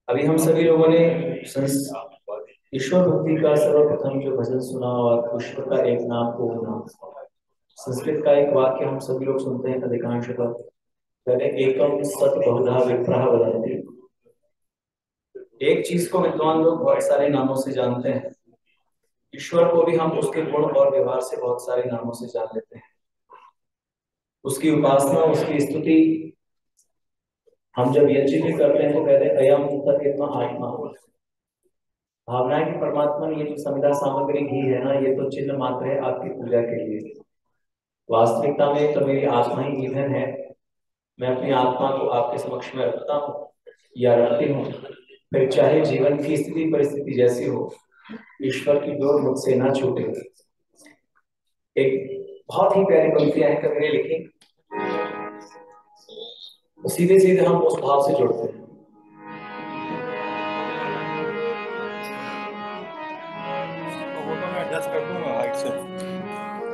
अभी हम सभी लोगों ने ईश्वर भक्ति का सर्वप्रथम जो भजन सुना और ईश्वर का एक नाम को होना। संस्कृत का एक वाक्य हम सभी लोग सुनते हैं अधिकांशतः, पहले एकम सत बहुधा विप्रः वदन्ति। एक चीज को विद्वान लोग बहुत सारे नामों से जानते हैं, ईश्वर को भी हम उसके गुण और व्यवहार से बहुत सारे नामों से जान लेते हैं। उसकी उपासना, उसकी स्तुति हम जब यज्ञ भी करते हैं तो कहते हैं अयम तत्मा आत्मा। भावना है कि परमात्मा ने ये जो संविदा सामग्री घी है ना, ये तो चिन्ह मात्र है आपकी पूजा के लिए। वास्तविकता में तो मेरी आत्मा ही ईंधन है। मैं अपनी आत्मा को आपके समक्ष में रखता हूँ या रखती हूँ, फिर चाहे जीवन की स्थिति परिस्थिति जैसी हो, ईश्वर की डोर मुझसे ना छूटे। एक बहुत ही प्यारी पंक्तियां हैं कवि ने लिखी, तो सीधे सीधे हम उस भाव से जुड़ते हैं। वो तो मैं एडजस्ट कर दूंगा हाइट से,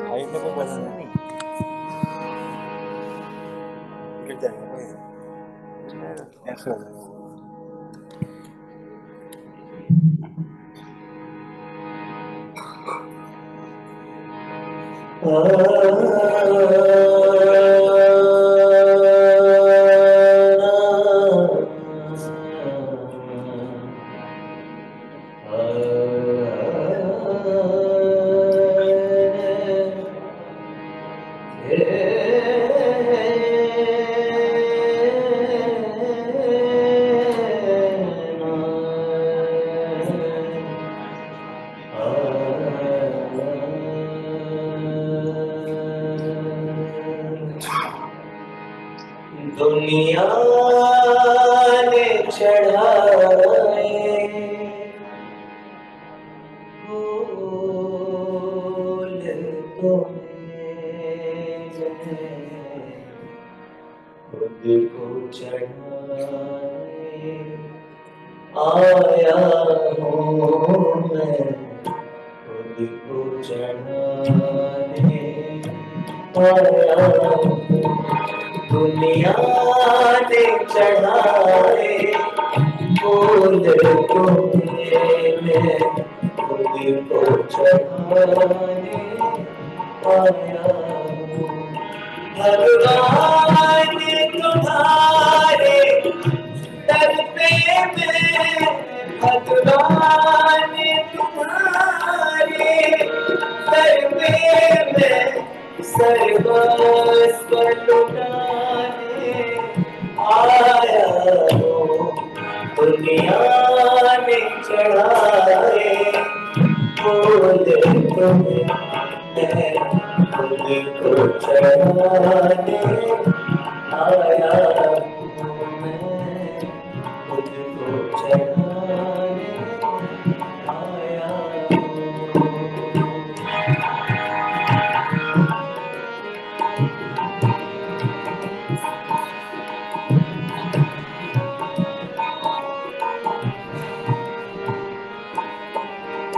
हाइट में कोई प्रॉब्लम नहीं, गिर जाएगा कोई ऐसे हो जाएगा। दुनिया ने चढ़ाए फूल तुम्हें, खुद को चढ़ाए आया हूँ मैं, खुद को चढ़ाने आया हूँ। दुनिया ने चढ़ाए फूल तुम्हें, मैं खुद को चढ़ाने आया हूँ। भगवान तुम्हारे दर पे मैं, भगवान तुम्हारे दर पे मैं सर्वस्व लुटाने आया हूँ। दुनिया ने चढ़ाए फूल तुम्हें, मैं खुद को चढ़ाने आया हूँ। मैं खुद को चढ़ाने आया हूँ।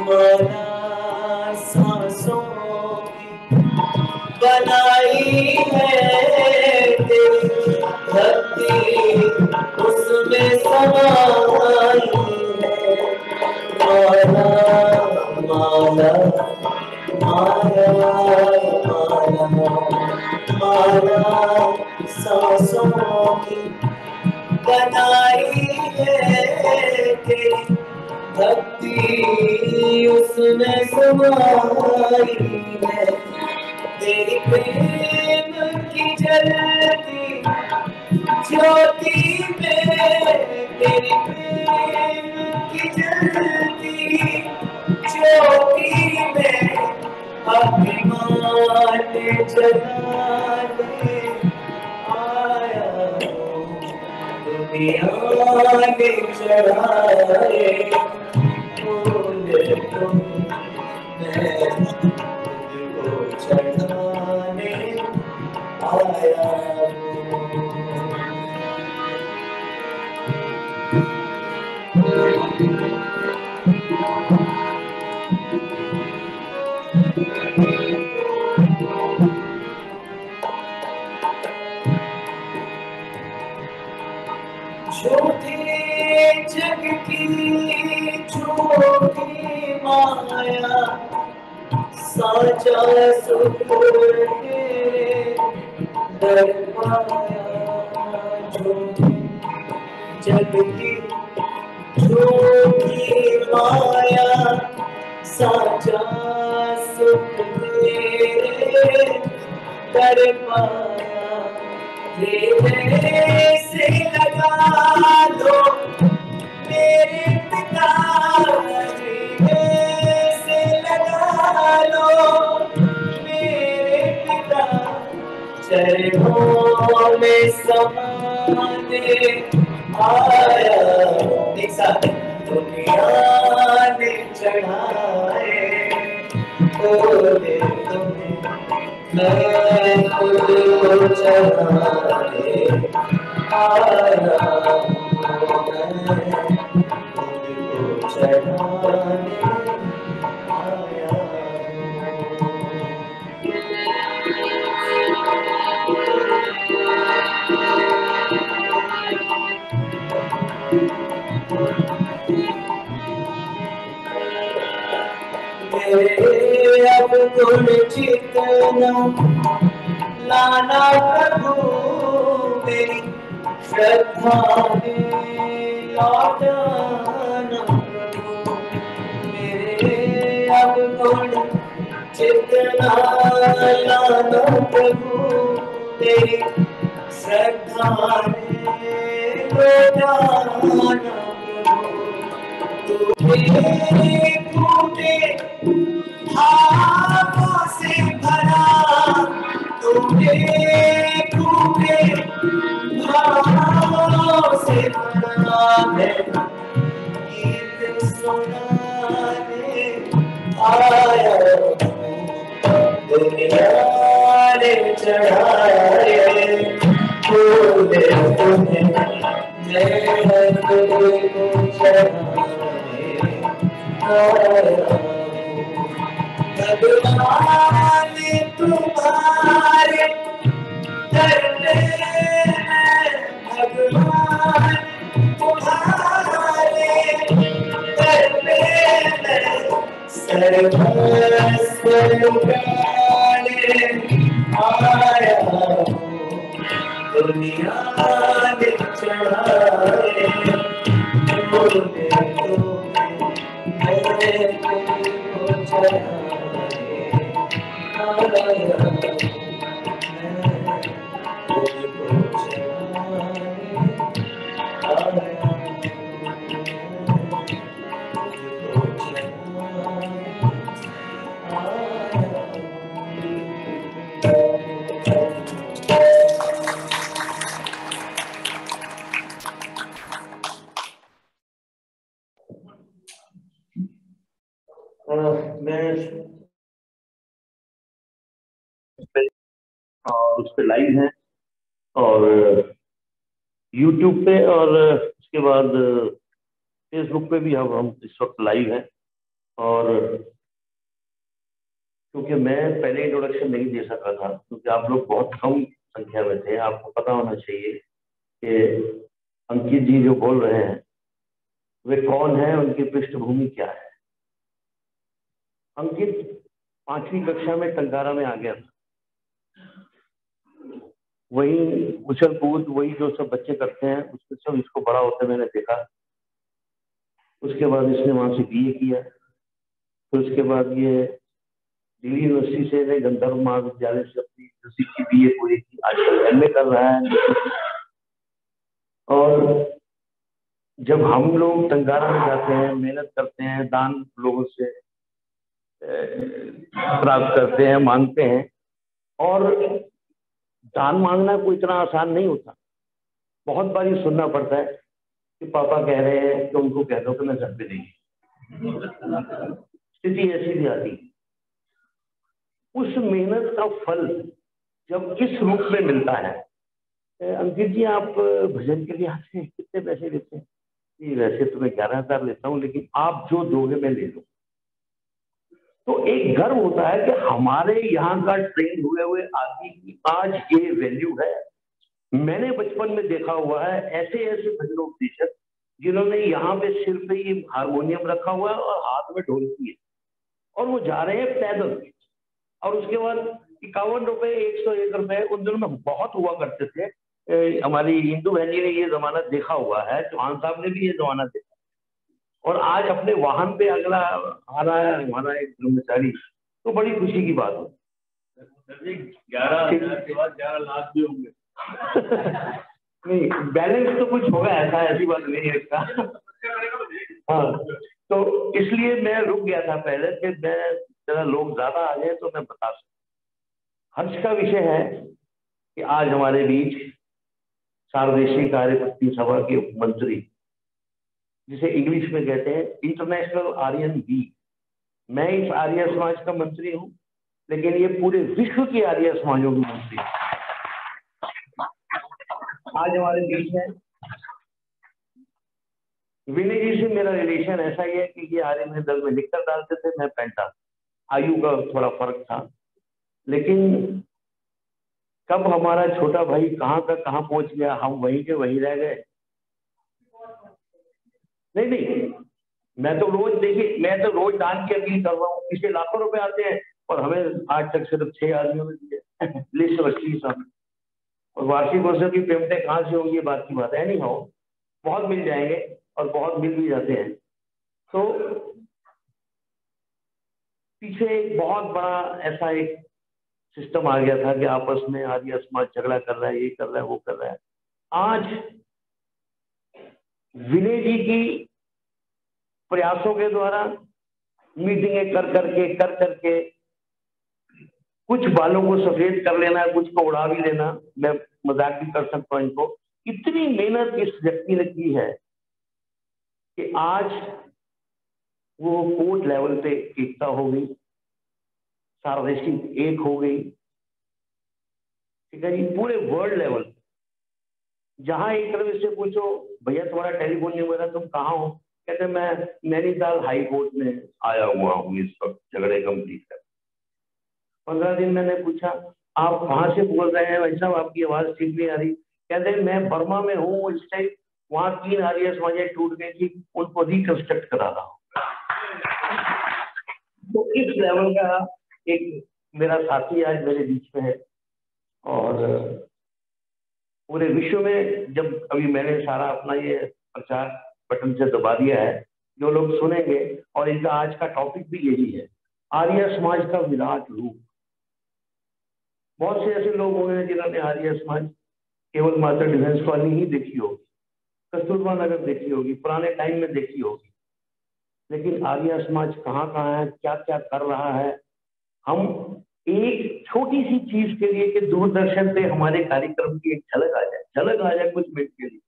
माना सांसों की बनाई है तेरी धरती, उसमें समाई है। माला माला माला माला माला सांसों की बनाई है तेरी भक्ति, उसमें समाई है। तेरी प्रेम की जलती ज्योति में, तेरी प्रेम की जलती ज्योति में अभिमान जलाने आया हूँ। दुनिया ने चढ़ाए फूल तुम्हें, खुद को चढ़ाने आया हूँ। जग की झूठी माया साचा सुख तेरे दर पाया। झूठी जग की झूठी माया साचा सुख तेरे दर पाया। हृदय से लगा दो मेरे पिता, हृदय से लगा लो मेरे पिता, चरणों में समाने आया। एक साथ दुनिया ने चढ़ाए बोले तुम्हें, मैं खुद को चढ़ाने आया हूँ, मैं खुद को चढ़ाने आया हूँ। मेरे अब गुण जितना लाना प्रभु, मेरी श्रद्धा में लौटाना प्रभु। मेरे अब गुण जितना लाना प्रभु, मेरी श्रद्धा में लौटाना प्रभु। मेरे टूटे हाथों से भरा, टूटे टूटे हाथों से भरा मैं गीत सुनाने आया हूँ। दुनिया ने चढ़ाए बोले तुम्हें, मैं खुद को चढ़ाने आया हूँ। भगवान तुम्हारे दर पे, भगवान तुम्हारे दर पे सर्वस्व लुटाने आया हूँ। दुनिया ने चढ़ाए बोले तुम्हें, मैं खुद को चढ़ाने आया हूँ, मैं खुद को चढ़ाने आया हूँ, खुद को चढ़ाने और उस पे लाइव हैं और YouTube पे और उसके बाद फेसबुक पे भी हम इस वक्त लाइव हैं। और क्योंकि मैं पहले इंट्रोडक्शन नहीं दे सका था क्योंकि आप लोग बहुत कम संख्या में थे, आपको पता होना चाहिए कि अंकित जी जो बोल रहे हैं वे कौन है, उनकी पृष्ठभूमि क्या है। अंकित 5वीं कक्षा में टंकारा में आ गया था, वही उछल कूद वही जो सब बच्चे करते हैं उसके सब इसको बड़ा होते मैंने देखा। उसके बाद इसने वहां से BA किया, फिर उसके बाद ये दिल्ली यूनिवर्सिटी से गंधर्व महाविद्यालय से अपनी की BA पूरी की, आजकल MA कर रहा है। और जब हम लोग टंकारा में जाते हैं, मेहनत करते हैं, दान लोगों से प्राप्त करते हैं, मांगते हैं, और दान मांगना कोई इतना आसान नहीं होता। बहुत बार ये सुनना पड़ता है कि पापा कह रहे हैं कि उनको कह दो कि मैं घर पे नहीं। स्थिति ऐसी भी आती है। उस मेहनत का फल जब इस रूप में मिलता है, अंकित जी आप भजन के लिए आते हैं, कितने पैसे लेते हैं? वैसे तो मैं 11,000 लेता हूँ, लेकिन आप जो दोगे मैं ले लूँ। तो एक गर्व होता है कि हमारे यहाँ का ट्रेन हुए आदमी की आज ये वैल्यू है। मैंने बचपन में देखा हुआ है ऐसे ऐसे भजनोपदेशक जिन्होंने यहाँ पे सिर पे ये हारमोनियम रखा हुआ है और हाथ में ढोलकी है, और वो जा रहे हैं पैदल। और उसके बाद 51 रुपए, 101 रुपए उन दिनों में बहुत हुआ करते थे। हमारी इंदू बहन जी ने ये जमाना देखा हुआ है, चौहान साहब ने भी ये जमाना देखा, और आज अपने वाहन पे अगला आ रहा है हमारा एक कर्मचारी, तो बड़ी खुशी की बात है। 11 लाख भी होंगे। नहीं, बैलेंस तो कुछ होगा, ऐसी बात नहीं है इसका। हाँ, तो इसलिए मैं रुक गया था पहले कि मैं जरा लोग ज्यादा आ गए तो मैं बता सकूं। हर्ष का विषय है कि आज हमारे बीच सार्वदेशीय कार्यकर्ता सभा के मंत्री, जिसे इंग्लिश में कहते हैं इंटरनेशनल आर्यन वीक। मैं इस आर्य समाज का मंत्री हूं, लेकिन ये पूरे विश्व के आर्य समाजों के मंत्री आज हमारे बीच है। विनय जी से मेरा रिलेशन ऐसा ही है कि ये आर्य में दल में लिखकर डालते थे, मैं पेंटा। आयु का थोड़ा फर्क था, लेकिन कब हमारा छोटा भाई कहाँ का कहाँ पहुंच गया, हम वहीं के वहीं रह गए। नहीं, मैं तो रोज दान की अपील कर रहा हूँ। इसे लाखों रुपए आते हैं और हमें आज तक सिर्फ 6 आदमियों ने दिए। लिस्ट रखी सामने, और वार्षिक उत्सव की पेमेंटें कहाँ से होंगी, बात की बात है। नहीं हो, बहुत मिल जाएंगे और बहुत मिल भी जाते हैं। तो पीछे एक बहुत बड़ा ऐसा एक सिस्टम आ गया था कि आपस में आर्य समाज झगड़ा कर रहा है, ये कर रहा है, वो कर रहा है। आज विनय जी की प्रयासों के द्वारा मीटिंगें कर करके कुछ बालों को सफेद कर लेना, कुछ को उड़ा भी लेना, मैं मजाक भी कर सकता हूँ इनको। इतनी मेहनत इस व्यक्ति ने की है कि आज वो कोर्ट लेवल पे एकता हो गई, सार्वदेशिक एक हो गई, ठीक है जी। पूरे वर्ल्ड लेवल जहां एक तरफ से पूछो भैया तुम्हारा टेलीफोन नंबर है, तुम कहाँ हो, कहते मैं नैनीताल हाई कोर्ट में आया हुआ हूँ इस वक्त झगड़े कंप्लीट कर। 15 दिन मैंने पूछा आप कहाँ से बोल रहे हैं भाई साहब, आपकी आवाज ठीक नहीं आ रही। कहते मैं बर्मा में हूँ इस टाइम, वहां 3 आर्य समाजें टूट गई थी, उनको रिकंस्ट्रक्ट करा रहा हूँ। तो इस लेवल का एक मेरा साथी आज मेरे बीच में है। और पूरे विश्व में जब अभी मैंने सारा अपना ये प्रचार बटन से दबा दिया है, जो लोग सुनेंगे, और इनका आज का टॉपिक भी यही है, आर्य समाज का विराट रूप। बहुत से ऐसे लोग होंगे जिन्होंने आर्य समाज केवल मात्र डिफेंस कॉलोनी ही देखी होगी, कस्तूरबा नगर देखी होगी, पुराने टाइम में देखी होगी, लेकिन आर्य समाज कहाँ कहाँ है, क्या क्या कर रहा है। हम एक छोटी सी चीज के लिए कि दूरदर्शन पे हमारे कार्यक्रम की एक झलक आ जाए कुछ मिनट के लिए,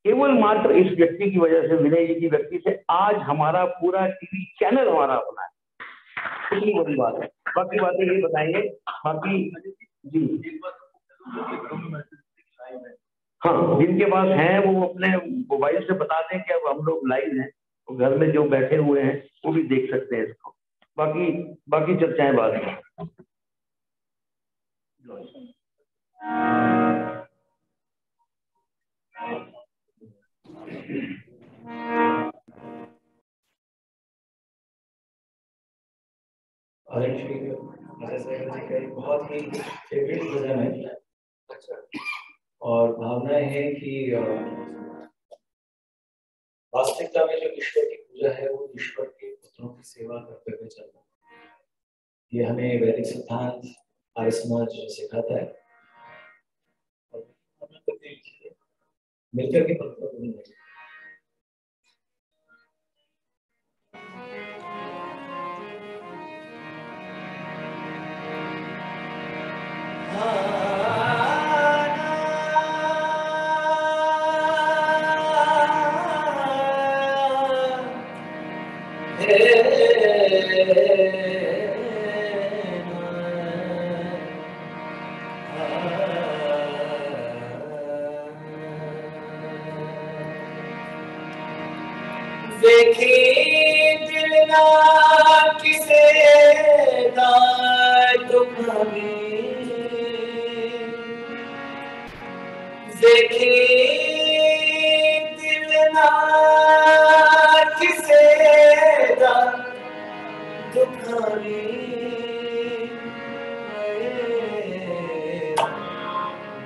केवल मात्र इस व्यक्ति की वजह से, विनय जी की व्यक्ति से आज हमारा पूरा टीवी चैनल हमारा अपना है। कितनी बड़ी बात है। बाकी बातें ये बताएंगे, बाकी जी हाँ, जिनके पास हैं वो अपने मोबाइल से बता दें कि अब हम लोग लाइव हैं, तो घर में जो बैठे हुए हैं वो भी देख सकते हैं इसको। बाकी चर्चाएं बाद में। बहुत ही फेवरेट भजन है, और भावना है कि वास्तविकता में जो ईश्वर की पूजा है वो ईश्वर के पुत्रों की सेवा करते हुए चलना, ये हमें वैदिक सिद्धांत आर्य समाज सिखाता है। मिलकर के पत्र नहीं है।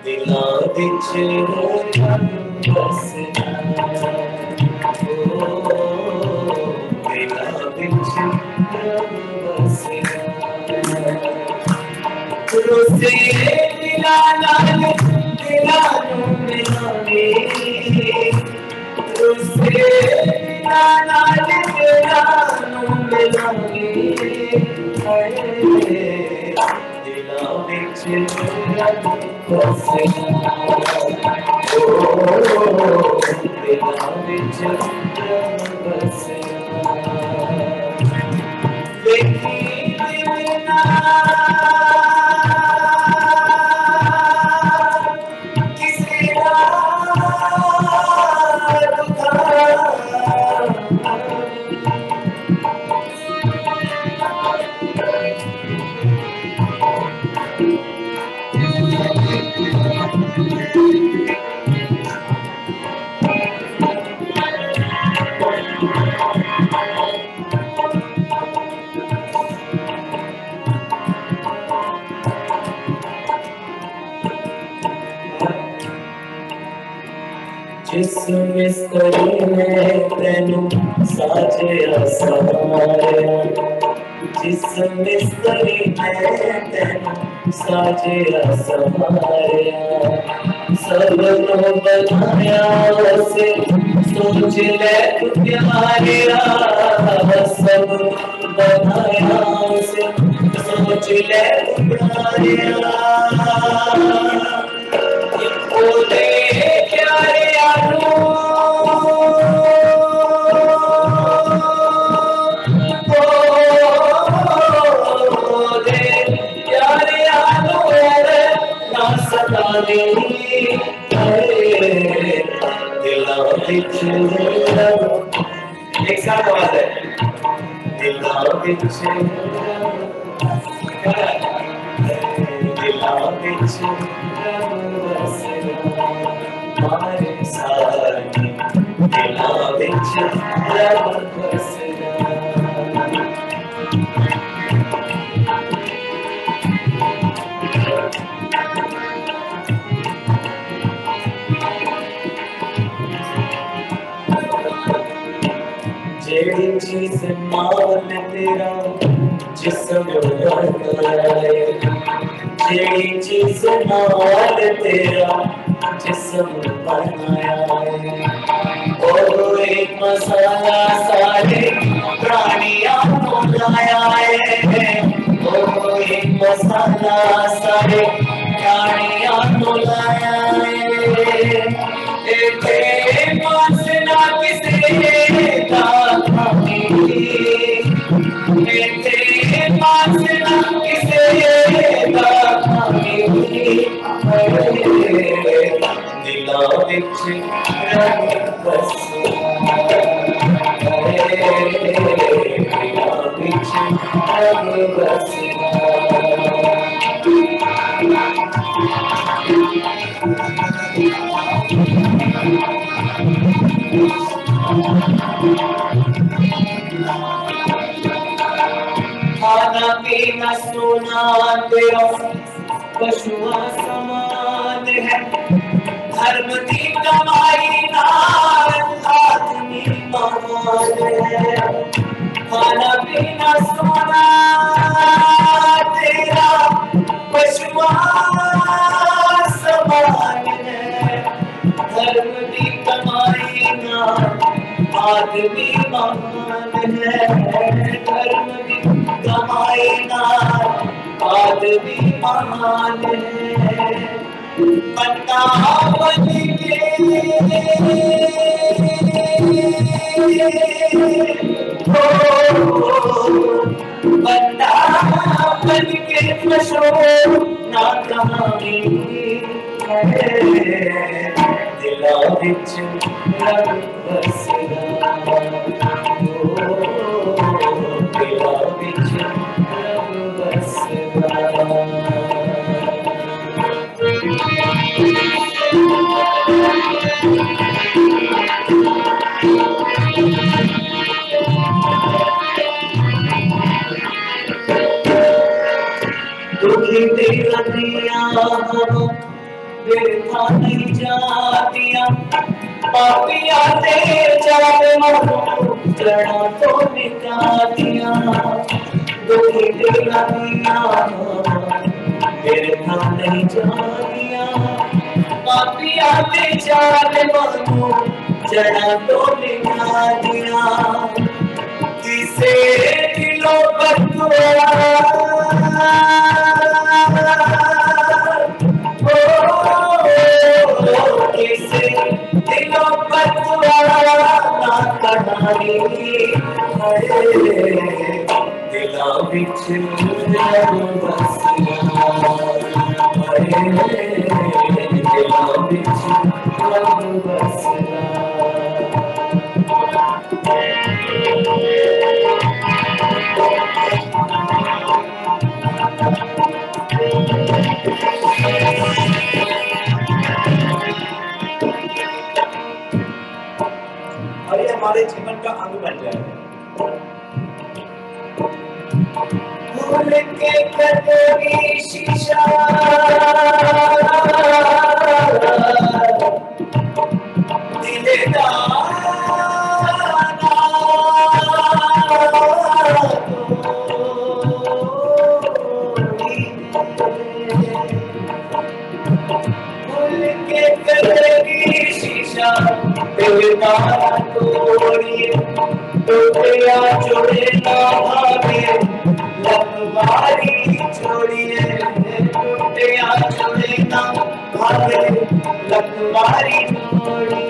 दिला विच बसना दिला विच बसना रोसे दिला नाल दिला मिलावे रोसे दिला नाल दिला मिलावे दिला विच बसना दिला विच बसना देखी दिलना किसी जिस मिस्त्री में तेनू साजिया सवारिया जिस मिस्त्री में तेनू साजिया सवारिया सबनो बनाया उसे सोच ले तू प्यारिया सब बनाया उसे सोच ले तू प्यारिया बोले प्यारे एक साथ आवाज है दिला विच मारे सारी दिला विच बसना जेड़ी चीज माल तेरा जिस्म बनाए जेड़ी चीज माल तेरा जिस्म बनाया ओ एक मसाला सारे प्राणियों को लाया है ओ एक मसाला सारे प्राणियों को लाया है मासना किसे मासना किसे दिला विच बसना दिला विच बसना खाना पीना सोना तेरा पशुआ समान है धर्म की कमाई नाल आदमी महान है खाना पीना सोना तेरा पशुआ समान है धर्म की कमाई नाल आदमी महान है धर्म की कमाई नाल आदमी महान है बंदा बन के बंदा बन के मशहूर ना कहानी दिला विच बसना दिला विच बेलनिया बिरथा नहीं जातिया पापिया ते जावे चढ़ा तो मिटा दिया दुखी बेलनिया बिरथा नहीं जातिया पापिया ते जावे चढ़ा तो मिटा दिया किसे दिलों पर किसे दिलों पर ना कहानी दिला बिच दिला बिच और ये हमारे जीवन का अंग बन जाए। भूल के कटोरी शीशा शीशा तोड़िए टूटिया जोड़े ना भागे लखवारी छोड़िए टूटिया जोड़े ना भागे लखवारी छोड़िए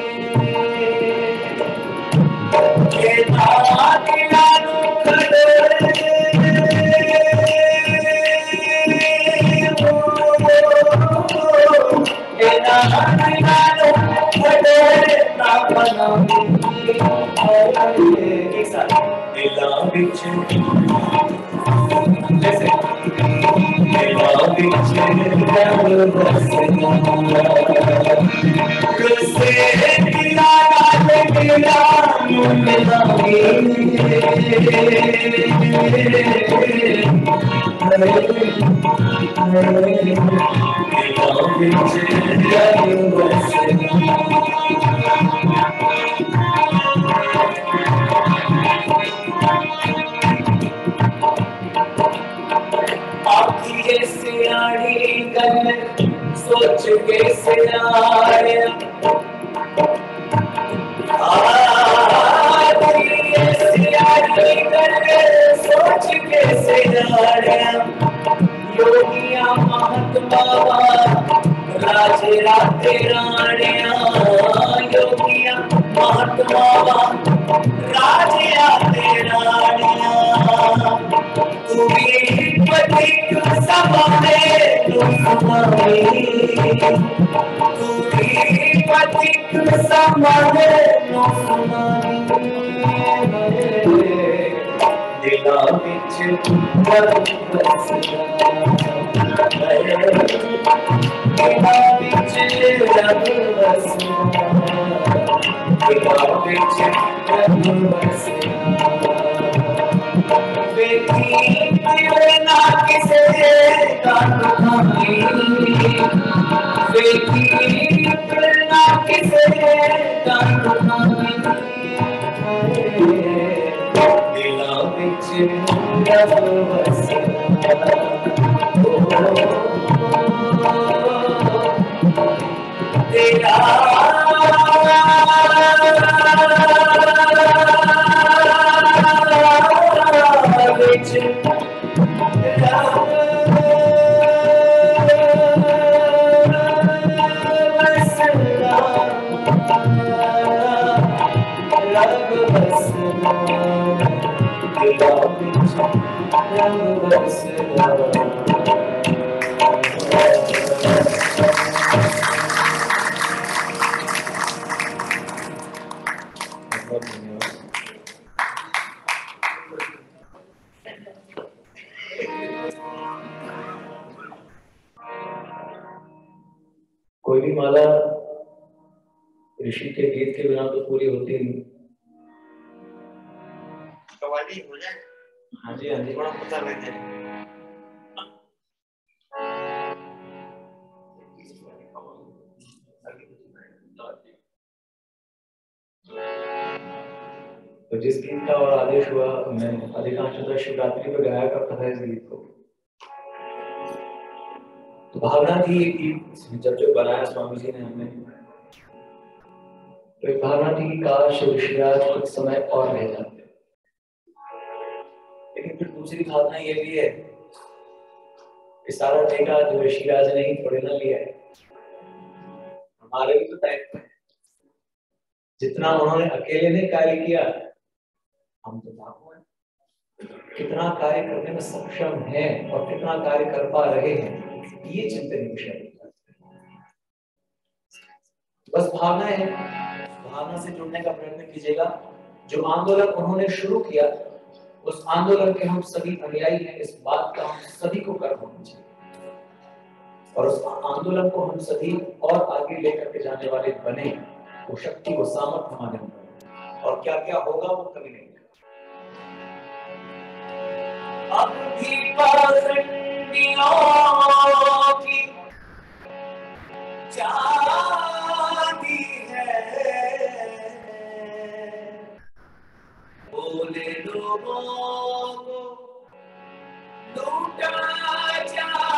सोच के सियारे सोच के सियारे योगिया महात्मा राजे राते राणिया योगिया महात्मा राजे राते राणिया तुम्हें पति समाने तुम्हें पति समाने दिला बिच ना किसे ना किसे दिला बिच तेरा कोई भी माला ऋषि के गीत के बिना तो पूरी होती नहीं। कवाली हो जाए। हाँ जी हाँ जी, थोड़ा पता लेते हैं। तो जिस गीत का और आदेश हुआ, मैं अधिकांशतः शिवरात्रि पर गाया करता था इस गीत को। तो भावना थी ये गीत जब बनाया स्वामी जी ने हमें, तो एक भावना थी कि काश ऋषिराज कुछ समय और रह जाते। लेकिन फिर दूसरी भावना ये भी है कि सारा ठेका जो ऋषिराज ने ही थोड़े ना लिया है, हमारे भी तो टाइम जितना उन्होंने अकेले ने कार्य किया, हम तो लाखों हैं, कितना कार्य करने में सक्षम है और कितना कार्य कर पा रहे हैं, ये चिंतन विषय है। बस भावना है, भावना से जुड़ने का प्रयत्न कीजिएगा। जो आंदोलन उन्होंने शुरू किया, उस आंदोलन के हम सभी अनुयायी हैं, इस बात का हम सभी को गर्व होना चाहिए, और उस आंदोलन को हम सभी और आगे लेकर के जाने वाले बने। वो शक्ति, वो सामर्थ्य हमारे अंदर, और क्या क्या होगा वो कभी नहीं। अब भी पाखंडियों की चांदी है, बोले लोगों को लूटा जाता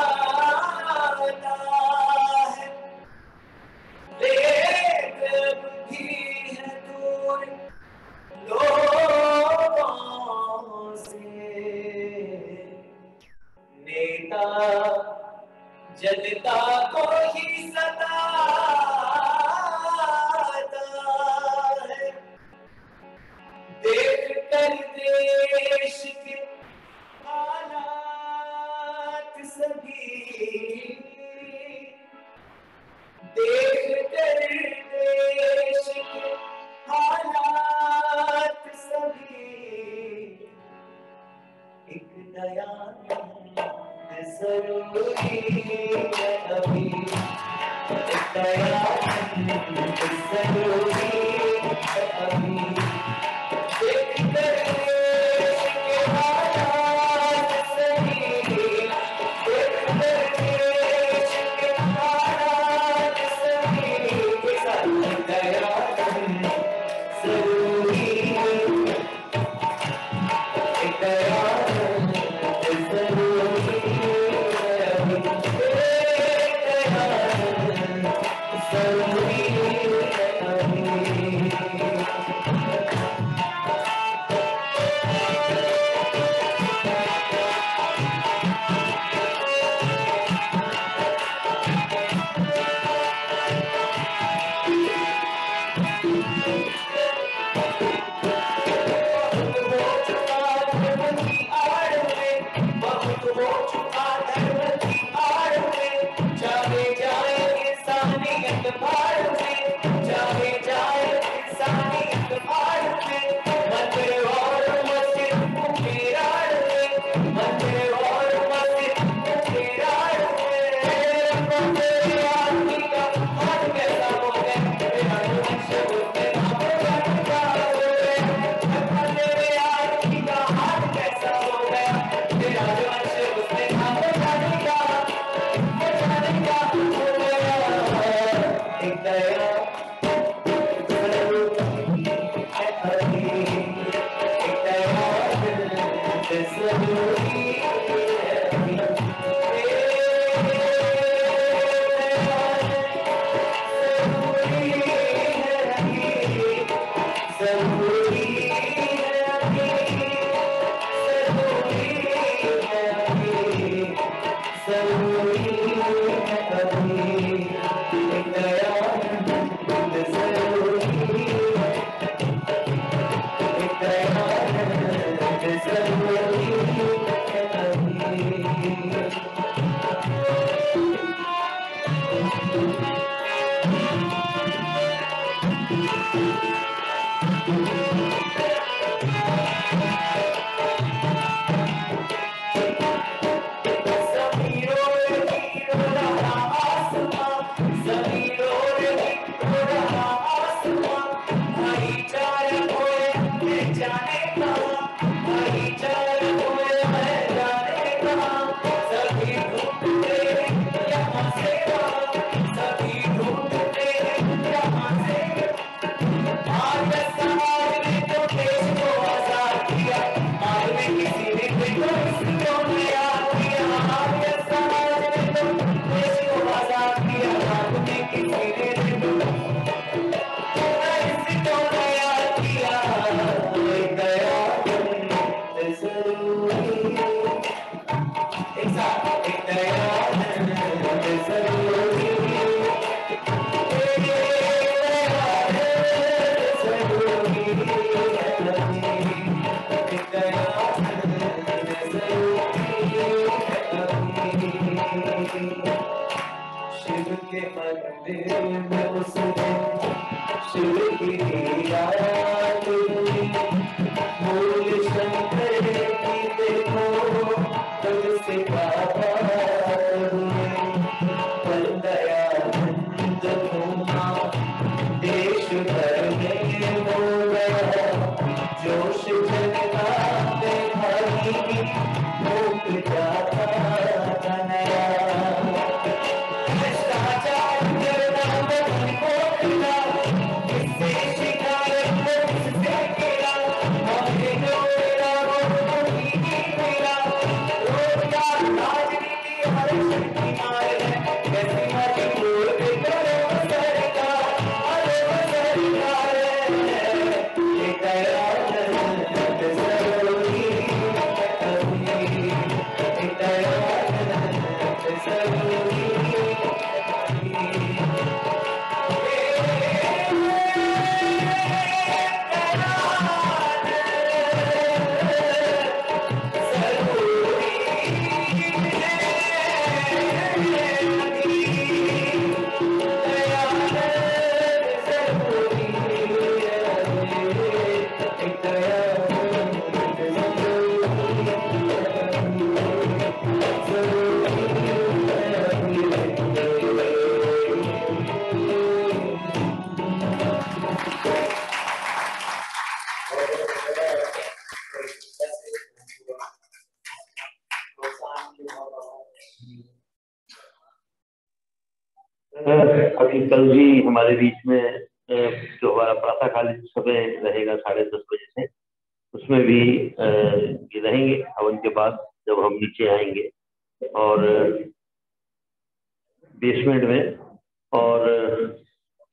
है, लेकिन भी है दूर लोगों से। नेता जनता को ही सताता है, देख कर देश के हालात सभी, देख कर देश के हालात सभी, एक नया जरूरी है अभी, एक नया जरूरी है अभी, देख कर देश के हालात सभी, देख कर देश के हालात सभी, एक नया जरूरी है, एक नया अभी कल भी हमारे बीच में जो हमारा प्रातःकालीन समय रहेगा 10:30 बजे से, उसमें भी ये रहेंगे हवन के बाद जब हम नीचे आएंगे और बेसमेंट में। और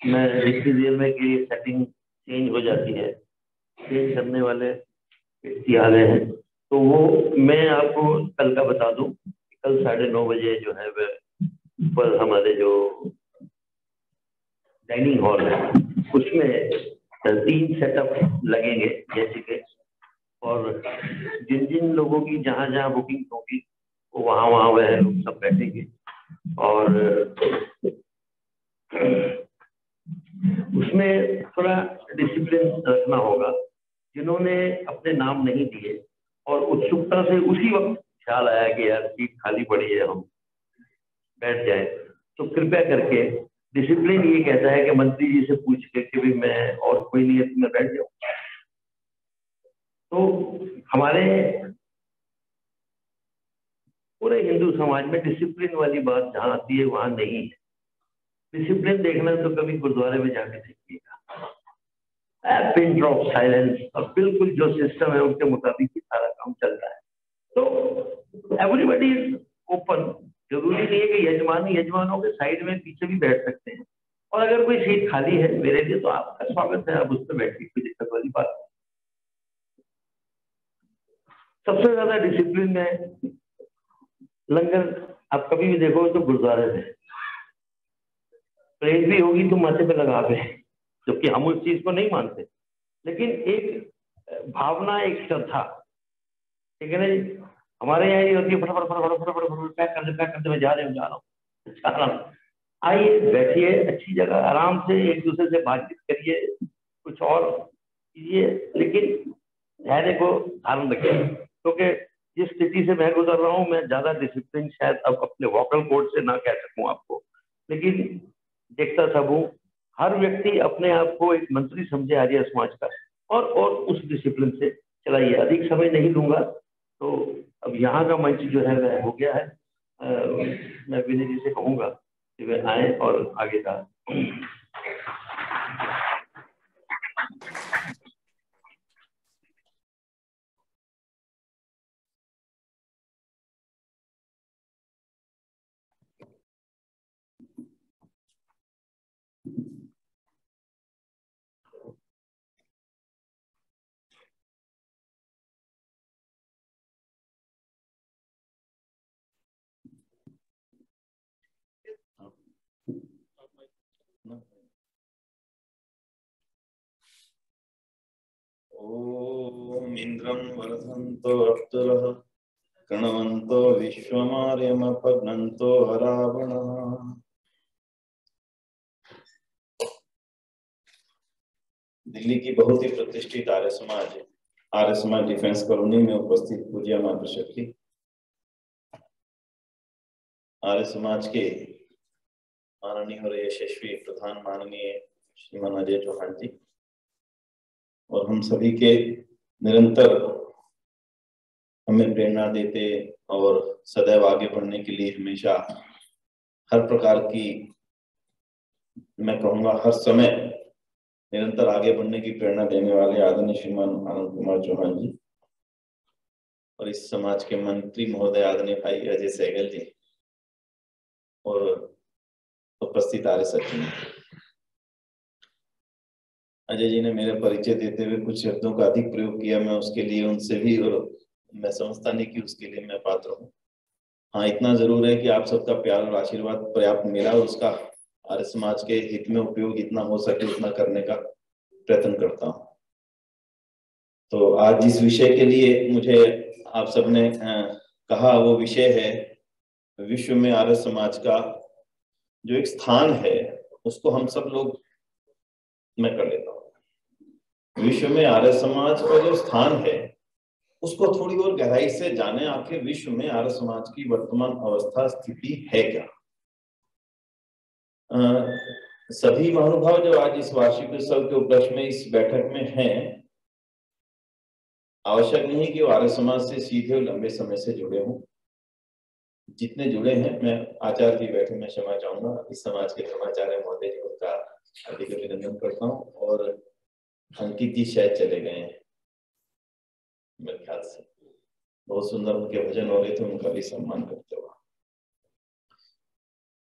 मैं जितनी देर में कि सेटिंग चेंज हो जाती है, चेंज करने वाले व्यक्ति आ गए हैं, तो वो मैं आपको कल का बता दूं। कल 9:30 बजे जो है वह ऊपर हमारे जो डाइनिंग हॉल है उसमें 3 सेटअप लगेंगे जैसे के, और जिन जिन लोगों की जहाँ जहाँ बुकिंग होगी वो वहाँ वहाँ वह लोग सब बैठेंगे। और उसमें थोड़ा डिसिप्लिन रखना होगा। जिन्होंने अपने नाम नहीं दिए और उत्सुकता से उसी वक्त ख्याल आया कि यार सीट खाली पड़ी है, हम बैठ जाए, तो कृपया करके, डिसिप्लिन ये कहता है कि मंत्री जी से पूछ के कि भी मैं और कोई नहीं है तो मैं बैठ जाऊँ। तो हमारे पूरे हिंदू समाज में डिसिप्लिन वाली बात जहाँ आती है वहां नहीं है। डिसिप्लिन देखना तो कभी गुरुद्वारे में जाके देखिएगा, पिन ड्रॉप साइलेंस, और बिल्कुल जो सिस्टम है उसके मुताबिक ही सारा काम चलता है। तो एवरीबॉडी इज ओपन। जरूरी नहीं है कि यजमानों के साइड में पीछे भी बैठ सकते हैं, और अगर कोई सीट खाली है मेरे लिए तो आपका स्वागत है, आप उस पर बैठिए, कोई दिक्कत वाली बात नहीं। सबसे ज्यादा डिसिप्लिन में लंगर आप कभी भी देखोगे तो गुरुद्वारे में, प्लेट भी होगी तो माथे पे लगा पे, जबकि हम उस चीज को नहीं मानते, लेकिन एक भावना, एक श्रद्धा, ठीक है ना जी। हमारे यहाँ ये होती है फटाफट फटाफट फटाफट फटाफट पैक कर दे, मैं जा रहा हूँ। आइए बैठिए अच्छी जगह, आराम से एक दूसरे से बातचीत करिए, कुछ और कीजिए, लेकिन धैर्य को धारण रखिए। क्योंकि जिस स्थिति से मैं गुजर रहा हूँ, मैं ज्यादा डिसिप्लिन शायद अब अपने वोकल कोड से ना कह सकूं आपको, लेकिन देखता सब हूँ, हर व्यक्ति अपने आप को एक मंत्री समझे आर्य समाज का, और उस डिसिप्लिन से चलाइए। अधिक समय नहीं दूंगा, तो अब यहाँ का मंच जो है वह हो गया है। मैं विनय जी से कहूँगा कि वे आए और आगे का ओम इंद्रं वर्धन्तो अप्सरः कृण्वन्तो विश्वमार्यमपघ्नन्तो रावणः। दिल्ली की बहुत ही प्रतिष्ठित आर्य समाज डिफेंस कॉलोनी में उपस्थित पूज्य मातृशक्ति, आर्य समाज के माननीय और यशस्वी प्रधान माननीय श्रीमान अजय चौहान जी, और हम सभी के निरंतर हमें प्रेरणा देते और सदैव आगे बढ़ने के लिए हमेशा हर प्रकार की, मैं कहूँगा हर समय निरंतर आगे बढ़ने की प्रेरणा देने वाले आदरणीय श्रीमान आनंद कुमार चौहान जी, और इस समाज के मंत्री महोदय आदरणीय भाई अजय सहगल जी, और उपस्थित आर्य सज्जन। अजय जी ने मेरा परिचय देते हुए कुछ शब्दों का अधिक प्रयोग किया, मैं उसके लिए उनसे भी, और मैं समझता नहीं कि उसके लिए मैं पात्र हूँ। हाँ, इतना जरूर है कि आप सबका प्यार और आशीर्वाद पर्याप्त मिला, उसका आर्य समाज के हित में उपयोग जितना हो सके उतना करने का प्रयत्न करता हूँ। तो आज जिस विषय के लिए मुझे आप सबने कहा, वो विषय है विश्व में आर्य समाज का जो एक स्थान है, उसको हम सब लोग, मैं कर लेता हूँ। विश्व में आर्य समाज का जो स्थान है उसको थोड़ी और गहराई से जाने, आखिर विश्व में आर्य समाज की वर्तमान अवस्था स्थिति है क्या। सभी महानुभाव जो आज इस वार्षिक उत्सव के उपलक्ष्य में इस बैठक में हैं, आवश्यक नहीं कि वो आर्य समाज से सीधे और लंबे समय से जुड़े हों, जितने जुड़े हैं, मैं आचार्य जी बैठे, मैं क्षमा चाहूंगा, इस समाज के धर्माचार्य महोदय जी उनका हार्दिक अभिनंदन करता हूँ। और अंकित जी शायद चले गए हैं मेरे ख्याल से, बहुत सुंदर उनके भजन हो रहे थे, उनका भी सम्मान करते हुए।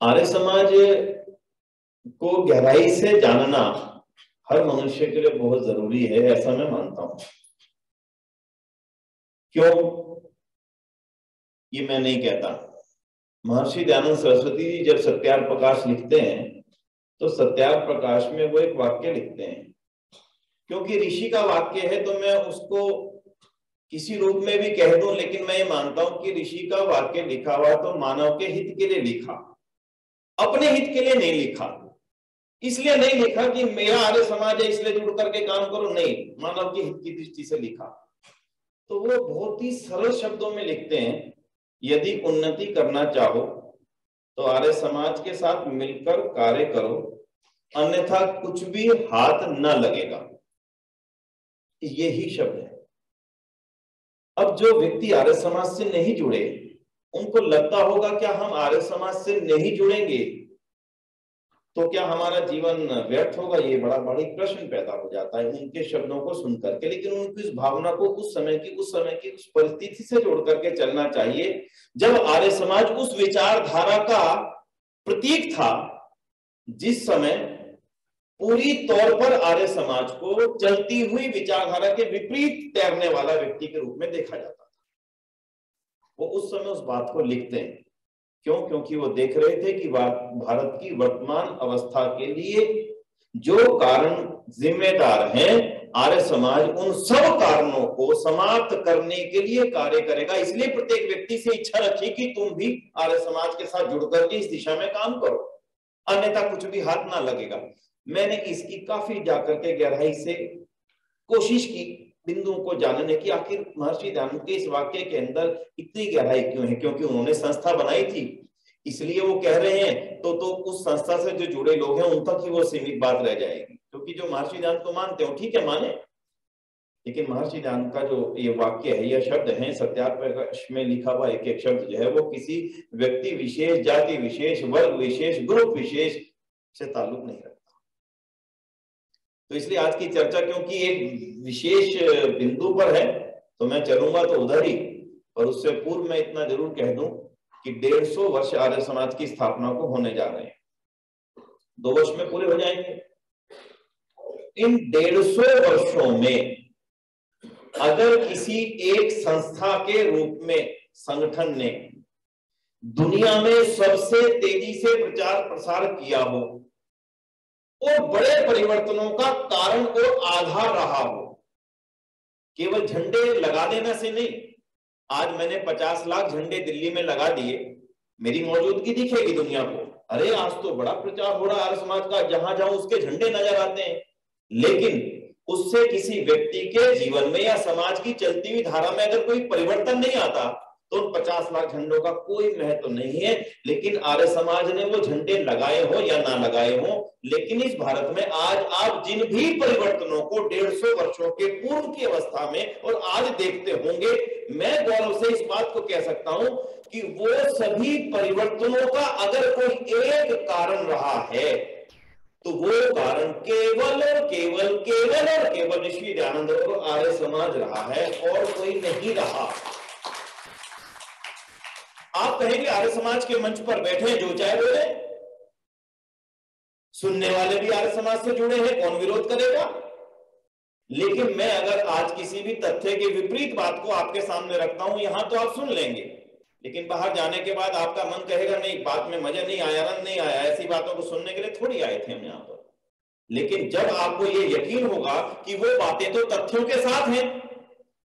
आर्य समाज को गहराई से जानना हर मनुष्य के लिए बहुत जरूरी है, ऐसा मैं मानता हूं। क्यों, ये मैं नहीं कहता। महर्षि दयानंद सरस्वती जी जब सत्यार्थ प्रकाश लिखते हैं तो सत्यार्थ प्रकाश में वो एक वाक्य लिखते हैं, क्योंकि ऋषि का वाक्य है तो मैं उसको किसी रूप में भी कह दूं, लेकिन मैं ये मानता हूं कि ऋषि का वाक्य लिखा हुआ तो मानव के हित के लिए लिखा, अपने हित के लिए नहीं लिखा। इसलिए नहीं लिखा कि मेरा आर्य समाज है इसलिए जुड़ करके काम करो, नहीं, मानव के हित की दृष्टि से लिखा। तो वो बहुत ही सरल शब्दों में लिखते हैं, यदि उन्नति करना चाहो तो आर्य समाज के साथ मिलकर कार्य करो, अन्यथा कुछ भी हाथ न लगेगा। यही शब्द है। अब जो व्यक्ति आर्य समाज से नहीं जुड़े, उनको लगता होगा क्या हम आर्य समाज से नहीं जुड़ेंगे तो क्या हमारा जीवन व्यर्थ होगा? ये बड़ी प्रश्न पैदा हो जाता है उनके शब्दों को सुन करके। लेकिन उनकी इस भावना को उस समय की उस परिस्थिति से जोड़ करके चलना चाहिए जब आर्य समाज उस विचारधारा का प्रतीक था जिस समय पूरी तौर पर आर्य समाज को चलती हुई विचारधारा के विपरीत तैरने वाला व्यक्ति के रूप में देखा जाता था। वो उस समय उस बात को लिखते हैं। क्यों? क्योंकि वो देख रहे थे कि भारत की वर्तमान अवस्था के लिए जो कारण जिम्मेदार हैं, आर्य समाज उन सब कारणों को समाप्त करने के लिए कार्य करेगा। इसलिए प्रत्येक व्यक्ति से इच्छा रखी कि तुम भी आर्य समाज के साथ जुड़ करके इस दिशा में काम करो, अन्यथा कुछ भी हाथ ना लगेगा। मैंने इसकी काफी जाकर के गहराई से कोशिश की बिंदुओं को जानने की, आखिर महर्षि दयानंद के इस वाक्य के अंदर इतनी गहराई क्यों है। क्योंकि उन्होंने संस्था बनाई थी इसलिए वो कह रहे हैं, तो उस संस्था से जो जुड़े लोग हैं उन तक ही वो सीमित बात रह जाएगी। क्योंकि जो महर्षि दयानंद को मानते हो ठीक है माने, लेकिन महर्षि दयानंद का जो ये वाक्य है, यह शब्द है, सत्यार्थ प्रकाश में लिखा हुआ एक एक शब्द जो है वो किसी व्यक्ति विशेष, जाति विशेष, वर्ग विशेष, ग्रुप विशेष से ताल्लुक नहीं रखता। तो इसलिए आज की चर्चा क्योंकि एक विशेष बिंदु पर है तो मैं चलूंगा तो उधर ही, और उससे पूर्व मैं इतना जरूर कह दूं कि 150 वर्ष आर्य समाज की स्थापना को होने जा रहे हैं, 2 वर्ष में पूरे हो जाएंगे। इन 150 वर्षों में अगर किसी एक संस्था के रूप में संगठन ने दुनिया में सबसे तेजी से प्रचार प्रसार किया हो और बड़े परिवर्तनों का कारण और आधार रहा हो, केवल झंडे लगा देने से नहीं। आज मैंने 50 लाख झंडे दिल्ली में लगा दिए, मेरी मौजूदगी दिखेगी दुनिया को, अरे आज तो बड़ा प्रचार हो रहा है आर्य समाज का, जहां जाऊं उसके झंडे नजर आते हैं। लेकिन उससे किसी व्यक्ति के जीवन में या समाज की चलती हुई धारा में अगर कोई परिवर्तन नहीं आता तो उन 50 लाख झंडों का कोई महत्व नहीं है। लेकिन आर्य समाज ने वो झंडे लगाए हो या ना लगाए हो, लेकिन इस भारत में आज आप जिन भी परिवर्तनों को 150 वर्षों के पूर्व की अवस्था में और आज देखते होंगे, मैं गौरव से इस बात को कह सकता हूं कि वो सभी परिवर्तनों का अगर कोई एक कारण रहा है तो वो कारण केवल और केवल केवल और केवल ऋषि दयानंद और आर्य समाज रहा है और कोई नहीं रहा। आप कहेंगे आर्य समाज के मंच पर बैठे जो चाहे बोले, सुनने वाले भी आर्य समाज से जुड़े हैं, कौन विरोध करेगा। लेकिन मैं अगर आज किसी भी तथ्य के विपरीत बात को आपके सामने रखता हूं, यहां तो आप सुन लेंगे, लेकिन बाहर जाने के बाद आपका मन कहेगा नहीं, बात में मजा नहीं आया, आनंद नहीं आया, ऐसी बातों को सुनने के लिए थोड़ी आए थे हम यहाँ पर। लेकिन जब आपको ये यकीन होगा कि वो बातें तो तथ्यों के साथ हैं,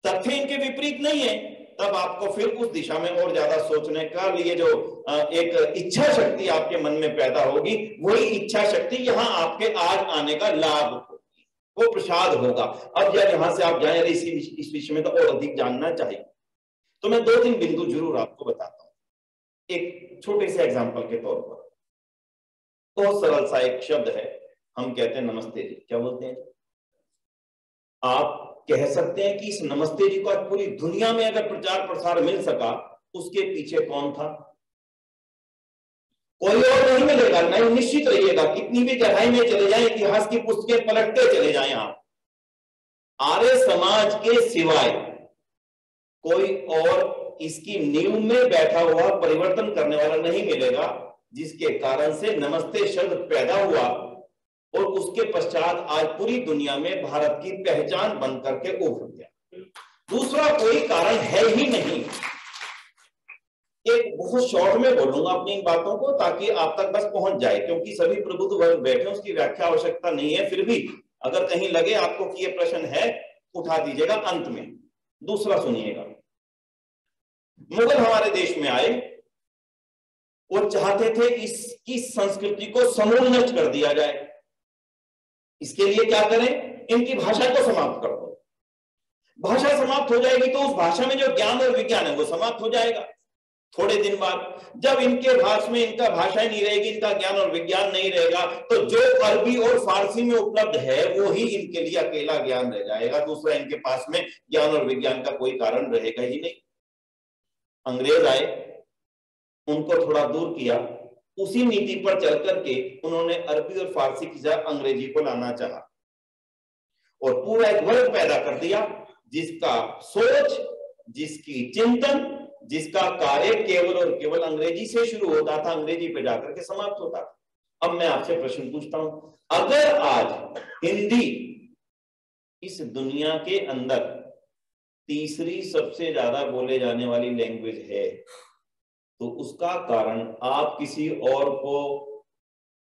तथ्य इनके विपरीत नहीं है, तब आपको फिर उस दिशा में और ज्यादा सोचने का लिए जो एक इच्छा शक्ति आपके मन में पैदा होगी, वही इच्छा शक्ति यहाँ आपके आज आने का लाभ होगी, वो प्रसाद होगा। अब जब यहाँ से आप जाए इस विषय में तो और अधिक जानना चाहिए, तो मैं 2-3 बिंदु जरूर आपको बताता हूं। एक छोटे से एग्जाम्पल के तौर पर, बहुत सरल सा एक शब्द है, हम कहते हैं नमस्ते जी। क्या बोलते हैं? आप कह सकते हैं कि इस नमस्ते जी को पूरी दुनिया में अगर प्रचार प्रसार मिल सका, उसके पीछे कौन था? कोई और नहीं मिलेगा। नहीं, निश्चित रहिएगा, कितनी भी गहराई में चले जाएं, इतिहास की पुस्तकें पलटते चले जाएं आप, आर्य समाज के सिवाय कोई और इसकी नींव में बैठा हुआ परिवर्तन करने वाला नहीं मिलेगा, जिसके कारण से नमस्ते शब्द पैदा हुआ और उसके पश्चात आज पूरी दुनिया में भारत की पहचान बन करके उभर गया। दूसरा कोई कारण है ही नहीं। एक बहुत शॉर्ट में बोलूंगा अपनी इन बातों को ताकि आप तक बस पहुंच जाए, क्योंकि सभी प्रबुद्ध वर्ग बैठे, उसकी व्याख्या आवश्यकता नहीं है। फिर भी अगर कहीं लगे आपको कि ये प्रश्न है, उठा दीजिएगा अंत में। दूसरा सुनिएगा, मुगल हमारे देश में आए और चाहते थे इसकी संस्कृति को समूल नष्ट कर दिया जाए। इसके लिए क्या करें, इनकी भाषा को समाप्त कर दो। भाषा समाप्त हो जाएगी तो उस भाषा में जो ज्ञान और विज्ञान है वो समाप्त हो जाएगा। थोड़े दिन बाद जब इनके भाषा में इनका भाषा नहीं रहेगी, इनका ज्ञान और विज्ञान नहीं रहेगा, तो जो अरबी और फारसी में उपलब्ध है वो ही इनके लिए अकेला ज्ञान रह जाएगा। दूसरा इनके पास में ज्ञान और विज्ञान का कोई कारण रहेगा ही नहीं। अंग्रेज आए, उनको थोड़ा दूर किया, उसी नीति पर चल करके उन्होंने अरबी और फारसी की जगह अंग्रेजी को लाना चाहा और पूरा एक वर्ग पैदा कर दिया जिसका सोच, जिसकी चिंतन, जिसका कार्य केवल और केवल अंग्रेजी से शुरू होता था, अंग्रेजी पे जाकर के समाप्त होता था। अब मैं आपसे प्रश्न पूछता हूं, अगर आज हिंदी इस दुनिया के अंदर तीसरी सबसे ज्यादा बोले जाने वाली लैंग्वेज है, तो उसका कारण आप किसी और को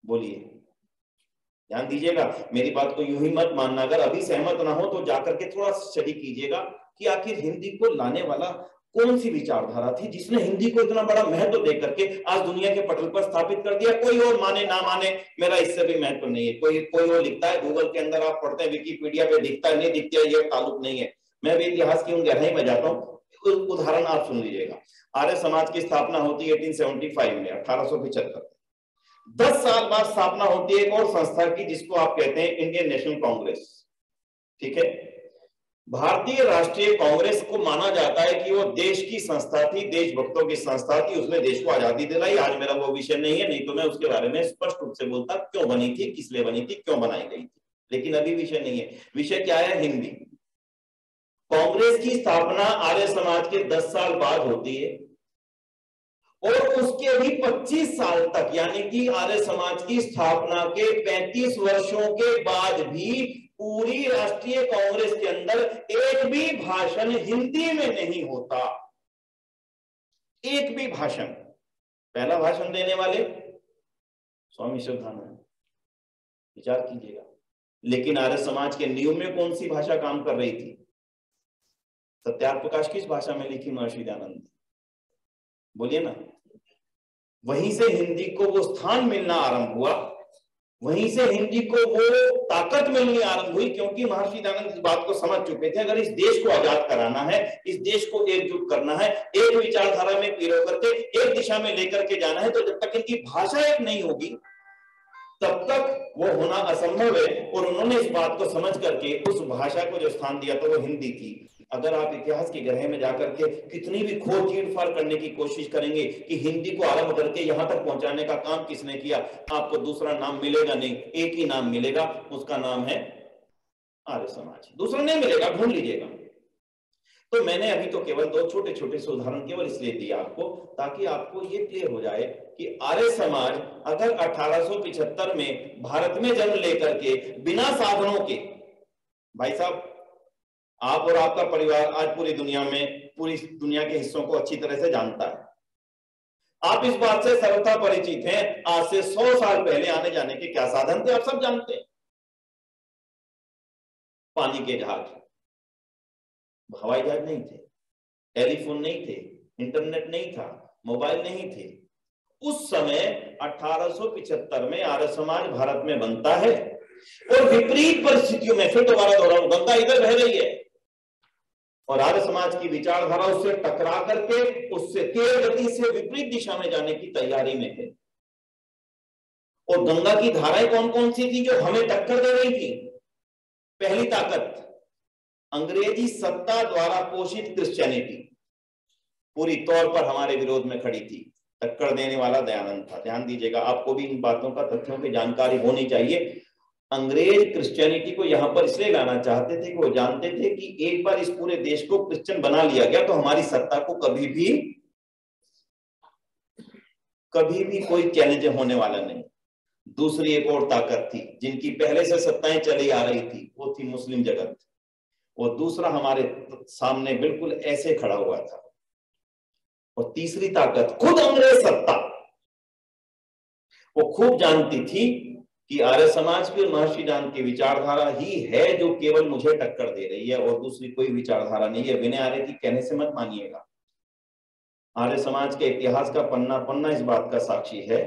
बोलिए। ध्यान दीजिएगा, मेरी बात को यूं ही मत मानना। अगर अभी सहमत ना हो तो जाकर के थोड़ा स्टडी कीजिएगा कि आखिर हिंदी को लाने वाला कौन सी विचारधारा थी जिसने हिंदी को इतना बड़ा महत्व दे करके आज दुनिया के पटल पर स्थापित कर दिया। कोई और माने ना माने, मेरा इससे भी महत्व नहीं है। कोई और लिखता है, गूगल के अंदर आप पढ़ते हैं, विकिपीडिया पे दिखता है, नहीं दिखता है, ये ताल्लुक नहीं है। मैं भी इतिहास की उन गहराई में जाता हूँ। उदाहरण आप सुन लीजिएगा। आर्य समाज की स्थापना होती है 1875 में, 1875। 10 साल बाद स्थापना होती है एक और संस्था की जिसको आप कहते हैं इंडियन नेशनल कांग्रेस। ठीक है, भारतीय राष्ट्रीय कांग्रेस को माना जाता है कि वो देश की संस्था थी, देशभक्तों की संस्था थी, उसने देश को आजादी दिलाई। आज मेरा वो विषय नहीं है, नहीं तो मैं उसके बारे में स्पष्ट रूप से बोलता क्यों बनी थी, किस लिए बनी थी, क्यों बनाई गई थी। लेकिन अभी विषय नहीं है। विषय क्या है, हिंदी। कांग्रेस की स्थापना आर्य समाज के 10 साल बाद होती है और उसके भी 25 साल तक, यानी कि आर्य समाज की स्थापना के 35 वर्षों के बाद भी पूरी राष्ट्रीय कांग्रेस के अंदर एक भी भाषण हिंदी में नहीं होता। एक भी भाषण। पहला भाषण देने वाले स्वामी श्रद्धानंद, विचार कीजिएगा। लेकिन आर्य समाज के नींव में कौन सी भाषा काम कर रही थी? सत्यार्थ प्रकाश किस भाषा में लिखी महर्षि दयानंद? बोलिए ना। वहीं से हिंदी को वो स्थान मिलना आरंभ हुआ, वहीं से हिंदी को वो ताकत मिलनी आरंभ हुई, क्योंकि महर्षि दयानंद इस बात को समझ चुके थे, अगर इस देश को आजाद कराना है, इस देश को एकजुट करना है, एक विचारधारा में पिरो करके एक दिशा में लेकर के जाना है, तो जब तक इनकी भाषा एक नहीं होगी तब तक वो होना असंभव है। और उन्होंने इस बात को समझ करके उस भाषा को जो स्थान दिया था वो हिंदी थी। अगर आप इतिहास की गहराई में जाकर के कितनी भी खोज चीड़-फाड़ करने की कोशिश करेंगे कि हिंदी को आरंभ करके यहां तक पहुंचाने का काम किसने किया, आपको दूसरा नाम मिलेगा नहीं, एक ही नाम मिलेगा, उसका नाम है आर्य समाज। दूसरा नहीं मिलेगा, ढूंढ लीजिएगा। तो मैंने अभी तो केवल 2 छोटे छोटे से उदाहरण केवल इसलिए दिए आपको ताकि आपको ये क्लियर हो जाए कि आर्य समाज अगर 1875 में भारत में जन्म लेकर के बिना साधनों के, भाई साहब आप और आपका परिवार आज पूरी दुनिया के हिस्सों को अच्छी तरह से जानता है। आप इस बात से सर्वथा परिचित हैं, आज से 100 साल पहले आने जाने के क्या साधन थे, आप सब जानते हैं। पानी के जहाज, हवाई जहाज नहीं थे, टेलीफोन नहीं थे, इंटरनेट नहीं था, मोबाइल नहीं थे। उस समय 1875 में आर्य समाज भारत में बनता है और विपरीत परिस्थितियों में, फिर दोबारा दोहराऊं, गंगा इधर बह रही है और आर्य समाज की विचारधारा उससे टकरा करके उससे तेज गति से विपरीत दिशा में जाने की तैयारी में है। और गंगा की धाराएं कौन कौन सी थी जो हमें टक्कर दे रही थी? पहली ताकत अंग्रेजी सत्ता द्वारा पोषित क्रिश्चियनिटी पूरी तौर पर हमारे विरोध में खड़ी थी। टक्कर देने वाला दयानंद था। ध्यान दीजिएगा, आपको भी इन बातों का, तथ्यों की जानकारी होनी चाहिए। अंग्रेज क्रिश्चियनिटी को यहाँ पर इसलिए लाना चाहते थे कि वो जानते थे कि एक बार इस पूरे देश को क्रिश्चियन बना लिया गया तो हमारी सत्ता को कभी भी कोई चैलेंज होने वाला नहीं। दूसरी एक और ताकत थी जिनकी पहले से सत्ताएं चली आ रही थी, वो थी मुस्लिम जगत। और दूसरा हमारे सामने बिल्कुल ऐसे खड़ा हुआ था। और तीसरी ताकत खुद अंग्रेज सत्ता, वो खूब जानती थी कि आर्य समाज की और महर्षि दान की विचारधारा ही है जो केवल मुझे टक्कर दे रही है, और दूसरी कोई विचारधारा नहीं है। विनय आर्य की कहने से मत मानिएगा। आर्य समाज के इतिहास का पन्ना पन्ना इस बात का साक्षी है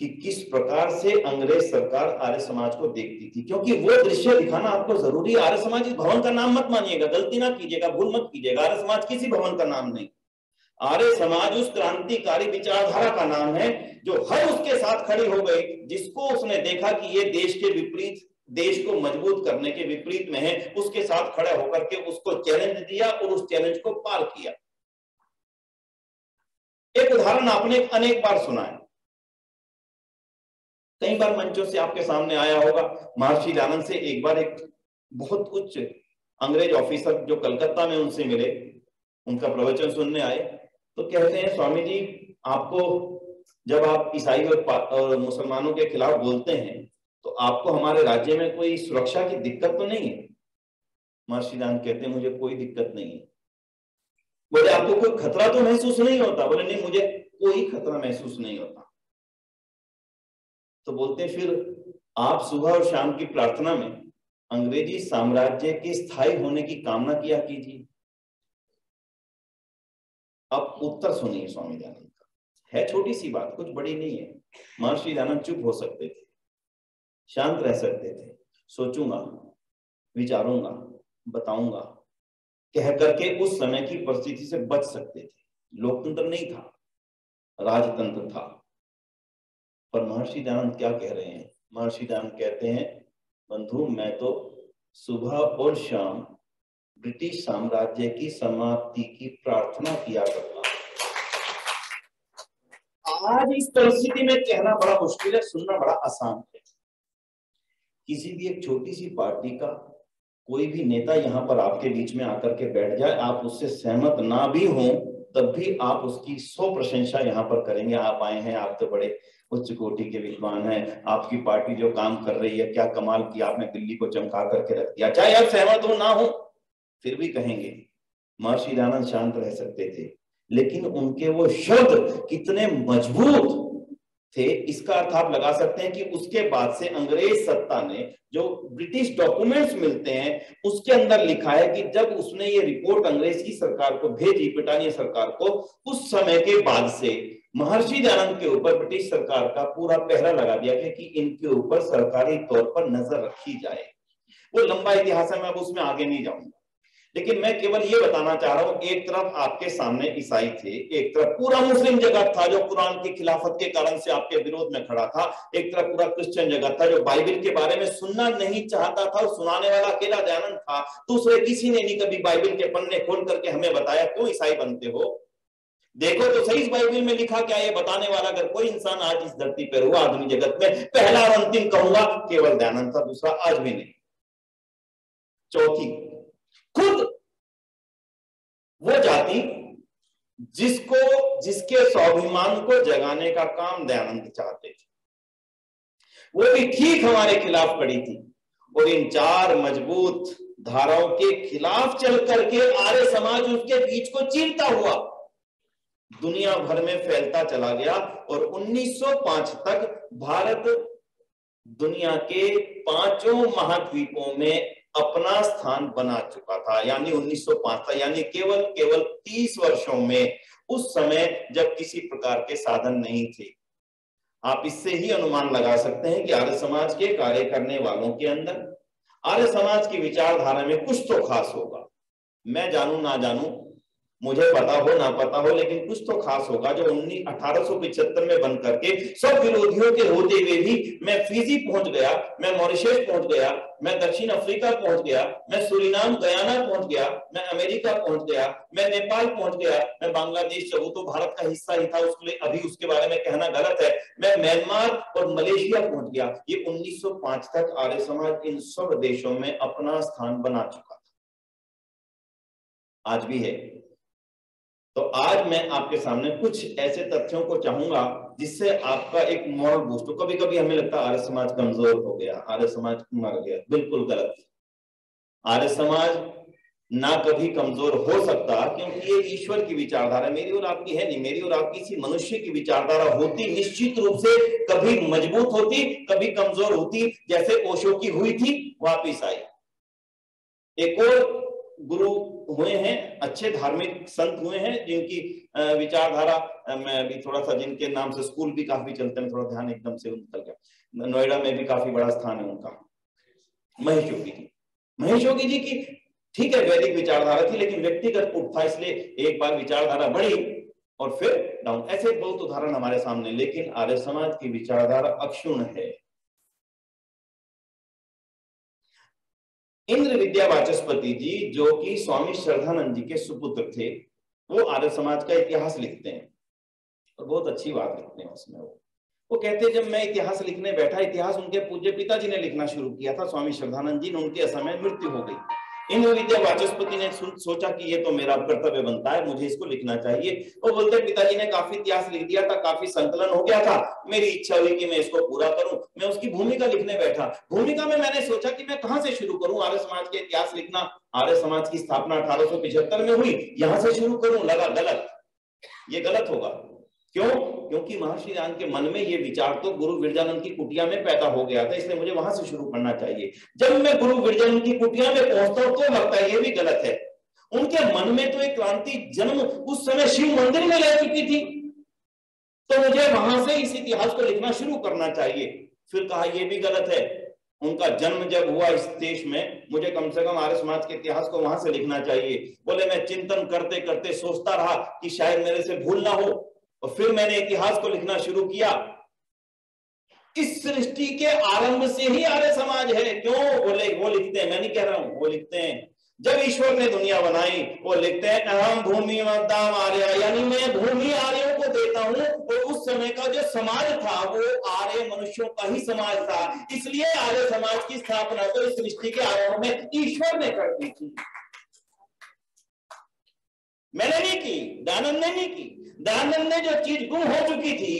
कि किस प्रकार से अंग्रेज सरकार आर्य समाज को देखती थी। क्योंकि वो दृश्य दिखाना आपको जरूरी है। आर्य समाज इस भवन का नाम मत मानिएगा, गलती ना कीजिएगा, भूल मत कीजिएगा। आर्य समाज किसी भवन का नाम नहीं। आर्य समाज उस क्रांतिकारी विचारधारा का नाम है जो हर उसके साथ खड़ी हो गई जिसको उसने देखा कि ये देश के विपरीत, देश को मजबूत करने के विपरीत में है, उसके साथ खड़े होकर के उसको चैलेंज दिया और उस चैलेंज को पार किया। एक उदाहरण आपने अनेक बार सुना है, कई बार मंचों से आपके सामने आया होगा। महर्षि दयानंद से एक बार एक बहुत उच्च अंग्रेज ऑफिसर जो कलकत्ता में उनसे मिले, उनका प्रवचन सुनने आए, तो कहते हैं स्वामी जी, आपको जब आप ईसाई और मुसलमानों के खिलाफ बोलते हैं तो आपको हमारे राज्य में कोई सुरक्षा की दिक्कत तो नहीं है? महर्षि दयानंद कहते हैं मुझे कोई दिक्कत नहीं है। बोले आपको कोई खतरा तो महसूस नहीं होता? बोले नहीं, मुझे कोई खतरा महसूस नहीं होता। तो बोलते फिर आप सुबह और शाम की प्रार्थना में अंग्रेजी साम्राज्य के स्थायी होने की कामना किया कीजिए। अब उत्तर सुनिए स्वामी दयानंद का, है छोटी सी बात, कुछ बड़ी नहीं है। महर्षि दयानंद चुप हो सकते थे, शांत रह सकते थे, सोचूंगा, विचारूंगा, बताऊंगा कह करके उस समय की परिस्थिति से बच सकते थे। लोकतंत्र नहीं था, राजतंत्र था। पर महर्षि दयानंद क्या कह रहे हैं? महर्षि दयानंद कहते हैं, बंधु मैं तो सुबह और शाम ब्रिटिश साम्राज्य की समाप्ति की प्रार्थना किया करता। आज इस परिस्थिति में कहना बड़ा मुश्किल है, सुनना बड़ा आसान है। किसी भी एक छोटी सी पार्टी का कोई भी नेता यहाँ पर आपके बीच में आकर के बैठ जाए, आप उससे सहमत ना भी हों तब भी आप उसकी 100 प्रशंसा यहाँ पर करेंगे। आप आए हैं, आप तो बड़े उच्च कोटि के विद्वान हैं, आपकी पार्टी जो काम कर रही है, क्या कमाल किया, आपने दिल्ली को चमका करके रख दिया। चाहे आप सहमत हो ना हो फिर भी कहेंगे। महर्षि दयानंद शांत रह सकते थे, लेकिन उनके वो शब्द कितने मजबूत थे, इसका अर्थ आप लगा सकते हैं कि उसके बाद से अंग्रेज सत्ता ने जो ब्रिटिश डॉक्यूमेंट्स मिलते हैं उसके अंदर लिखा है कि जब उसने ये रिपोर्ट अंग्रेज की सरकार को भेजी, ब्रिटानिया सरकार को, उस समय के बाद से महर्षि दयानंद के ऊपर ब्रिटिश सरकार का पूरा पहरा लगा दिया गया कि इनके ऊपर सरकारी तौर पर नजर रखी जाए। वो लंबा इतिहास है, मैं अब उसमें आगे नहीं जाऊंगा, लेकिन मैं केवल ये बताना चाह रहा हूं, एक तरफ आपके सामने ईसाई थे, एक तरफ पूरा मुस्लिम जगत था जो कुरान की खिलाफत के कारण से आपके विरोध में खड़ा था, एक तरफ पूरा क्रिश्चियन जगत था जो बाइबल के बारे में सुनना नहीं चाहता था और सुनाने वाला अकेला दयानंद था। दूसरे किसी ने नहीं कभी बाइबल के पन्ने खोल करके हमें बताया क्यों ईसाई बनते हो, देखो तो सही इस बाइबल में लिखा क्या, ये बताने वाला अगर कोई इंसान आज इस धरती पर हुआ आधुनिक जगत में, पहला और अंतिम कहूंगा केवल दयानंद था, दूसरा आज भी नहीं। चौथी, खुद वो जाति जिसके स्वाभिमान को जगाने का काम दयानंद चाहते थे, वो भी ठीक हमारे खिलाफ खड़ी थी। और इन 4 मजबूत धाराओं के खिलाफ चल करके आर्य समाज उसके बीच को चीरता हुआ दुनिया भर में फैलता चला गया और 1905 तक भारत दुनिया के 5 महाद्वीपों में अपना स्थान बना चुका था। यानी 1905 था, यानी केवल 30 वर्षों में, उस समय जब किसी प्रकार के साधन नहीं थे। आप इससे ही अनुमान लगा सकते हैं कि आर्य समाज के कार्य करने वालों के अंदर, आर्य समाज की विचारधारा में कुछ तो खास होगा। मैं जानू ना जानू, मुझे पता हो ना पता हो, लेकिन कुछ तो खास होगा जो 1875 में बन करके सब विरोधियों के होते हुए भी मैं फिजी पहुंच गया, मैं मॉरिशस पहुंच गया, मैं दक्षिण अफ्रीका पहुंच गया, मैं सुरीनाम गयाना पहुंच गया, मैं अमेरिका पहुंच गया, मैं नेपाल पहुंच गया, मैं बांग्लादेश, वो तो भारत का हिस्सा ही था, उसके अभी उसके बारे में कहना गलत है, मैं म्यांमार और मलेशिया पहुंच गया। ये 1905 तक आर्य समाज इन सब देशों में अपना स्थान बना चुका था, आज भी है। तो आज मैं आपके सामने कुछ ऐसे तथ्यों को चाहूंगा जिससे आपका एक मॉरल बूस्ट हो। कभी कभी हमें लगता है आर्य समाज कमजोर हो गया, आर्य समाज मर गया, बिल्कुल गलत। आर्य समाज ना कभी कमजोर हो सकता, क्योंकि ये ईश्वर की विचारधारा मेरी और आपकी है नहीं, मेरी और आपकी किसी मनुष्य की विचारधारा होती निश्चित रूप से कभी मजबूत होती, कभी कमजोर होती, जैसे ओशो की हुई थी, वापिस आई। एक और गुरु हुए हैं, अच्छे धार्मिक संत हुए हैं जिनकी विचारधारा, मैं अभी थोड़ा सा, जिनके नाम से स्कूल भी काफी चलते हैं, थोड़ा ध्यान एकदम से निकल गया, नोएडा में भी काफी बड़ा स्थान है उनका, महेश योगी जी। महेश योगी जी की ठीक है वैदिक विचारधारा थी, लेकिन व्यक्तिगत पुट था, इसलिए एक बार विचारधारा बढ़ी और फिर डाउन। ऐसे बहुत उदाहरण हमारे सामने, लेकिन आर्य समाज की विचारधारा अक्षुण्ण है। इंद्र विद्या वाचस्पति जी, जो कि स्वामी श्रद्धानंद जी के सुपुत्र थे, वो आर्य समाज का इतिहास लिखते हैं और बहुत अच्छी बात लिखते हैं उसमें। वो कहते हैं जब मैं इतिहास लिखने बैठा, इतिहास उनके पूज्य पिताजी ने लिखना शुरू किया था, स्वामी श्रद्धानंद जी ने, उनके असमय मृत्यु हो गई। इंद्र विद्या वाचस्पति ने सोचा कि ये तो मेरा कर्तव्य बनता है, मुझे इसको लिखना चाहिए। वो बोलते पिताजी ने काफी इतिहास लिख दिया था, काफी संकलन हो गया था, मेरी इच्छा हुई कि मैं इसको पूरा करूं। मैं उसकी भूमिका लिखने बैठा। भूमिका में मैंने सोचा कि मैं कहां से शुरू करूं आर्य समाज के इतिहास लिखना। आर्य समाज की स्थापना 1875 में हुई, यहां से शुरू करूं, लगा गलत, ये गलत होगा। क्यों? क्योंकि महर्षि दयानंद के मन में ये विचार तो गुरु विरजानंद की कुटिया में पैदा हो गया था, इसलिए मुझे वहां से शुरू करना चाहिए। जब मैं गुरु विरजानंद की कुटिया में पहुंचता हूं तो लगता है ये भी गलत है। उनके मन में तो एक क्रांति जन्म उस समय शिव मंदिर में ले चुकी थी, तो मुझे वहां से इस इतिहास को लिखना शुरू करना चाहिए। फिर कहा यह भी गलत है, उनका जन्म जब हुआ इस देश में, मुझे कम से कम आर्य समाज के इतिहास को वहां से लिखना चाहिए। बोले मैं चिंतन करते करते सोचता रहा कि शायद मेरे से भूल ना हो, और फिर मैंने इतिहास को लिखना शुरू किया। इस सृष्टि के आरंभ से ही आर्य समाज है। क्यों? बोले वो लिखते हैं, मैं नहीं कह रहा हूं, वो लिखते हैं जब ईश्वर ने दुनिया बनाई, वो लिखते हैं अहम भूमि मद्दाम आर्य, यानी मैं भूमि आर्यों को देता हूं। और उस समय का जो समाज था वो आर्य मनुष्यों का ही समाज था, इसलिए आर्य समाज की स्थापना तो इस सृष्टि के आरंभ में ईश्वर ने कर दी थी, मैंने नहीं की, दयानंद ने नहीं की। दयानंद ने जो चीज गुम हो चुकी थी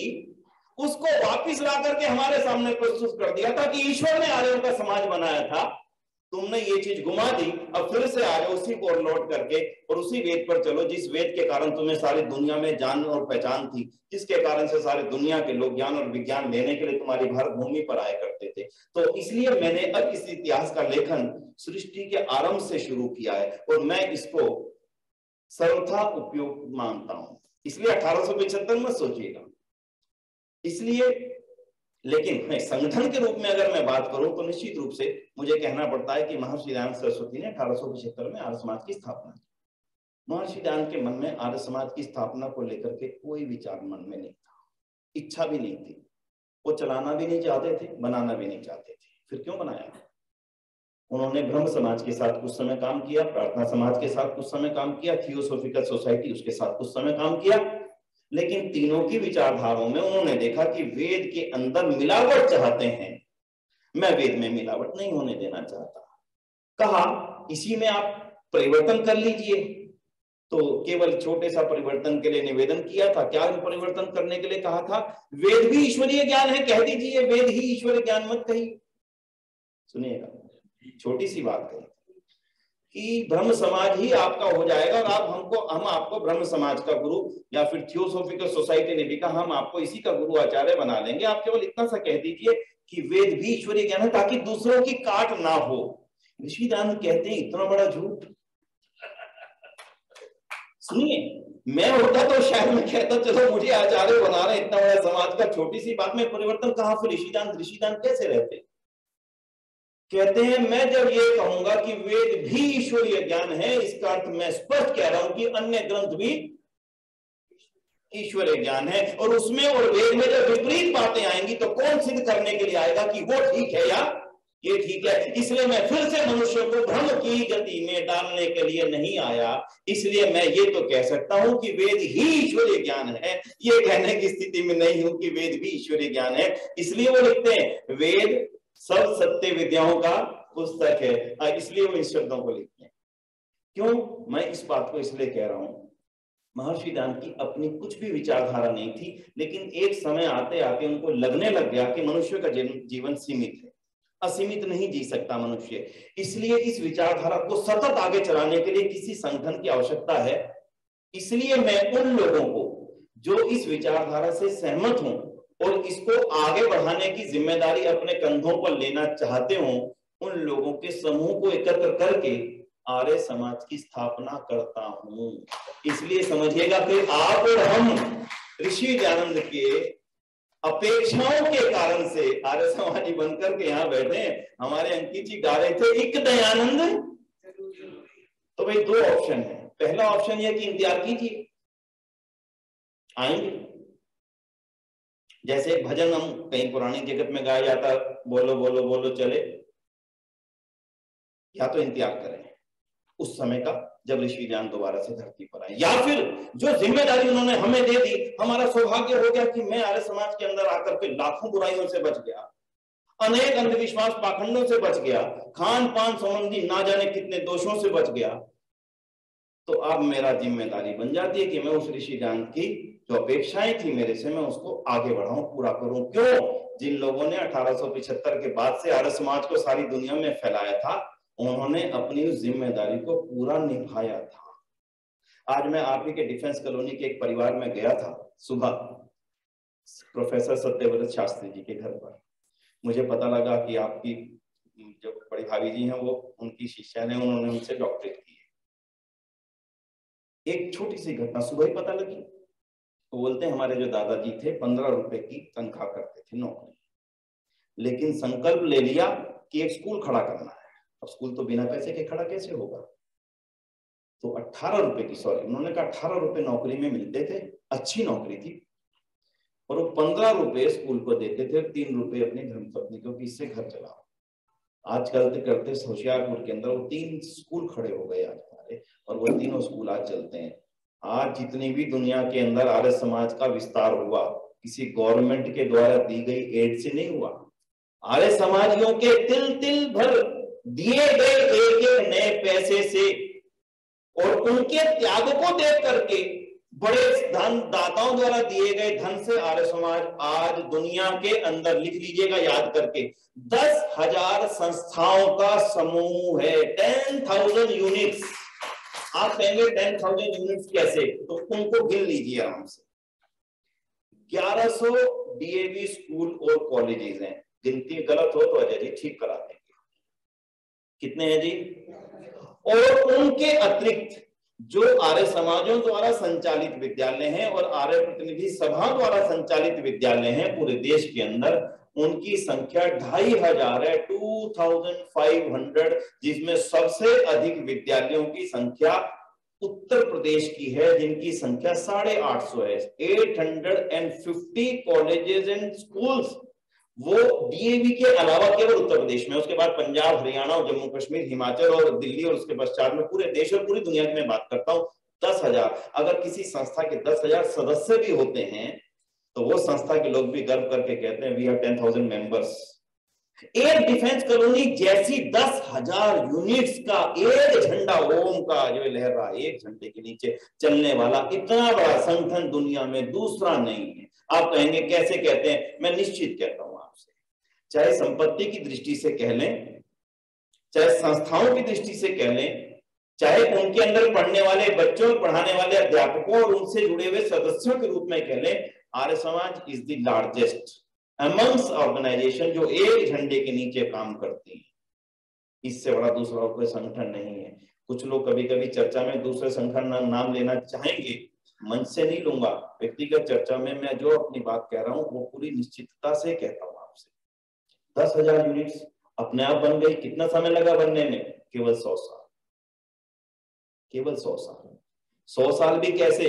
उसको वापिस ला करके हमारे सामने प्रस्तुत कर दिया था कि ईश्वर ने आर्यों का समाज बनाया था, तुमने ये चीज गुमा दी, अब फिर से आ रहे हो उसी को लौट करके, और उसी वेद पर चलो जिस वेद के कारण तुम्हें सारी दुनिया में जान और पहचान थी, जिसके कारण से सारी दुनिया के लोग ज्ञान और विज्ञान लेने के लिए तुम्हारी भारत भूमि पर आया करते थे। तो इसलिए मैंने अब इस इतिहास का लेखन सृष्टि के आरंभ से शुरू किया है, और मैं इसको सर्वथा उपयोग मानता हूं। इसलिए 1875 मत सोचिएगा। इसलिए, लेकिन संगठन के रूप में अगर मैं बात करूं तो निश्चित रूप से मुझे कहना पड़ता है कि महर्षि दयानंद सरस्वती ने 1875 में आर्य समाज की स्थापना की। महर्षि दयानंद के मन में आर्य समाज की स्थापना को लेकर के कोई विचार मन में नहीं था, इच्छा भी नहीं थी, वो चलाना भी नहीं चाहते थे, बनाना भी नहीं चाहते थे। फिर क्यों बनाया? उन्होंने ब्रह्म समाज के साथ कुछ समय काम किया, प्रार्थना समाज के साथ कुछ समय काम किया, थियोसॉफिकल सोसाइटी उसके साथ कुछ समय काम किया, लेकिन तीनों की विचारधाराओं में उन्होंने देखा कि वेद के अंदर मिलावट चाहते हैं, मैं वेद में मिलावट नहीं होने देना चाहता। कहा इसी में आप परिवर्तन कर लीजिए। तो केवल छोटे सा परिवर्तन के लिए निवेदन किया था। क्या परिवर्तन करने के लिए कहा था? वेद भी ईश्वरीय ज्ञान है, कह दीजिए वेद ही ईश्वरीय ज्ञान मत कहिए। सुनिएगा, छोटी सी बात है कि ब्रह्म समाज ही आपका हो जाएगा, और हम आपको ब्रह्म समाज का गुरु, या फिर थियोसॉफिकल सोसाइटी ने भी कहा हम आपको इसी का गुरु आचार्य बना लेंगे। आप केवल इतना सा कह दीजिए कि वेद भी ईश्वरीय ज्ञान है, ताकि दूसरों की काट ना हो। ऋषि दयानंद कहते हैं इतना बड़ा झूठ। सुनिए, मैं होता तो शायद मैं कहता चलो मुझे आचार्य बना रहे, इतना बड़ा समाज का, छोटी सी बात में परिवर्तन कहां? फिर ऋषि दयानंद कैसे रहते, कहते हैं मैं जब ये कहूंगा कि वेद भी ईश्वरीय ज्ञान है, इसका अर्थ मैं स्पष्ट कह रहा हूं कि अन्य ग्रंथ भी ईश्वरीय ज्ञान है, और उसमें और वेद में जब विपरीत बातें आएंगी तो कौन सिद्ध करने के लिए आएगा कि वो ठीक है या ये ठीक है। इसलिए मैं फिर से मनुष्य को भ्रम की गति में डालने के लिए नहीं आया, इसलिए मैं ये तो कह सकता हूं कि वेद ही ईश्वरीय ज्ञान है, ये कहने की स्थिति में नहीं हूं कि वेद भी ईश्वरीय ज्ञान है। इसलिए वो लिखते हैं वेद सब सत्य विद्याओं का पुस्तक है, इसलिए वो इन शब्दों को लिखते हैं। क्यों मैं इस बात को इसलिए कह रहा हूं, महर्षि दान की अपनी कुछ भी विचारधारा नहीं थी, लेकिन एक समय आते आते उनको लगने लग गया कि मनुष्य का जीवन सीमित है, असीमित नहीं जी सकता मनुष्य। इसलिए इस विचारधारा को सतत आगे चलाने के लिए किसी संगठन की आवश्यकता है। इसलिए मैं उन लोगों को जो इस विचारधारा से सहमत हों और इसको आगे बढ़ाने की जिम्मेदारी अपने कंधों पर लेना चाहते हों, उन लोगों के समूह को एकत्र करके आर्य समाज की स्थापना करता हूं। इसलिए समझिएगा कि आप और हम ऋषि दयानंद के अपेक्षाओं के कारण से आर्य समाजी बनकर के यहाँ बैठे हैं। हमारे अंकित जी गा रहे थे एक दयानंद, तो भाई दो ऑप्शन है। पहला ऑप्शन यह कि इंतजार कीजिए, आएंगे। जैसे भजन हम कहीं पुरानी जगत में गाया जाता, बोलो बोलो बोलो चले, या तो इंतजार करें उस समय का जब ऋषि ज्ञान दोबारा से धरती पर आए, या फिर जो जिम्मेदारी उन्होंने हमें दे दी, हमारा सौभाग्य हो गया कि मैं आर्य समाज के अंदर आकर के लाखों बुराइयों से बच गया, अनेक अंधविश्वास पाखंडों से बच गया, खान पान संबंधी ना जाने कितने दोषों से बच गया। तो अब मेरा जिम्मेदारी बन जाती है कि मैं उस ऋषि ज्ञान की जो अपेक्षाएं थी मेरे से, मैं उसको आगे बढ़ाऊं, पूरा करूं। क्यों? जिन लोगों ने 1875 के बाद से आर्य समाज को सारी दुनिया में फैलाया था, उन्होंने अपनी उस जिम्मेदारी को पूरा निभाया था। आज मैं आप ही के डिफेंस कॉलोनी के एक परिवार में गया था सुबह, प्रोफेसर सत्यव्रत शास्त्री जी के घर पर। मुझे पता लगा कि आपकी जो बड़ी भाभी जी हैं वो उनकी शिष्या ने, उन्होंने उनसे डॉक्टरेट की है। एक छोटी सी घटना सुबह ही पता लगी। तो बोलते हैं हमारे जो दादाजी थे 15 रुपए की तनख्वाह करते थे नौकरी, लेकिन संकल्प ले लिया कि एक स्कूल खड़ा करना है। अब स्कूल तो बिना पैसे के खड़ा कैसे होगा? तो 18 रुपए की, सॉरी उन्होंने कहा 18 रुपए नौकरी में मिलते थे, अच्छी नौकरी थी, और वो 15 रुपए स्कूल को देते थे, 3 रुपए अपनी धर्मपत्नी को, कि इससे घर चलाओ। आजकल तो करते होशियारपुर के अंदर वो 3 स्कूल खड़े हो गए आज हमारे, और वो तीनों स्कूल आज चलते हैं। आज जितनी भी दुनिया के अंदर आर्य समाज का विस्तार हुआ, किसी गवर्नमेंट के द्वारा दी गई एड से नहीं हुआ। आर्य समाजियों के तिल तिल भर दिए गए एक एक नए पैसे से और उनके त्याग को देख करके बड़े धन दाताओं द्वारा दिए गए धन से आर्य समाज आज दुनिया के अंदर, लिख लीजिएगा याद करके, 10,000 संस्थाओं का समूह है। 10,000 यूनिट्स। आप कहेंगे 10,000 यूनिट्स कैसे? तो उनको गिन लीजिए आराम से। 1100 डीएवी स्कूल और कॉलेजेस हैं। गिनती गलत हो तो अजय जी ठीक करा देंगे। कितने हैं जी? और उनके अतिरिक्त जो आर्य समाजों द्वारा संचालित विद्यालय हैं और आर्य प्रतिनिधि सभा द्वारा संचालित विद्यालय हैं पूरे देश के अंदर, उनकी संख्या 2,500 है, 2,500, जिसमें सबसे अधिक विद्यालयों की संख्या उत्तर प्रदेश की है, जिनकी संख्या 850 है। 850 कॉलेजेस एंड स्कूल्स, वो डीएवी के अलावा केवल उत्तर प्रदेश में। उसके बाद पंजाब, हरियाणा और जम्मू कश्मीर, हिमाचल और दिल्ली, और उसके पश्चात में पूरे देश और पूरी दुनिया की मैं बात करता हूँ। 10,000, अगर किसी संस्था के 10,000 सदस्य भी होते हैं तो वो संस्था के लोग भी गर्व करके कहते हैं वी हैव 10,000 मेंबर्स। एक डिफेंस कॉलोनी जैसी 10,000 यूनिट्स का एक झंडा ओम का जो लहर रहा, एक झंडे के नीचे चलने वाला इतना बड़ा संगठन दुनिया में दूसरा नहीं है। आप कहेंगे कैसे कहते हैं? मैं निश्चित कहता हूं आपसे, चाहे संपत्ति की दृष्टि से कह लें, चाहे संस्थाओं की दृष्टि से कह लें, चाहे उनके अंदर पढ़ने वाले बच्चों, पढ़ाने वाले अध्यापकों और उनसे जुड़े हुए सदस्यों के रूप में कह लें, Arya Samaj is the largest amongst organisation जो एक झंडे के नीचे काम करती है। इससे बड़ा दूसरा कोई संगठन नहीं है। कुछ लोग कभी कभी चर्चा में दूसरे संगठन नाम लेना चाहेंगे, मंच से नहीं लूंगा, व्यक्तिगत चर्चा में मैं जो अपनी बात कह रहा हूं वो पूरी निश्चितता से कहता हूं आपसे। 10,000 यूनिट्स अपने आप बन गई। कितना समय लगा बनने में? केवल 100 साल। केवल 100 साल। 100 साल भी कैसे?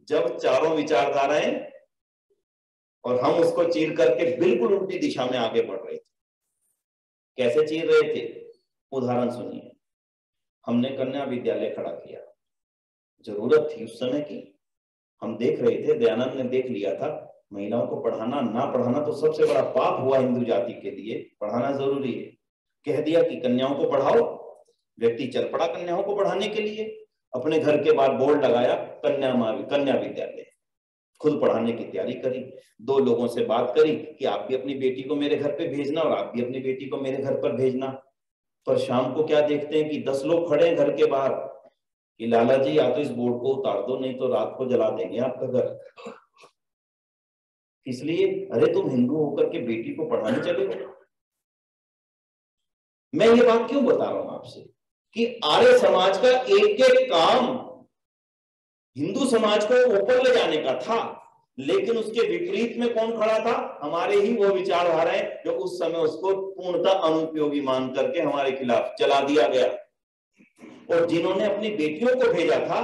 जब चारों विचारधाराएं और हम उसको चीर करके बिल्कुल उल्टी दिशा में आगे बढ़ रहे थे। कैसे चीर रहे थे? उदाहरण सुनिए। हमने कन्या विद्यालय खड़ा किया, जरूरत थी उस समय की। हम देख रहे थे, दयानंद ने देख लिया था, महिलाओं को पढ़ाना ना पढ़ाना तो सबसे बड़ा पाप हुआ हिंदू जाति के लिए, पढ़ाना जरूरी है। कह दिया कि कन्याओं को पढ़ाओ। व्यक्ति चल पड़ा कन्याओं को पढ़ाने के लिए। अपने घर के बाहर बोर्ड लगाया, कन्या विद्यालय। खुद पढ़ाने की तैयारी करी। 2 लोगों से बात करी कि आप भी अपनी बेटी को मेरे घर पे भेजना और आप भी अपनी बेटी को मेरे घर पर भेजना। पर शाम को क्या देखते हैं कि 10 लोग खड़े हैं घर के बाहर कि लाला जी या तो इस बोर्ड को उतार दो, नहीं तो रात को जला देंगे आपका घर। इसलिए अरे तुम हिंदू होकर के बेटी को पढ़ाने चले हो। मैं ये बात क्यों बता रहा हूं आपसे कि आर्य समाज का एक एक काम हिंदू समाज को ऊपर ले जाने का था, लेकिन उसके विपरीत में कौन खड़ा था? हमारे ही वो विचारधाराएं जो उस समय उसको पूर्णतः अनुपयोगी मान करके हमारे खिलाफ चला दिया गया। और जिन्होंने अपनी बेटियों को भेजा था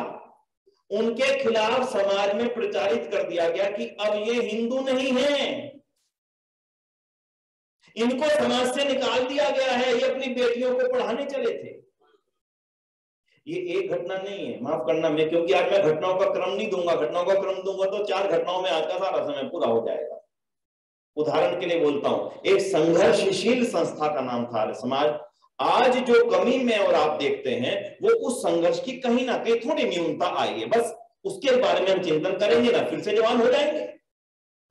उनके खिलाफ समाज में प्रचारित कर दिया गया कि अब ये हिंदू नहीं है, इनको समाज से निकाल दिया गया है, ये अपनी बेटियों को पढ़ाने चले थे। ये एक घटना नहीं है, माफ करना मैं, क्योंकि आज मैं घटनाओं का क्रम नहीं दूंगा। घटनाओं का क्रम दूंगा तो 4 घटनाओं में आज का सारा समय पूरा हो जाएगा। उदाहरण के लिए बोलता हूं, एक संघर्षशील संस्था का नाम था आर्य समाज। आज जो कमी में और आप देखते हैं वो उस संघर्ष की कहीं ना कहीं थोड़ी न्यूनता आई है। बस उसके बारे में हम चिंतन करेंगे ना, फिर से जवान हो जाएंगे।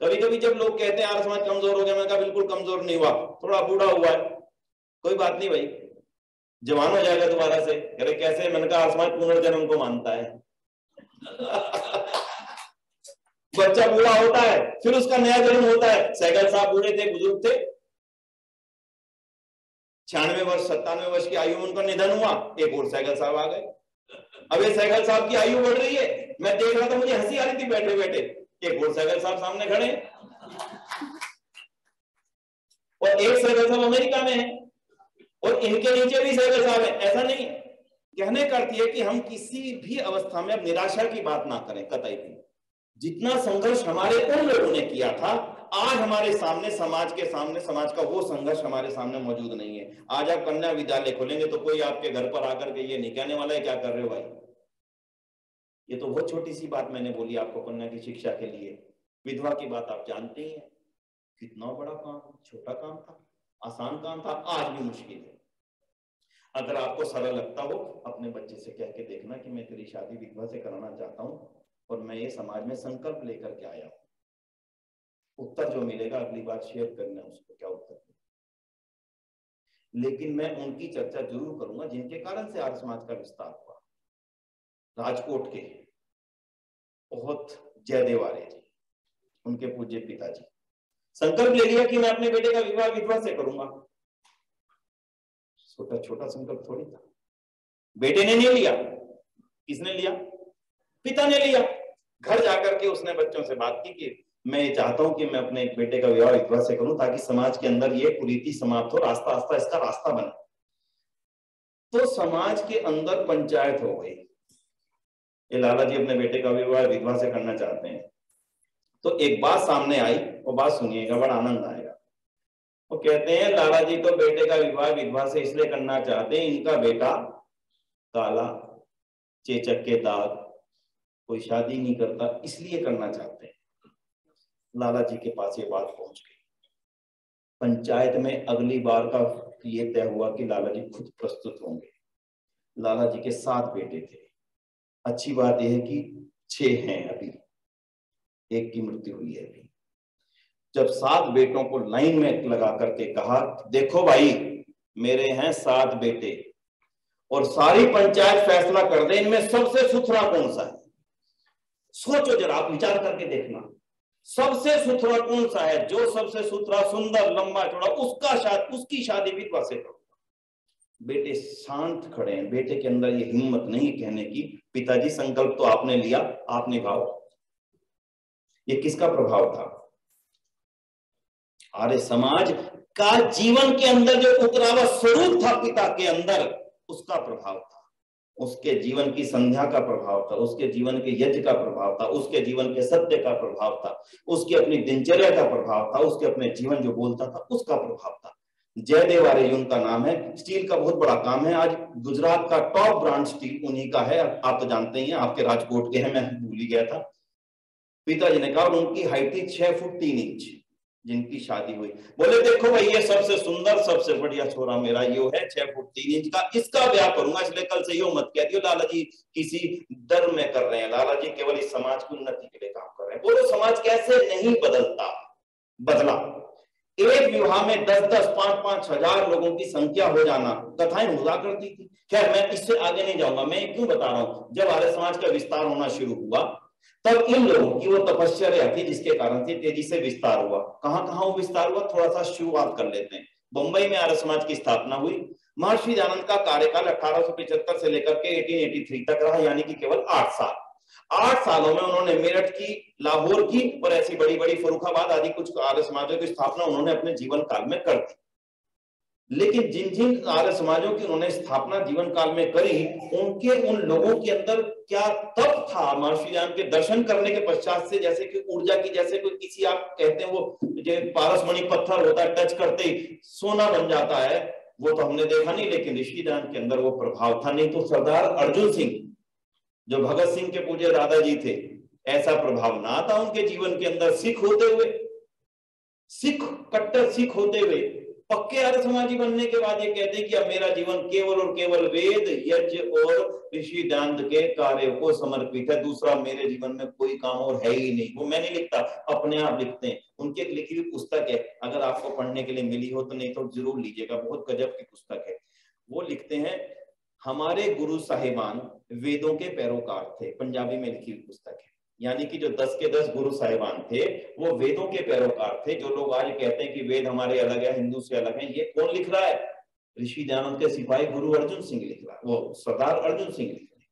कभी कभी जब लोग कहते हैं आर्य समाज कमजोर हो गया, मैंने कहा बिल्कुल कमजोर नहीं हुआ, थोड़ा बूढ़ा हुआ है, कोई बात नहीं भाई, जवान हो जाएगा दोबारा से। अरे कैसे? मैंने कहा आर्य समाज पुनर्जन्म को मानता है। बच्चा बूढ़ा होता है फिर उसका नया जन्म होता है। सहगल साहब बूढ़े थे, बुजुर्ग थे, 96 वर्ष 97 वर्ष की आयु में उनका निधन हुआ, एक और सहगल साहब आ गए। अब ये सहगल साहब की आयु बढ़ रही है, मैं देख रहा था, मुझे हंसी आ रही थी बैठे बैठे, एक और सहगल साहब सामने खड़े और एक सहगल साहब अमेरिका में है और इनके नीचे भी सहगल साहब है। ऐसा नहीं है। कहने का अर्थ है कि हम किसी भी अवस्था में अब निराशा की बात ना करें, कतई भी। जितना संघर्ष हमारे उन लोगों ने किया था, आज हमारे सामने, समाज के सामने, समाज का वो संघर्ष हमारे सामने मौजूद नहीं है। आज आप कन्या विद्यालय खोलेंगे तो कोई आपके घर पर आकर के ये नहीं कहने वाला है क्या कर रहे हो भाई। ये तो बहुत छोटी सी बात मैंने बोली आपको कन्या की शिक्षा के लिए। विधवा की बात आप जानते ही हैं, कितना बड़ा काम, छोटा काम था, आसान काम था, आज भी मुश्किल है। अगर आपको सरल लगता हो, अपने बच्चे से कह के देखना कि मैं तेरी शादी विधवा से कराना चाहता हूं और मैं ये समाज में संकल्प लेकर के आया हूं। उत्तर जो मिलेगा अगली बार शेयर करना उसको क्या उत्तर। लेकिन मैं उनकी चर्चा जरूर करूंगा जिनके कारण से आर्य समाज का विस्तार हुआ। राजकोट के बहुत जयदेव आर्य जी, उनके पूज्य पिताजी, संकल्प ले लिया कि मैं अपने बेटे का विवाह विधवा से करूंगा। छोटा छोटा संकल्प थोड़ी था। बेटे ने नहीं लिया, किसने लिया? पिता ने लिया। घर जाकर के उसने बच्चों से बात की कि मैं ये चाहता हूं कि मैं अपने एक बेटे का विवाह विधवा से करूं ताकि समाज के अंदर ये कुरीति समाप्त हो, रास्ता आस्ता इसका रास्ता बने। तो समाज के अंदर पंचायत हो गई, ये लाला जी अपने बेटे का विवाह विधवा से करना चाहते हैं। तो एक बात सामने आई, वो बात सुनिएगा, बड़ा आनंद आएगा। वो कहते हैं लाला जी तो बेटे का विवाह विधवा से इसलिए करना चाहते हैं, इनका बेटा काला, चेचक के दाग, कोई शादी नहीं करता, इसलिए करना चाहते हैं। लाला जी के पास ये बात पहुंच गई। पंचायत में अगली बार का ये तय हुआ कि लाला जी खुद प्रस्तुत होंगे। लाला जी के 7 बेटे थे। अच्छी बात यह है कि 6 हैं अभी, एक की मृत्यु हुई है अभी। जब 7 बेटों को लाइन में लगा करके कहा, देखो भाई मेरे हैं 7 बेटे और सारी पंचायत फैसला कर दे इनमें सबसे सुथरा कौन सा है। सोचो जरा, आप विचार करके देखना, सबसे सुथरा कौन सा है? जो सबसे सुथरा, सुंदर, लंबा चौड़ा, उसकी शादी विधवा से करो। बेटे शांत खड़े हैं, बेटे के अंदर ये हिम्मत नहीं कहने की, पिताजी संकल्प तो आपने लिया, आप निभाओ। ये किसका प्रभाव था? आर्य समाज का जीवन के अंदर जो उतरा हुआ स्वरूप था पिता के अंदर, उसका प्रभाव था, उसके जीवन की संध्या का प्रभाव था, उसके जीवन के यज्ञ का प्रभाव था, उसके जीवन के सत्य का प्रभाव था, उसकी अपनी दिनचर्या का प्रभाव था, उसके अपने जीवन जो बोलता था उसका प्रभाव था। जयदेव आर्य जी उनका नाम है। स्टील का बहुत बड़ा काम है। आज गुजरात का टॉप ब्रांड स्टील उन्हीं का है। आप तो जानते ही हैं, आपके राजकोट के हैं, मैं भूल ही गया था। पिताजी ने कहा, उनकी हाइट थी 6 फुट 3 इंच जिनकी शादी हुई। बोले देखो भाई, ये सबसे सुंदर सबसे बढ़िया छोरा मेरा यो है 6 फुट 3 इंच का, इसका ब्याह करूंगा, इसलिए कल से यो मत कह दियो लाला जी किसी धर्म में कर रहे हैं, लाला जी केवल इस समाज की उन्नति के लिए काम कर रहे हैं। बोलो समाज कैसे नहीं बदलता, बदला। एक विवाह में 10-10, 5-5 हजार लोगों की संख्या हो जाना कथाएं हुआ करती थी। खैर मैं इससे आगे नहीं जाऊंगा। मैं क्यों बता रहा हूं, जब आर्य समाज का विस्तार होना शुरू हुआ तब इन लोगों की वो तपस्या थी जिसके कारण से तेजी से विस्तार हुआ। कहां कहां वो विस्तार हुआ, थोड़ा सा शुरुआत कर लेते हैं। मुंबई में आर्य समाज की स्थापना हुई। महर्षि दयानंद का कार्यकाल 1875 से लेकर के 1883 तक रहा, यानी कि केवल 8 साल। 8 सालों में उन्होंने मेरठ की, लाहौर की और ऐसी बड़ी बड़ी फर्रुखाबाद आदि कुछ आर्य समाजों की स्थापना उन्होंने अपने जीवन काल में कर दी। लेकिन जिन जिन आर्य समाजों की उन्होंने स्थापना जीवन काल में करी, उनके उन लोगों के अंदर क्या तप था महर्षि दयानंद के दर्शन करने के पश्चात से, जैसे कि ऊर्जा की, जैसे कोई किसी आप कहते हैं वो पारसमणि पत्थर होता है, टच करते ही सोना बन जाता है, वो तो हमने देखा नहीं, लेकिन ऋषि दयानंद के अंदर वो प्रभाव था। नहीं तो सरदार अर्जुन सिंह जो भगत सिंह के पूज्य दादाजी थे, ऐसा प्रभाव ना था उनके जीवन के अंदर। सिख होते हुए, सिख कट्टर सिख होते हुए पक्के आर्य समाजी बनने के बाद ये कहते हैं कि अब मेरा जीवन केवल और केवल वेद, यज्ञ और ऋषि दयानंद के कार्य को समर्पित है, दूसरा मेरे जीवन में कोई काम और है ही नहीं। वो मैं नहीं लिखता, अपने आप लिखते हैं। उनकी एक लिखी हुई पुस्तक है, अगर आपको पढ़ने के लिए मिली हो तो, नहीं तो जरूर लीजिएगा, बहुत गजब की पुस्तक है। वो लिखते हैं, हमारे गुरु साहिबान वेदों के पैरोकार थे, पंजाबी में लिखी हुई पुस्तक है। यानी कि जो 10 के 10 गुरु साहिबान थे वो वेदों के पैरोकार थे। जो लोग आज कहते हैं कि वेद हमारे अलग है, हिंदू से अलग है, ये कौन लिख रहा है? ऋषि दयानंद के सिपाही गुरु अर्जुन सिंह लिख रहा है, वो सरदार अर्जुन सिंह लिख रहे हैं।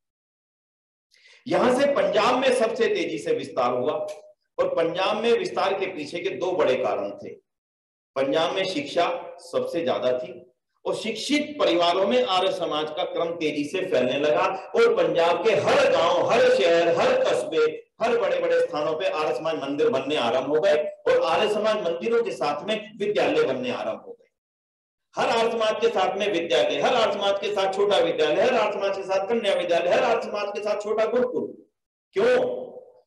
यहां से पंजाब में सबसे तेजी से विस्तार हुआ, और पंजाब में विस्तार के पीछे के 2 बड़े कारण थे। पंजाब में शिक्षा सबसे ज्यादा थी और शिक्षित परिवारों में आर्य समाज का क्रम तेजी से फैलने लगा, और पंजाब के हर गांव, हर शहर, हर कस्बे, हर बड़े बड़े स्थानों पे आर्य समाज मंदिर बनने आरंभ हो गए, और आर्य समाज मंदिरों के साथ में विद्यालय बनने आरंभ हो गए। हर आर्य समाज के साथ में विद्यालय, हर आर्य समाज के साथ छोटा विद्यालय, हर आर्य समाज के साथ कन्या विद्यालय, हर आर्य समाज के साथ छोटा गुरुकुल। क्यों?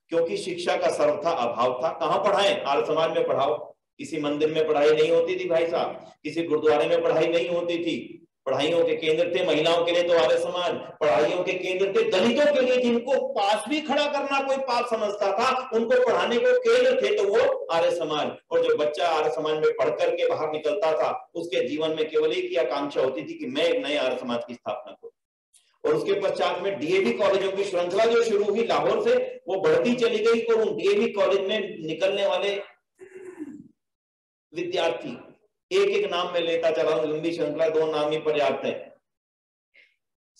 क्योंकि शिक्षा का सर्वथा अभाव था। कहां पढ़ाएं? आर्य समाज में पढ़ाओ। किसी मंदिर में पढ़ाई नहीं होती थी भाई साहब, किसी गुरुद्वारे में पढ़ाई नहीं होती थी। पढ़ाइयों के केंद्र थे महिलाओं के लिए तो आर्य समाज, पढ़ाइयों के केंद्र थे दलितों के लिए, जिनको पास भी खड़ा करना कोई पाप समझता था, उनको पढ़ाने को केंद्र थे तो वो आर्य समाज। और जो बच्चा आर्य समाज में पढ़ करके बाहर निकलता था, उसके जीवन में केवल एक ही आकांक्षा होती थी कि मैं एक नए आर्य समाज की स्थापना करूं। और उसके पश्चात में डीएवी कॉलेजों की श्रृंखला जो शुरू हुई लाहौर से, वो बढ़ती चली गई, और उन डीएवी कॉलेज में निकलने वाले विद्यार्थी, एक एक नाम में लेता चला हूं, लंबी श्रृंखला, 2 नाम ही पर्याप्त है।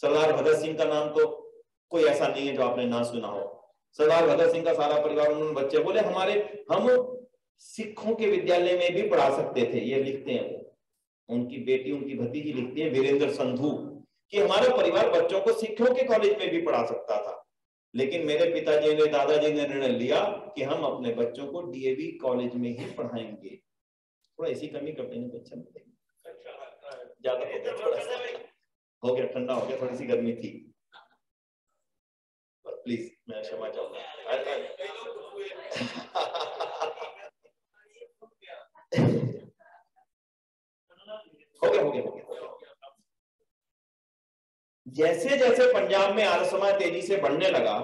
सरदार भगत सिंह का नाम तो कोई ऐसा नहीं है जो आपने ना सुना हो। सरदार भगत सिंह का सारा परिवार, उन्होंने बच्चे बोले हम सिखों के विद्यालय में भी पढ़ा सकते थे। ये लिखते हैं वो, उनकी बेटी, उनकी भतीजी लिखती है वीरेंद्र संधू, कि हमारा परिवार बच्चों को सिखों के कॉलेज में भी पढ़ा सकता था, लेकिन मेरे पिताजी ने, दादाजी ने निर्णय लिया कि हम अपने बच्चों को डीएवी कॉलेज में ही पढ़ाएंगे। थोड़ा ऐसी कमी कर देंगे तो अच्छा लगेगा, ज्यादा हो गया, ठंडा हो गया, थोड़ी सी गर्मी थी, प्लीज मैं क्षमा चाहूंगा। हो गया। जैसे जैसे पंजाब में आर्य समाज तेजी से बढ़ने लगा,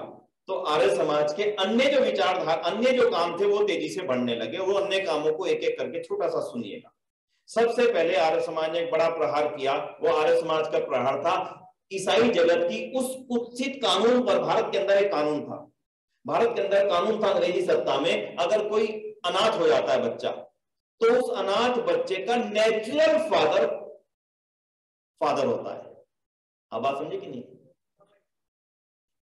तो आर्य समाज के अन्य जो विचारधारा, अन्य जो काम थे वो तेजी से बढ़ने लगे। वो अन्य कामों को एक एक करके छोटा सा सुनिएगा। सबसे पहले आर्य समाज ने एक बड़ा प्रहार किया। वो आर्य समाज का प्रहार था ईसाई जगत की उस कुत्सित कानून पर। भारत के अंदर एक कानून था, भारत के अंदर कानून था अंग्रेजी सत्ता में, अगर कोई अनाथ हो जाता है बच्चा, तो उस अनाथ बच्चे का नेचुरल फादर होता है। अब बात समझे कि नहीं?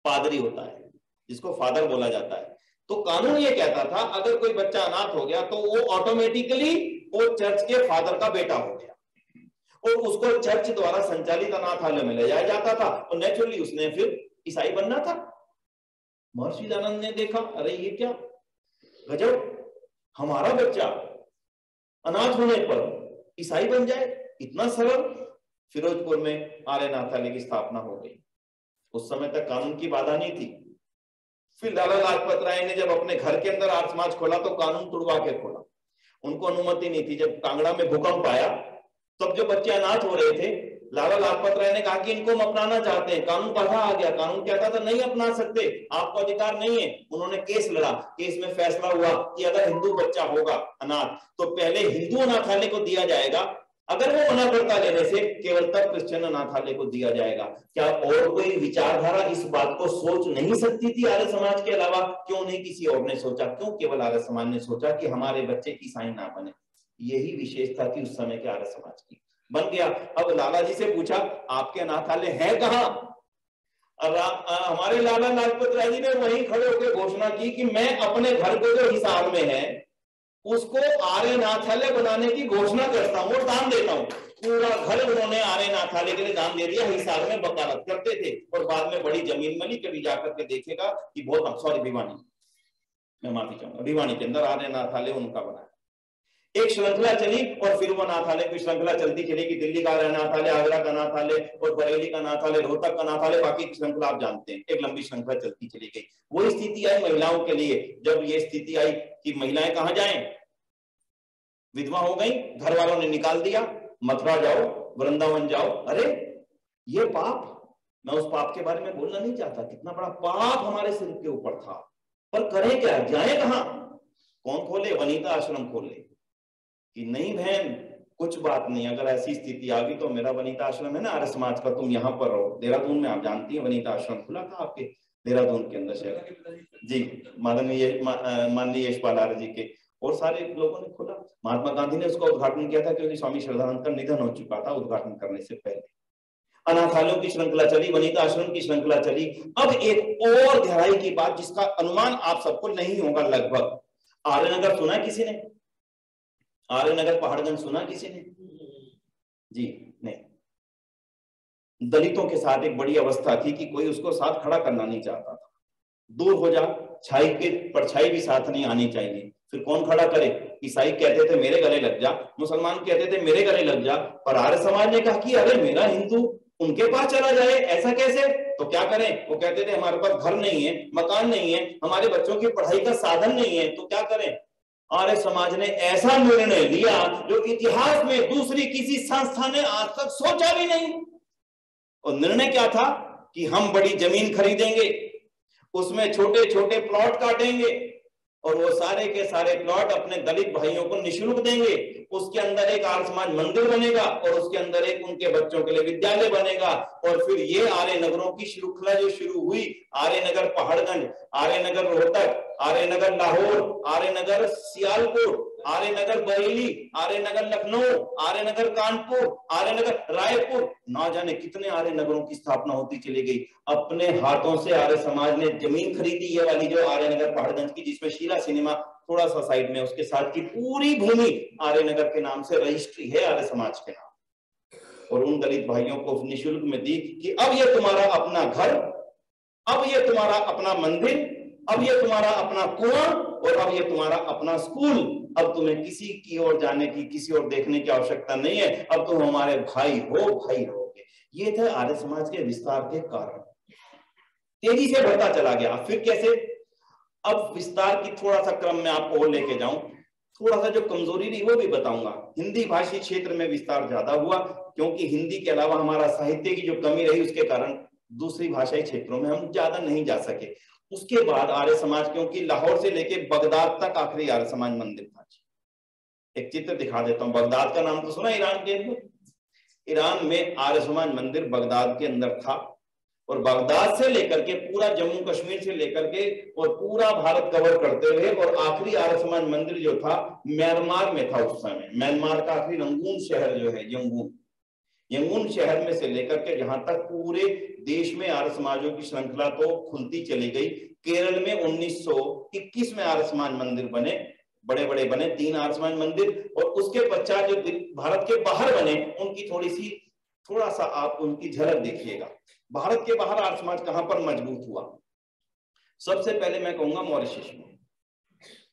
पादरी होता है, जिसको फादर बोला जाता है। तो कानून ये कहता था, अगर कोई बच्चा अनाथ हो गया तो वो ऑटोमेटिकली वो चर्च के फादर का बेटा हो गया और उसको चर्च द्वारा संचालित अनाथालय में ले जाया जाता था, तो नेचुरली उसने फिर ईसाई बनना था। महर्षि दयानंद ने देखा, अरे ये क्या गजब, हमारा बच्चा अनाथ होने पर ईसाई बन जाए, इतना सरल। फिरोजपुर में आर्यनाथालय की स्थापना हो गई। उस समय तक कानून की बाधा नहीं थी। फिर लाला लाजपत राय ने जब अपने घर के अंदर आर्य समाज खोला तो कानून तुड़वा के खोला, उनको अनुमति नहीं थी। जब कांगड़ा में भूकंप आया तब जो बच्चे अनाथ हो रहे थे, लाला लाजपत राय ने कहा कि इनको हम अपनाना चाहते हैं, कानून बाधा आ गया। कानून कहता था नहीं अपना सकते, आपको अधिकार नहीं है। उन्होंने केस लड़ा, केस में फैसला हुआ कि अगर हिंदू बच्चा होगा अनाथ तो पहले हिंदू अनाथालय को दिया जाएगा, अगर वो मना करता लेने से केवल तब क्रिश्चियन अनाथालय को दिया जाएगा। क्या और कोई विचारधारा इस बात को सोच नहीं सकती थी आर्य समाज के अलावा? क्यों नहीं किसी और ने सोचा? क्यों केवल आर्य समाज ने सोचा कि हमारे बच्चे ईसाई ना बने? यही विशेषता थी उस समय के आर्य समाज की। बन गया। अब लाला जी से पूछा आपके अनाथालय है कहाँ? हमारे लाला लाजपत राय जी ने वहीं खड़े होकर घोषणा की कि मैं अपने घर को जो हिसार में है उसको आर्यनाथालय बनाने की घोषणा करता हूँ और दान देता हूँ। पूरा घर उन्होंने आर्यनाथालय के लिए दान दे दिया। हिसार में वकालत करते थे और बाद में बड़ी जमीन मिली। कभी जाकर के देखेगा कि बहुत, सॉरी भिवानी, मैं माफी चाहूंगा, भिवानी के अंदर आर्यनाथालय उनका बना। एक श्रृंखला चली और फिर वो अनाथालय की श्रृंखला चलती चली कि दिल्ली का अनाथालय, आगरा का अनाथालय और बरेली का अनाथालय, रोहतक का अनाथालय, बाकी की श्रृंखला आप जानते हैं। एक लंबी श्रृंखला चलती चली गई। वो स्थिति आई महिलाओं के लिए, जब ये स्थिति आई कि महिलाएं कहां जाएं, विधवा हो गई, घर वालों ने निकाल दिया, मथुरा जाओ, वृंदावन जाओ। अरे ये पाप, मैं उस पाप के बारे में बोलना नहीं चाहता, कितना बड़ा पाप हमारे सिर के ऊपर था, पर करें क्या, जाए कहां? कौन खोले? वनिता आश्रम खोले कि नहीं बहन कुछ बात नहीं, अगर ऐसी स्थिति आ गई तो मेरा वनिता आश्रम है ना आर्य समाज का, तुम यहाँ पर रहो। देहरादून में आप जानती हैं वनिता आश्रम खुला था आपके देहरादून के अंदर शहर जी, माननीय यशपाल आर्य जी के और सारे लोगों ने खोला। महात्मा गांधी ने उसका उद्घाटन किया था क्योंकि स्वामी श्रद्धानंद का निधन हो चुका था उद्घाटन करने से पहले। अनाथालयों की श्रृंखला चली, वनिता आश्रम की श्रृंखला चली। अब एक और गहराई की बात जिसका अनुमान आप सबको नहीं होगा लगभग, आर्यनगर सुना है किसी ने? आर्यनगर पहाड़गंज सुना किसी ने? जी नहीं। दलितों के साथ एक बड़ी अवस्था थी कि कोई उसको साथ खड़ा करना नहीं चाहता था। दूर हो जा, छाई के परछाई भी साथ नहीं आनी चाहिए। फिर कौन खड़ा करे? ईसाई कहते थे मेरे गले लग जा, मुसलमान कहते थे मेरे गले लग जा, पर आर्य समाज ने कहा कि अरे मेरा हिंदू उनके पास चला जाए, ऐसा कैसे? तो क्या करें? वो कहते थे हमारे पास घर नहीं है, मकान नहीं है, हमारे बच्चों की पढ़ाई का साधन नहीं है, तो क्या करें? आर्य समाज ने ऐसा निर्णय लिया जो इतिहास में दूसरी किसी संस्था ने आज तक सोचा भी नहीं। और निर्णय क्या था कि हम बड़ी जमीन खरीदेंगे, उसमें छोटे छोटे प्लॉट काटेंगे और वो सारे के सारे प्लॉट अपने दलित भाइयों को निःशुल्क देंगे। उसके अंदर एक आर्य समाज मंदिर बनेगा और उसके अंदर एक उनके बच्चों के लिए विद्यालय बनेगा। और फिर ये आर्य नगरों की श्रृंखला जो शुरू हुई, आर्यनगर पहाड़गंज, आर्यनगर रोहतक, आर्यनगर लाहौर, आर्यनगर सियालकोट, आर्यनगर बरेली, आर्यनगर लखनऊ, आर्यनगर कानपुर, आर्यनगर रायपुर, ना जाने कितने आर्य नगरों की स्थापना होती चली गई। अपने हाथों से आर्य समाज ने जमीन खरीदी, ये वाली जो आर्यनगर पहाड़गंज की, जिसमें शीला सिनेमा थोड़ा सा साइड में, उसके साथ की पूरी भूमि आर्यनगर के नाम से रजिस्ट्री है आर्य समाज के नाम। और उन दलित भाइयों को निःशुल्क में दी कि अब ये तुम्हारा अपना घर, अब ये तुम्हारा अपना मंदिर, अब ये तुम्हारा अपना कुआं और अब ये तुम्हारा अपना स्कूल। अब तुम्हें किसी की ओर जाने की, किसी और देखने की आवश्यकता नहीं है, अब तुम हमारे भाई हो, भाई रहोगे। ये थे आर्य समाज के विस्तार के कारण। तेजी से बढ़ता चला गया। फिर कैसे? अब विस्तार की थोड़ा सा क्रम में आपको और लेके जाऊं, थोड़ा सा जो कमजोरी रही वो भी बताऊंगा। हिंदी भाषी क्षेत्र में विस्तार ज्यादा हुआ क्योंकि हिंदी के अलावा हमारा साहित्य की जो कमी रही उसके कारण दूसरी भाषाई क्षेत्रों में हम ज्यादा नहीं जा सके। उसके बाद आर्य समाज, क्योंकि लाहौर से लेके बगदाद तक आखिरी आर्य समाज मंदिर था। एक चित्र दिखा देता हूं। बगदाद का नाम तो सुना ईरान के अंदर? ईरान में आर्य समाज मंदिर बगदाद के अंदर था और बगदाद से लेकर के पूरा जम्मू कश्मीर से लेकर के और पूरा भारत कवर करते हुए, और आखिरी आर्य समाज मंदिर जो था म्यांमार में था उस समय। म्यांमार का आखिरी रंगून शहर जो है, यंगून शहर में से लेकर के जहां तक पूरे देश में आर्य समाजों की श्रृंखला तो खुलती चली गई। केरल में 1921 में आर्य समाज मंदिर बने, बड़े बड़े बने 3 आर्य समाज मंदिर, और उसके पश्चात जो भारत के बाहर बने उनकी थोड़ा सा आप उनकी झलक देखिएगा। भारत के बाहर आर्य समाज कहां पर मजबूत हुआ? सबसे पहले मैं कहूंगा मॉरिशस में।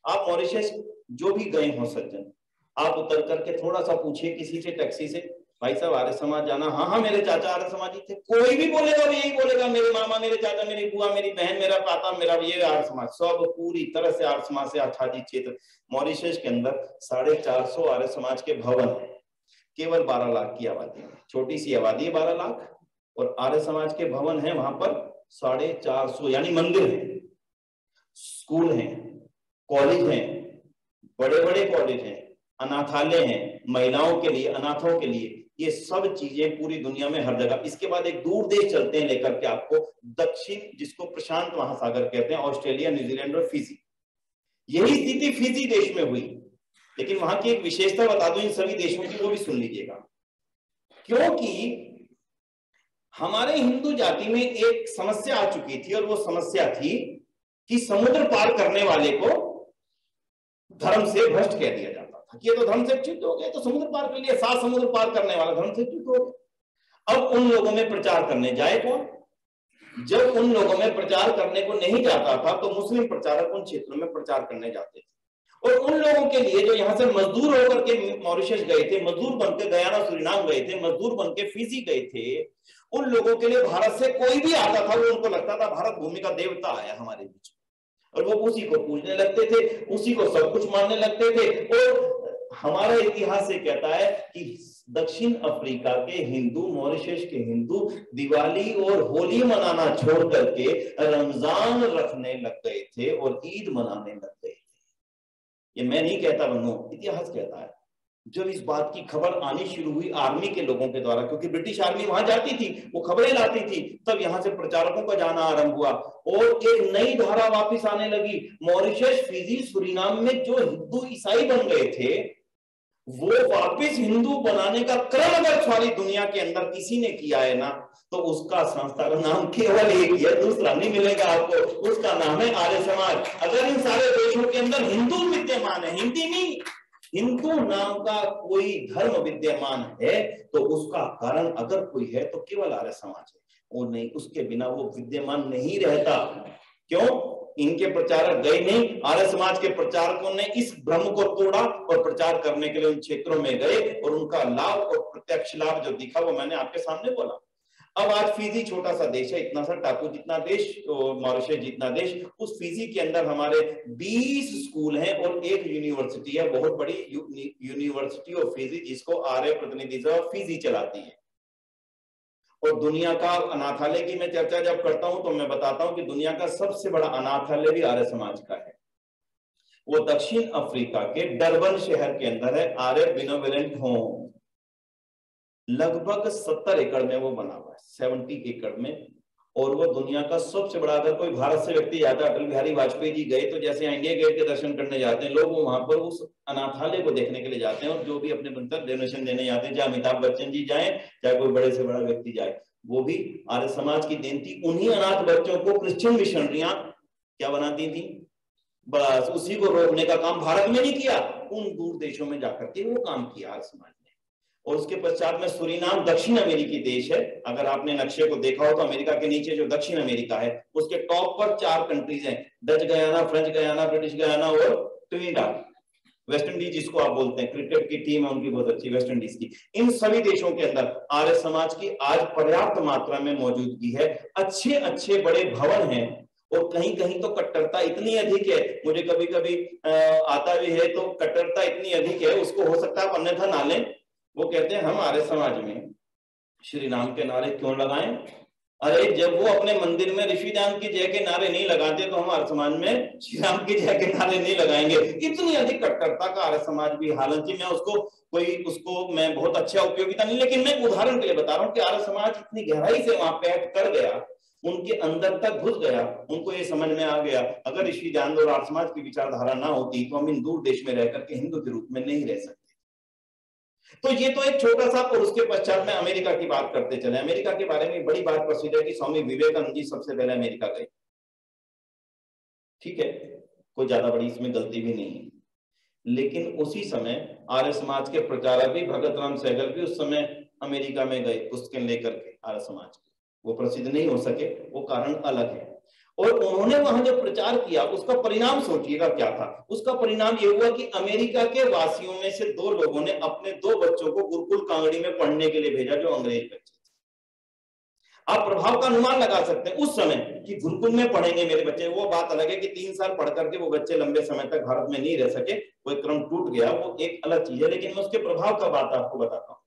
आप मॉरिशस जो भी गए हो सज्जन, आप उतर करके थोड़ा सा पूछिए किसी से, टैक्सी से, भाई साहब आर्य समाज जाना? हाँ हाँ मेरे चाचा आर्य समाजी थे। कोई भी बोलेगा वो यही बोलेगा, मेरे मामा, मेरे चाचा, मेरी बुआ, मेरी बहन, मेरा पापा, मेरा ये आर्य समाज, सब पूरी तरह से आर्य समाज से आच्छादित क्षेत्र। मॉरिशस के अंदर 450 आर्य समाज के भवन है, केवल 12 लाख की आबादी है, छोटी सी आबादी है 12 लाख, और आर्य समाज के भवन है वहां पर 450, यानी मंदिर है, स्कूल हैं, कॉलेज हैं, बड़े बड़े कॉलेज हैं, अनाथालय हैं, महिलाओं के लिए, अनाथों के लिए, ये सब चीजें पूरी दुनिया में हर जगह। इसके बाद एक दूर देश चलते हैं लेकर के आपको, दक्षिण, जिसको प्रशांत महासागर कहते हैं, ऑस्ट्रेलिया, न्यूजीलैंड और फिजी। यही स्थिति फिजी देश में हुई, लेकिन वहां की एक विशेषता बता दूं इन सभी देशों की, वो भी सुन लीजिएगा। क्योंकि हमारे हिंदू जाति में एक समस्या आ चुकी थी, और वो समस्या थी कि समुद्र पार करने वाले को धर्म से भ्रष्ट कह दिया जाता था कि ये तो धर्म से च्युत हो गए, तो समुद्र पार कर लिया, 7 समुद्र पार करने वाला धर्म से च्युत हो गया। अब उन लोगों में प्रचार करने जाए कौन? जब उन लोगों में प्रचार करने को नहीं जाता था तो मुस्लिम प्रचारक उन क्षेत्रों में प्रचार करने जाते थे, और उन लोगों के लिए जो यहाँ से मजदूर होकर के मॉरिशस गए थे, मजदूर बनकर गयाना सुरीनाम गए थे, मजदूर बनकर फिजी गए थे, उन लोगों के लिए भारत से कोई भी आता था वो उनको लगता था भारत भूमि का देवता आया हमारे बीच, और वो उसी को पूजने लगते थे, उसी को सब कुछ मानने लगते थे। और हमारा इतिहास ये कहता है कि दक्षिण अफ्रीका के हिंदू, मॉरिशस के हिंदू दिवाली और होली मनाना छोड़ करके रमजान रखने लग गए थे और ईद मनाने लग गए थे। ये मैं नहीं कहता बंधु, इतिहास कहता है। जब इस बात की खबर आनी शुरू हुई आर्मी के लोगों के द्वारा, क्योंकि ब्रिटिश आर्मी वहां जाती थी, वो खबरें लाती थी, तब यहां से प्रचारकों का जाना आरंभ हुआ, और एक नई धारा वापस आने लगी। मॉरिशस, फिजी, सुरीनाम में जो हिंदू ईसाई बन गए थे, वो वापस हिंदू बनाने का क्रम अगर सारी दुनिया के अंदर किसी ने किया है ना, तो उसका संस्था का नाम केवल एक ही है, दूसरा नहीं मिलेगा आपको, उसका नाम है आर्य समाज। अगर इन सारे देशों के अंदर हिंदू विद्यमान है, हिंदी नहीं, हिंदू नाम का कोई धर्म विद्यमान है, तो उसका कारण अगर कोई है तो केवल आर्य समाज है, और नहीं, उसके बिना वो विद्यमान नहीं रहता। क्यों? इनके प्रचारक गए नहीं, आर्य समाज के प्रचारकों ने इस भ्रम को तोड़ा और प्रचार करने के लिए उन क्षेत्रों में गए, और उनका लाभ और प्रत्यक्ष लाभ जो दिखा वो मैंने आपके सामने बोला। अब आज फिजी छोटा सा देश है, इतना सा टापू जितना देश, मॉरिशस जितना देश, उस फिजी के अंदर हमारे 20 स्कूल हैं और एक यूनिवर्सिटी है, बहुत बड़ी यूनिवर्सिटी ऑफ फिजी, जिसको आर्य प्रतिनिधि सभा फिजी चलाती है। और दुनिया का अनाथालय की मैं चर्चा जब करता हूं तो मैं बताता हूं कि दुनिया का सबसे बड़ा अनाथालय भी आर्य समाज का है। वो दक्षिण अफ्रीका के डरबन शहर के अंदर है, आर्य बिनोवेलेंट होम। लगभग 70 एकड़ में वो बना हुआ है, 70 एकड़ में, और वो दुनिया का सबसे बड़ा, अगर कोई भारत से व्यक्ति जाता, अटल बिहारी वाजपेयी जी गए तो जैसे इंडिया गेट के दर्शन करने जाते हैं लोग, वो वहां पर उस अनाथालय को देखने के लिए जाते हैं, और जो भी अपने बनकर डोनेशन देने जाते हैं, चाहे अमिताभ बच्चन जी जाए, चाहे कोई बड़े से बड़ा व्यक्ति जाए, वो भी आर्य समाज की देन थी। उन्हीं अनाथ बच्चों को क्रिश्चियन मिशनरियां क्या बनाती थी, बस उसी को रोकने का काम भारत में नहीं किया, उन दूर देशों में जाकर के वो काम किया आर्य समाज ने। और उसके पश्चात में सुरीनाम दक्षिण अमेरिकी देश है। अगर आपने नक्शे को देखा हो तो अमेरिका के नीचे जो दक्षिण अमेरिका है उसके टॉप पर 4 कंट्रीज हैं, Dutch Guyana, French Guiana, British Guyana और ट्रिनिडाद, वेस्ट इंडीज जिसको आप बोलते हैं, क्रिकेट की टीम है उनकी बहुत अच्छी, वेस्ट इंडीज की। इन सभी देशों के अंदर आर्य समाज की आज पर्याप्त मात्रा में मौजूदगी है, अच्छे अच्छे बड़े भवन हैं, और कहीं कहीं तो कट्टरता इतनी अधिक है, मुझे कभी कभी आता भी है तो कट्टरता इतनी अधिक है, उसको हो सकता है आप अन्यथा ना लें। वो कहते हैं हम आर्य समाज में श्री राम के नारे क्यों लगाएं? अरे जब वो अपने मंदिर में ऋषिदान की जय के नारे नहीं लगाते तो हम आर्य समाज में श्री राम की जय के नारे नहीं लगाएंगे। इतनी अधिक कट्टरता का आर्य समाज भी, हालांकि मैं उसको मैं बहुत अच्छा उपयोगिता नहीं, लेकिन मैं उदाहरण के लिए बता रहा हूँ कि आर्य समाज इतनी गहराई से वहां पे कर गया, उनके अंदर तक घुस गया, उनको ये समझ में आ गया अगर ऋषिदान और आर्य समाज की विचारधारा ना होती तो हम इन दूर देश में रहकर के हिंदू के रूप में नहीं रह सकते। तो ये तो एक छोटा सा, और उसके पश्चात में अमेरिका की बात करते चले। अमेरिका के बारे में बड़ी बात प्रसिद्ध है कि स्वामी विवेकानंद जी सबसे पहले अमेरिका गए, ठीक है, कोई ज्यादा बड़ी इसमें गलती भी नहीं है। लेकिन उसी समय आर्य समाज के प्रचारक भी भगत राम सहगल भी उस समय अमेरिका में गए पुस्तकें लेकर के आर्य समाज की, वो प्रसिद्ध नहीं हो सके, वो कारण अलग है। और उन्होंने वहां जो प्रचार किया उसका परिणाम सोचिएगा क्या था। उसका परिणाम ये हुआ कि अमेरिका के वासियों में से 2 लोगों ने अपने 2 बच्चों को गुरुकुल कांगड़ी में पढ़ने के लिए भेजा, जो अंग्रेज बच्चे थे। आप प्रभाव का अनुमान लगा सकते हैं उस समय कि गुरुकुल में पढ़ेंगे मेरे बच्चे। वो बात अलग है कि 3 साल पढ़ करके वो बच्चे लंबे समय तक भारत में नहीं रह सके, वो एक क्रम टूट गया, वो एक अलग चीज है। लेकिन मैं उसके प्रभाव का बात आपको बताता हूँ।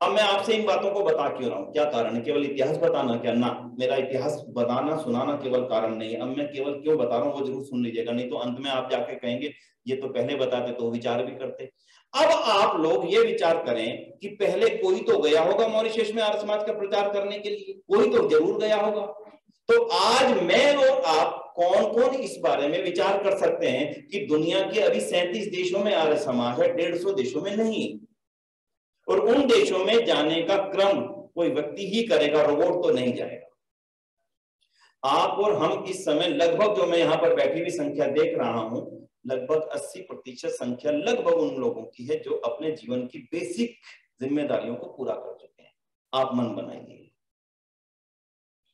अब मैं आपसे इन बातों को बता क्यों रहा हूं, क्या कारण है? केवल इतिहास बताना क्या? ना, मेरा इतिहास बताना सुनाना केवल कारण नहीं है। अब मैं केवल क्यों बता रहा हूं वो जरूर सुन लीजिएगा, नहीं तो अंत में आप जाके कहेंगे ये तो पहले बताते तो विचार भी करते। अब आप लोग ये विचार करें कि पहले कोई तो गया होगा मॉरिशस में आर्य समाज का प्रचार करने के लिए, कोई तो जरूर गया होगा। तो आज मैं और आप कौन कौन इस बारे में विचार कर सकते हैं कि दुनिया के अभी 37 देशों में आर्य समाज है, 150 देशों में नहीं। और उन देशों में जाने का क्रम कोई व्यक्ति ही करेगा, रोबोट तो नहीं जाएगा। आप और हम इस समय लगभग, जो मैं यहां पर बैठी हुई संख्या देख रहा हूं, लगभग 80% संख्या लगभग उन लोगों की है जो अपने जीवन की बेसिक जिम्मेदारियों को पूरा कर चुके हैं। आप मन बनाइए,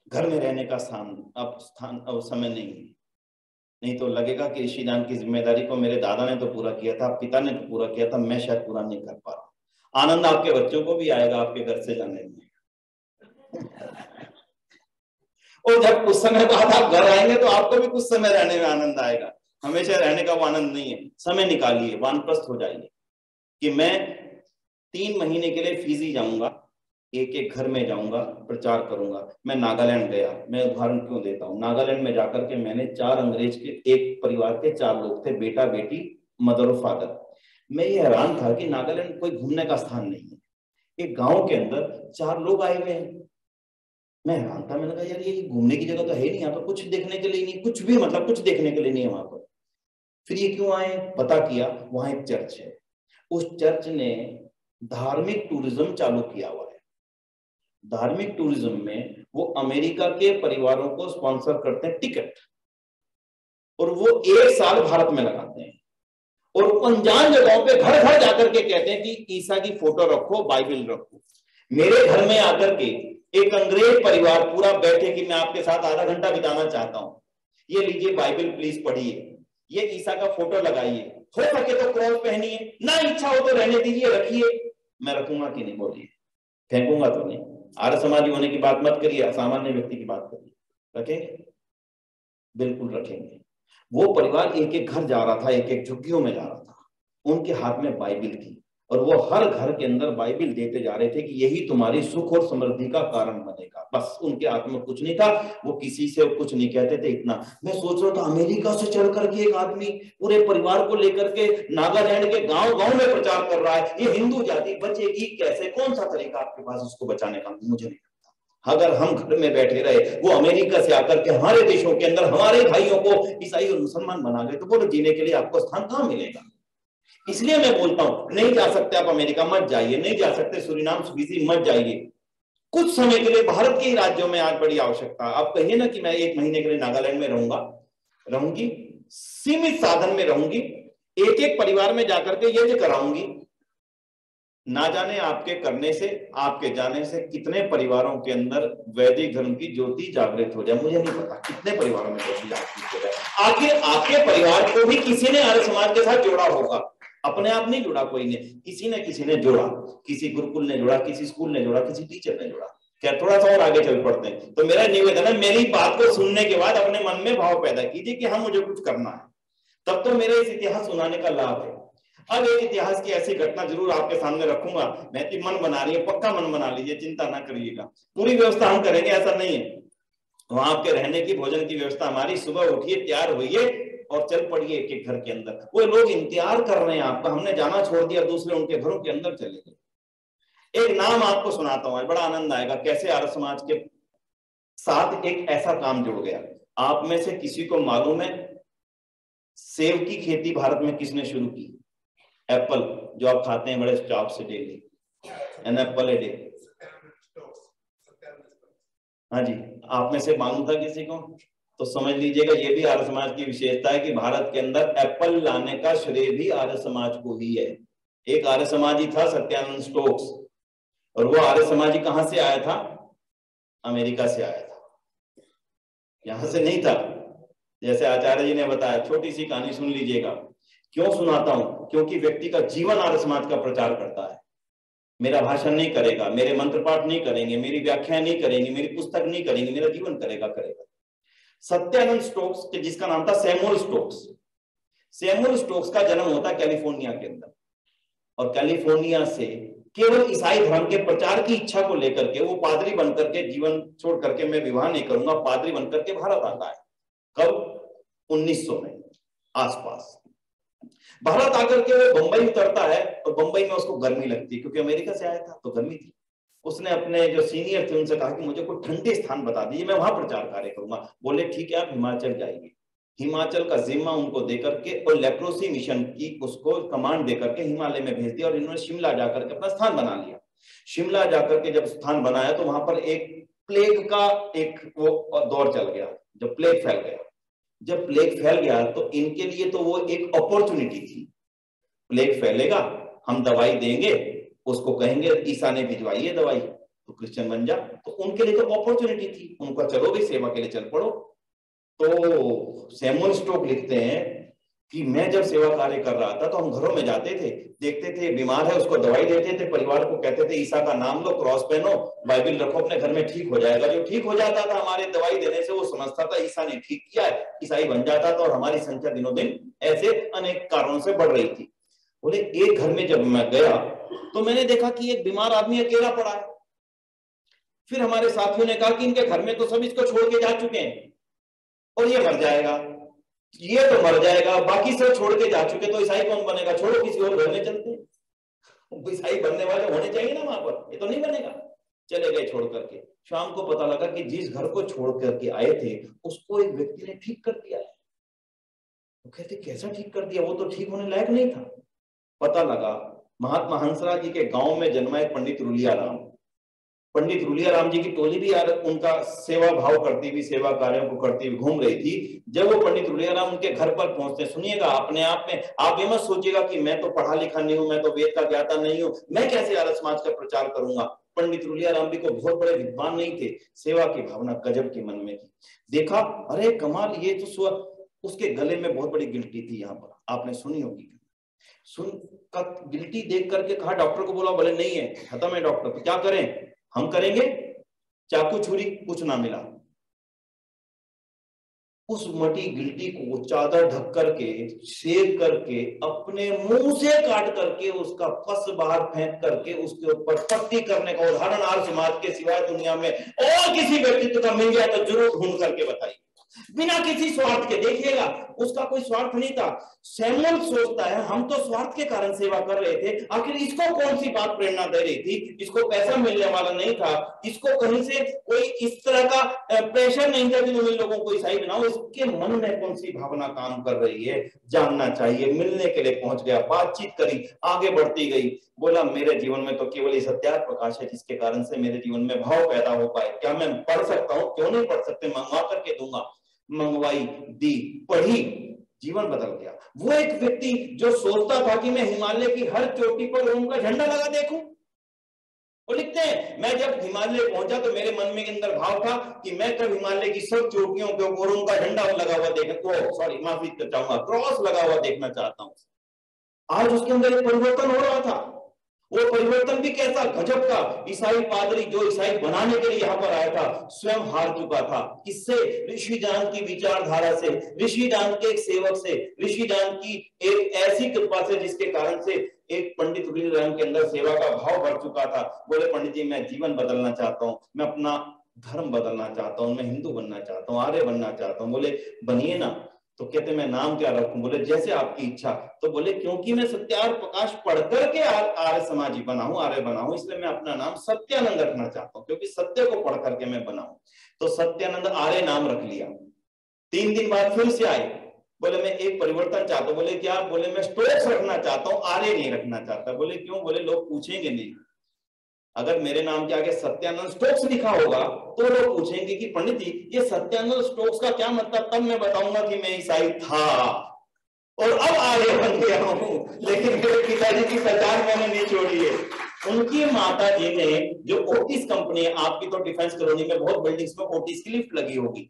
घर में रहने का स्थान अब समय नहीं तो लगेगा कि ऋषिदान की जिम्मेदारी को मेरे दादा ने तो पूरा किया था, पिता ने तो पूरा किया था, मैं शायद पूरा नहीं कर पा रहा। आनंद आपके बच्चों को भी आएगा आपके घर से जाने में। और जब कुछ समय बाद आप घर आएंगे तो आपको भी कुछ समय रहने में आनंद आएगा। हमेशा रहने का वो आनंद नहीं है। समय निकालिए, वानप्रस्थ हो जाइए कि मैं 3 महीने के लिए फिजी जाऊंगा, एक घर में जाऊंगा, प्रचार करूंगा। मैं नागालैंड गया, मैं उदाहरण क्यों देता हूँ। नागालैंड में जाकर के मैंने 4 अंग्रेज के एक परिवार के 4 लोग थे, बेटा बेटी, मदर और फादर। मैं ये हैरान था कि नागालैंड कोई घूमने का स्थान नहीं है, एक गांव के अंदर 4 लोग आए हुए हैं। मैं हैरान था, मैंने कहा यार ये घूमने की जगह तो है नहीं, यहाँ पर कुछ देखने के लिए नहीं, कुछ भी मतलब कुछ देखने के लिए नहीं है वहां पर। फिर ये क्यों आए, पता किया, वहां एक चर्च है। उस चर्च ने धार्मिक टूरिज्म चालू किया हुआ है। धार्मिक टूरिज्म में वो अमेरिका के परिवारों को स्पॉन्सर करते हैं टिकट, और वो 1 साल भारत में लगाते हैं, और अनजान जगहों पे घर घर जाकर के कहते हैं कि ईसा की फोटो रखो, बाइबल रखो। मेरे घर में आकर के एक अंग्रेज परिवार पूरा बैठे कि मैं आपके साथ आधा घंटा बिताना चाहता हूं, ये लीजिए बाइबल प्लीज पढ़िए, ये ईसा का फोटो लगाइए, हो सके तो क्रॉस पहनिए, ना इच्छा हो तो रहने दीजिए, रखिए। मैं रखूंगा कि नहीं बोलिए, फेंकूंगा तो नहीं। आर्य समाजी होने की बात मत करिए, सामान्य व्यक्ति की बात करिए। रखेंगे, बिल्कुल रखेंगे। वो परिवार एक एक घर जा रहा था, एक एक झुग्गियों में जा रहा था, उनके हाथ में बाइबल थी, और वो हर घर के अंदर बाइबल देते जा रहे थे कि यही तुम्हारी सुख और समृद्धि का कारण बनेगा। बस उनके हाथ में कुछ नहीं था, वो किसी से कुछ नहीं कहते थे, इतना। मैं सोच रहा था अमेरिका से चढ़ करके एक आदमी पूरे परिवार को लेकर के नागालैंड के गांव गांव में प्रचार कर रहा है, ये हिंदू जाति बचेगी कैसे? कौन सा तरीका आपके पास उसको बचाने का? मुझे नहीं लगता। अगर हम घर में बैठे रहे, वो अमेरिका से आकर के हमारे देशों के अंदर हमारे भाइयों को ईसाई और मुसलमान बना गए, तो बोलो जीने के लिए आपको स्थान कहां मिलेगा? इसलिए मैं बोलता हूं, नहीं जा सकते आप अमेरिका मत जाइए, नहीं जा सकते सूरीनाम फिजी मत जाइए। कुछ समय के लिए भारत के ही राज्यों में आज बड़ी आवश्यकता। आप कहिए ना कि मैं 1 महीने के लिए नागालैंड में रहूंगी, सीमित साधन में रहूंगी, एक एक परिवार में जाकर के यज्ञ कराऊंगी। ना जाने आपके करने से, आपके जाने से कितने परिवारों के अंदर वैदिक धर्म की ज्योति जागृत हो जाए। मुझे नहीं पता कितने परिवारों में ज्योति जागृत हो जाए। आखिर आपके परिवार को भी किसी ने आर्य समाज के साथ जोड़ा होगा, अपने आप नहीं जुड़ा कोई ने, किसी ने जोड़ा, किसी गुरुकुल ने जोड़ा, किसी स्कूल ने जोड़ा, किसी टीचर ने जोड़ा। क्या थोड़ा सा और आगे चल पड़ते हैं। तो मेरा निवेदन है, मेरी बात को सुनने के बाद अपने मन में भाव पैदा कीजिए कि हाँ मुझे कुछ करना है, तब तो मेरे इस इतिहास सुनाने का लाभ है। अब एक इतिहास की ऐसी घटना जरूर आपके सामने रखूंगा। महती मन बना रही है, पक्का मन बना लीजिए, चिंता ना करिएगा, पूरी व्यवस्था हम करेंगे, ऐसा नहीं है। वहां आपके रहने की, भोजन की व्यवस्था हमारी। सुबह उठिए, तैयार होइए और चल पड़िए एक एक घर के अंदर। वो लोग इंतजार कर रहे हैं आपका, हमने जाना छोड़ दिया, दूसरे उनके घरों के अंदर चले गए। एक नाम आपको सुनाता हूं, बड़ा आनंद आएगा कैसे आर्य समाज के साथ एक ऐसा काम जुड़ गया। आप में से किसी को मालूम है सेब की खेती भारत में किसने शुरू की? एप्पल, जो आप खाते हैं बड़े चाव से daily, an apple a day. हाँ जी, आप में से मालूम था किसी को? तो समझ लीजिएगा ये भी आर्य समाज की विशेषता है कि भारत के अंदर एप्पल लाने का श्रेय भी आर्य समाज को ही है। एक आर्य समाजी था सत्यानंद स्टोक्स, और वो आर्य समाजी कहां से आया था? अमेरिका से आया था, यहां से नहीं था। जैसे आचार्य जी ने बताया, छोटी सी कहानी सुन लीजिएगा। क्यों सुनाता हूं? क्योंकि व्यक्ति का जीवन आर्य समाज का प्रचार करता है। मेरा भाषण नहीं करेगा, मेरे मंत्र पाठ नहीं करेंगे, मेरी व्याख्या नहीं करेंगे, मेरी पुस्तक नहीं करेंगे, मेरा जीवन करेगा। सत्यानंद स्टोक्स, जिसका नाम था सैमुअल स्टोक्स। सैमुअल स्टोक्स का जन्म होता कैलिफोर्निया के अंदर, और कैलिफोर्निया से केवल ईसाई धर्म के प्रचार की इच्छा को लेकर के वो पादरी बनकर के, जीवन छोड़ करके मैं विवाह नहीं करूंगा, पादरी बनकर के भारत आता है। कब? 1900 में आसपास भारत आकर के वो बंबई उतरता है, और बंबई में उसको गर्मी लगती है, क्योंकि अमेरिका से आया था तो गर्मी थी। उसने अपने जो सीनियर थे उनसे कहा कि मुझे कोई ठंडे स्थान बता दीजिए, मैं वहां प्रचार कार्य करूंगा। बोले ठीक है, आप हिमाचल जाइए। हिमाचल का जिम्मा उनको देकर के और लेप्रोसी मिशन की उसको कमांड देकर के हिमालय में भेज दिया, और इन्होंने शिमला जाकर के अपना स्थान बना लिया। शिमला जाकर के जब स्थान बनाया तो वहां पर एक प्लेग का एक वो दौर चल गया, जब प्लेग फैल गया। जब प्लेग फैल गया तो इनके लिए तो वो एक अपॉर्चुनिटी थी। प्लेग फैलेगा, हम दवाई देंगे, उसको कहेंगे ईसा ने भिजवाई है दवाई, तो क्रिश्चियन बन जा। तो उनके लिए तो अपॉर्चुनिटी थी, उनका चलो भी सेवा के लिए चल पड़ो। तो सैमुअल स्टोक लिखते हैं कि मैं जब सेवा कार्य कर रहा था तो हम घरों में जाते थे, देखते थे बीमार है, उसको दवाई देते थे, परिवार को कहते थे ईसा का नाम लो, क्रॉस पहनो, बाइबल रखो अपने घर में, ठीक हो जाएगा। जो ठीक हो जाता था हमारे दवाई देने से, वो समझता था ईसा ने ठीक किया है, ईसाई बन जाता था, और हमारी संख्या दिनों दिन ऐसे अनेक कारणों से बढ़ रही थी। बोले एक घर में जब मैं गया तो मैंने देखा कि एक बीमार आदमी अकेला पड़ा है। फिर हमारे साथियों ने कहा कि इनके घर में तो सब इसको छोड़ के जा चुके हैं और ये मर जाएगा, ये तो मर जाएगा, बाकी सब छोड़ के जा चुके, तो ईसाई कौन बनेगा? छोड़ो किसी और घर में चलते हैं। ईसाई बनने वाले होने चाहिए ना वहां पर, ये तो नहीं बनेगा। चले गए छोड़ करके। शाम को पता लगा कि जिस घर को छोड़ करके आए थे उसको एक व्यक्ति ने ठीक कर दिया है। वो कहते कैसा ठीक कर दिया? वो तो ठीक होने लायक नहीं था। पता लगा महात्मा हंसराज जी के गांव में जन्मा एक पंडित रुलिया राम। पंडित रुलिया राम जी की टोली भी यार उनका सेवा भाव करती हुई, सेवा कार्यों को करती हुई घूम रही थी। जब वो पंडित रुलिया राम उनके घर पर पहुंचते, सुनिएगा अपने आप में, आप ये मत सोचिएगा कि मैं तो पढ़ा लिखा नहीं हूं, मैं तो वेद का ज्ञाता नहीं हूं, मैं कैसे आर्य समाज का प्रचार करूंगा। पंडित रुलिया राम भी को बहुत बड़े विद्वान नहीं थे, सेवा की भावना गजब के मन में थी। देखा अरे कमाल, ये तो उसके गले में बहुत बड़ी गिल्टी थी, यहाँ पर आपने सुनी होगी। सुन का गिल्टी देख करके कहा, डॉक्टर को बोला, बोले नहीं है, खत्म है डॉक्टर, तो क्या करें? हम करेंगे। चाकू छुरी कुछ ना मिला, उस मटी गिल्टी को चादर ढक करके, सेक करके, अपने मुंह से काट करके, उसका पस बाहर फेंक करके उसके ऊपर पट्टी करने का उदाहरण आर्य समाज के सिवाय दुनिया में और किसी व्यक्तित्व का मिल गया तो जरूर ढूंढ करके बताइए, बिना किसी स्वार्थ के। देखिएगा उसका कोई स्वार्थ नहीं था। सैमुअल सोचता है हम तो स्वार्थ के कारण सेवा कर रहे थे, आखिर इसको कौन सी बात प्रेरणा दे रही थी? इसको पैसा मिलने वाला नहीं था, इसको कहीं से कोई इस तरह का प्रेशर नहीं था कि तुम इन लोगों को ईसाई बनाओ। इसके मन में कौन सी भावना काम कर रही है जानना चाहिए। मिलने के लिए पहुंच गया, बातचीत करी, आगे बढ़ती गई। बोला मेरे जीवन में तो केवल ये सत्यार्थ प्रकाश है जिसके कारण से मेरे जीवन में भाव पैदा हो पाए। क्या मैं पढ़ सकता हूँ? क्यों नहीं पढ़ सकते, मंगवा करके दूंगा। मंगवाई, दी, पढ़ी, जीवन बदल गया। वो एक व्यक्ति जो सोचता था कि मैं हिमालय की हर चोटी पर रोम का झंडा लगा देखूं, वो लिखते हैं मैं जब हिमालय पहुंचा तो मेरे मन में अंदर भाव था कि मैं कब हिमालय की सब चोटियों के ऊपर रोम का झंडा लगा हुआ माफी चाहूंगा, क्रॉस लगा हुआ देखना चाहता हूं। आज उसके अंदर एक परिवर्तन हो रहा था। वो परिवर्तन भी कैसा गजब का। ईसाई पादरी जो ईसाई बनाने के लिए यहाँ पर आया था स्वयं हार चुका था। किससे? ऋषिदान की विचारधारा से, ऋषिदान के एक सेवक से, ऋषिदान की एक ऐसी कृपा से जिसके कारण से एक पंडित रुलिया राम के अंदर सेवा का भाव बढ़ चुका था। बोले पंडित जी मैं जीवन बदलना चाहता हूँ, मैं अपना धर्म बदलना चाहता हूँ, मैं हिंदू बनना चाहता हूँ, आर्य बनना चाहता हूँ। बोले बनिए ना। तो कहते मैं नाम क्या रखूं? बोले जैसे आपकी इच्छा। तो बोले क्योंकि मैं सत्यार्थ प्रकाश पढ़ करके आर्य समाजी बना हूं, आर्य बना हूं, इसलिए मैं अपना नाम सत्यानंद रखना चाहता हूं, क्योंकि सत्य को पढ़ करके मैं बना हूं। तो सत्यानंद आर्य नाम रख लिया। 3 दिन बाद फिर से आए, बोले मैं एक परिवर्तन चाहता हूं। बोले क्या? बोले मैं स्टोक्स रखना चाहता हूं, आर्य नहीं रखना चाहता। बोले क्यों? बोले लोग पूछेंगे नहीं। अगर मेरे नाम के आगे सत्यानंद स्टोक्स लिखा होगा तो लोग पूछेंगे कि पंडित जी ये सत्यानंद स्टोक्स का क्या मतलब, तब मैं बताऊंगा कि मैं ईसाई था और अब आर्य बन गया हूं। लेकिन मेरे पिताजी की पहचान मैंने नहीं छोड़ी है। उनकी माता जी ने जो ओटिस कंपनी है, आपकी तो डिफेंस कॉलोनी में बहुत बिल्डिंग्स में ओटिस की लिफ्ट लगी होगी,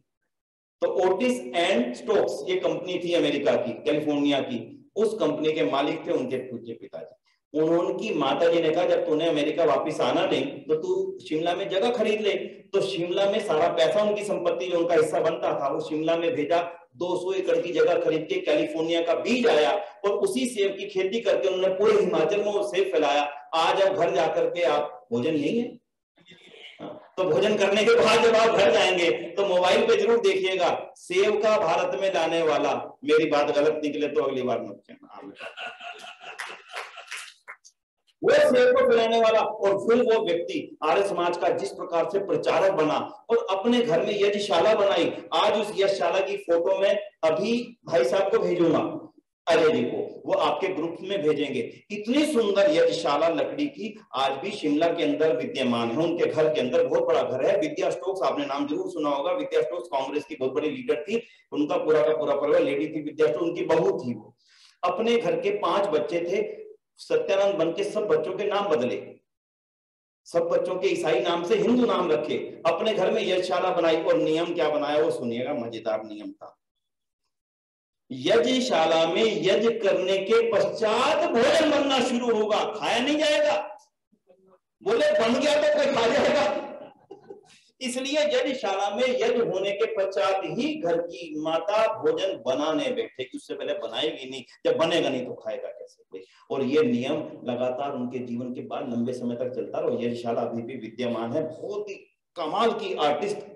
तो ओटिस एंड स्टोक्स ये कंपनी थी अमेरिका की, कैलिफोर्निया की, उस कंपनी के मालिक थे उनके पूज्य पिताजी। उनकी माता जी ने कहा जब तूने अमेरिका वापस आना नहीं तो तू शिमला में जगह खरीद ले। तो शिमला में सारा पैसा, उनकी संपत्ति जो उनका हिस्सा बनता था वो शिमला में भेजा। 200 एकड़ की जगह खरीद के कैलिफोर्निया का बीज आया और उसी सेब की खेती करके उन्होंने पूरे हिमाचल में वो सेब फैलाया। आज अब घर जाकर के आप भोजन यही है, तो भोजन करने के बाद जब आप घर जाएंगे तो मोबाइल पे जरूर देखिएगा सेब का भारत में लाने वाला। मेरी बात गलत निकले तो अगली बार मत कहना। वो सेब को फैलाने वाला और फिर वो व्यक्ति आर्य समाज का जिस प्रकार से प्रचारक बना और अपने घर में यज्ञशाला बनाई। आज उस यज्ञशाला की फोटो में अभी भाई साहब को भेजूंगा, अजय जी को, वो आपके ग्रुप में भेजेंगे। इतनी सुंदर यज्ञशाला लकड़ी की आज भी शिमला के अंदर विद्यमान है। उनके घर के अंदर बहुत बड़ा घर है। विद्या स्टोक्स, आपने नाम जरूर सुना होगा। विद्या स्टोक्स कांग्रेस की बहुत बड़ी लीडर थी। उनका पूरा का पूरा परिवार, लेडी थी विद्या स्टोक्स, उनकी बहू थी। वो अपने घर के 5 बच्चे थे, सत्यानंद बन के सब बच्चों के नाम बदले, सब बच्चों के ईसाई नाम से हिंदू नाम रखे, अपने घर में यज्ञशाला बनाई। और नियम क्या बनाया वो सुनिएगा, मजेदार नियम था। यज्ञशाला में यज्ञ करने के पश्चात भोजन बनना शुरू होगा, खाया नहीं जाएगा। बोले बन गया तो कोई खा जाएगा। इसलिए यज्ञशाला में यज्ञ होने के पश्चात ही घर की माता भोजन बनाने बैठेगी, उससे पहले बनाएगी नहीं। जब बनेगा नहीं तो खाएगा कैसे कोई। और ये नियम लगातार उनके जीवन के बाद लंबे समय तक चलता रहा। यज्ञशाला अभी भी विद्यमान है। बहुत ही कमाल की आर्टिस्ट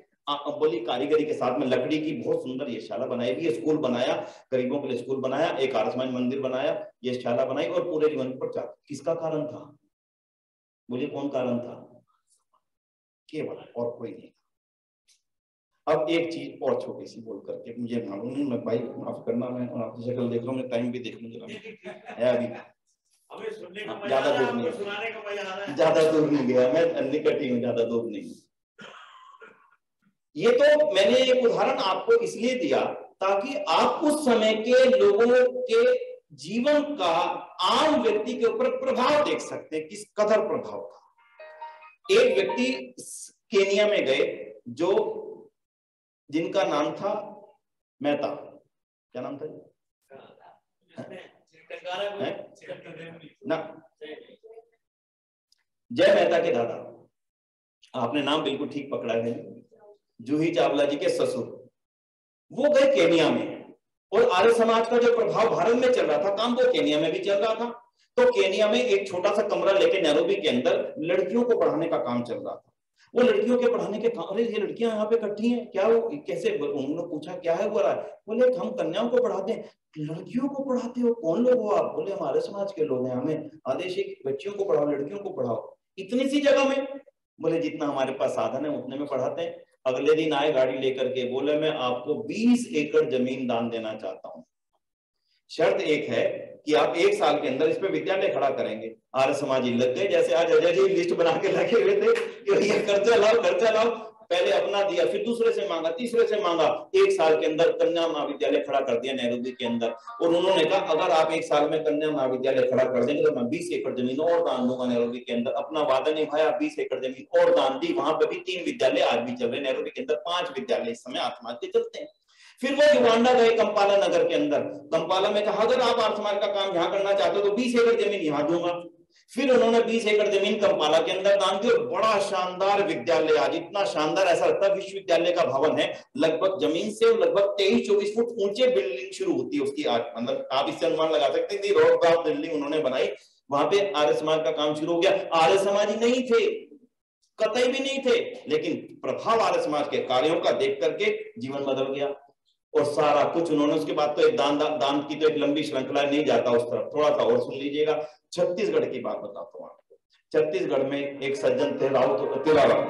बोली कारीगरी के साथ में लकड़ी की बहुत सुंदर यज्ञशाला बनाई हुई है। स्कूल बनाया, गरीबों के लिए स्कूल बनाया, एक आर्य समाज मंदिर बनाया, यज्ञशाला बनाई और पूरे जीवन पर प्रचार। किसका कारण था? मुझे कौन कारण था? केवल, और कोई नहीं। अब एक चीज और छोटी सी बोल करके, मुझे मालूम नहीं, मैं भाई माफ करना, मैं आपकी शक्ल देख रहा हूँ, मैं टाइम भी देख लूंगा है अभी, ज्यादा दूर नहीं, ज्यादा दूर नहीं गया मैं, निकट ही हूँ, ज्यादा दूर नहीं। ये तो मैंने एक उदाहरण आपको इसलिए दिया ताकि आप उस समय के लोगों के जीवन का आम व्यक्ति के ऊपर प्रभाव देख सकते हैं, किस कदर प्रभाव था। एक व्यक्ति केनिया में गए जो जिनका नाम था मेहता। क्या नाम था ना? जय मेहता के दादा, आपने नाम बिल्कुल ठीक पकड़ा है, जूही चावला जी के ससुर। वो गए केनिया में और आर्य समाज का जो प्रभाव भारत में चल रहा था, काम वो केनिया में भी चल रहा था। तो केनिया में एक छोटा सा कमरा लेके नैरोबी के अंदर लड़कियों को पढ़ाने का काम चल रहा था। वो लड़कियों के पढ़ाने के काम, अरे ये लड़कियां यहाँ पे इकट्ठी हैं क्या, वो कैसे? उन्होंने पूछा क्या है बोला, बोले हम कन्याओं को पढ़ाते हैं। लड़कियों को पढ़ाते हो? कौन लोग हो आप? बोले हमारे समाज के लोग हैं, हमें आदेश है कि बच्चियों को पढ़ाओ, लड़कियों को पढ़ाओ। इतनी सी जगह में? बोले जितना हमारे पास साधन है उतने में पढ़ाते हैं। अगले दिन आए गाड़ी लेकर के, बोले मैं आपको 20 एकड़ जमीन दान देना चाहता हूं। शर्त एक है कि आप 1 साल के अंदर इस पे विद्यालय खड़ा करेंगे। आर्य समाजी लग गए, जैसे आज अजय जी लिस्ट बना के लगे हुए थे कि भैया खर्चा लाओ खर्चा लाओ। पहले अपना दिया, फिर दूसरे से मांगा, तीसरे से मांगा। 1 साल के अंदर कन्या महाविद्यालय खड़ा कर दिया नैरोबी के अंदर। और उन्होंने कहा अगर आप 1 साल में कन्या महाविद्यालय खड़ा कर देंगे तो मैं 20 एकड़ जमीन और दान दूंगा नैरोबी के अंदर। अपना वादा निभाया, 20 एकड़ जमीन और दान दी। वहां पर भी 3 विद्यालय आज भी चल रहे। नैरोबी के अंदर 5 विद्यालय इस समय आत्मा के चलते हैं। फिर वो युगांडा गए, कंपाला नगर के अंदर। कंपाला में कहा अगर आप आर्य समाज का काम यहाँ करना चाहते हो तो 20 एकड़ जमीन यहाँ दूंगा। फिर उन्होंने 20 एकड़ जमीन कंपाला के अंदर दान दी और बड़ा शानदार विद्यालय, आज इतना शानदार ऐसा लगता है विश्वविद्यालय का भवन है। लगभग जमीन से लगभग 23-24 फुट ऊंचे बिल्डिंग शुरू होती है उसकी। आज मतलब आप इससे अनुमान लगा सकते हैं, रोड टॉप बिल्डिंग उन्होंने बनाई। वहां पे आर्य समाज का काम शुरू हो गया। आर्य समाजी नहीं थे, कतई भी नहीं थे, लेकिन प्रभाव आर्य समाज के कार्यों का देख करके जीवन बदल गया और सारा कुछ उन्होंने। उसके बाद तो एक दान की तो एक लंबी श्रृंखला नहीं जाता उस तरफ, थोड़ा सा और सुन लीजिएगा। छत्तीसगढ़ की बात बताता हूं आपको। छत्तीसगढ़ में एक सज्जन थे राउत तिलाराम।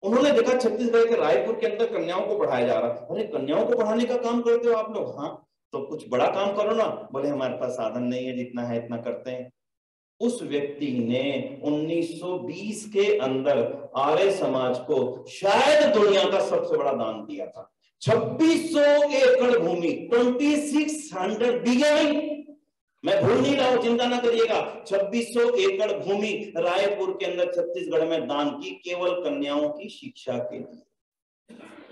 उन्होंने देखा छत्तीसगढ़ के रायपुर के अंदर कन्याओं को पढ़ाया जा रहा। अरे कन्याओं को पढ़ाने का काम करते हो आप लोग? हाँ, तो कुछ बड़ा काम करो ना। बोले हमारे पास साधन नहीं है, जितना है इतना करते हैं। उस व्यक्ति ने 1920 के अंदर आर्य समाज को शायद दुनिया का सबसे बड़ा दान दिया था। 2600 एकड़ भूमि, 2600 बीघे, मैं भूल नहीं रहा हूं, चिंता ना करिएगा। 2600 एकड़ भूमि रायपुर के अंदर छत्तीसगढ़ में दान की, केवल कन्याओं की शिक्षा के लिए।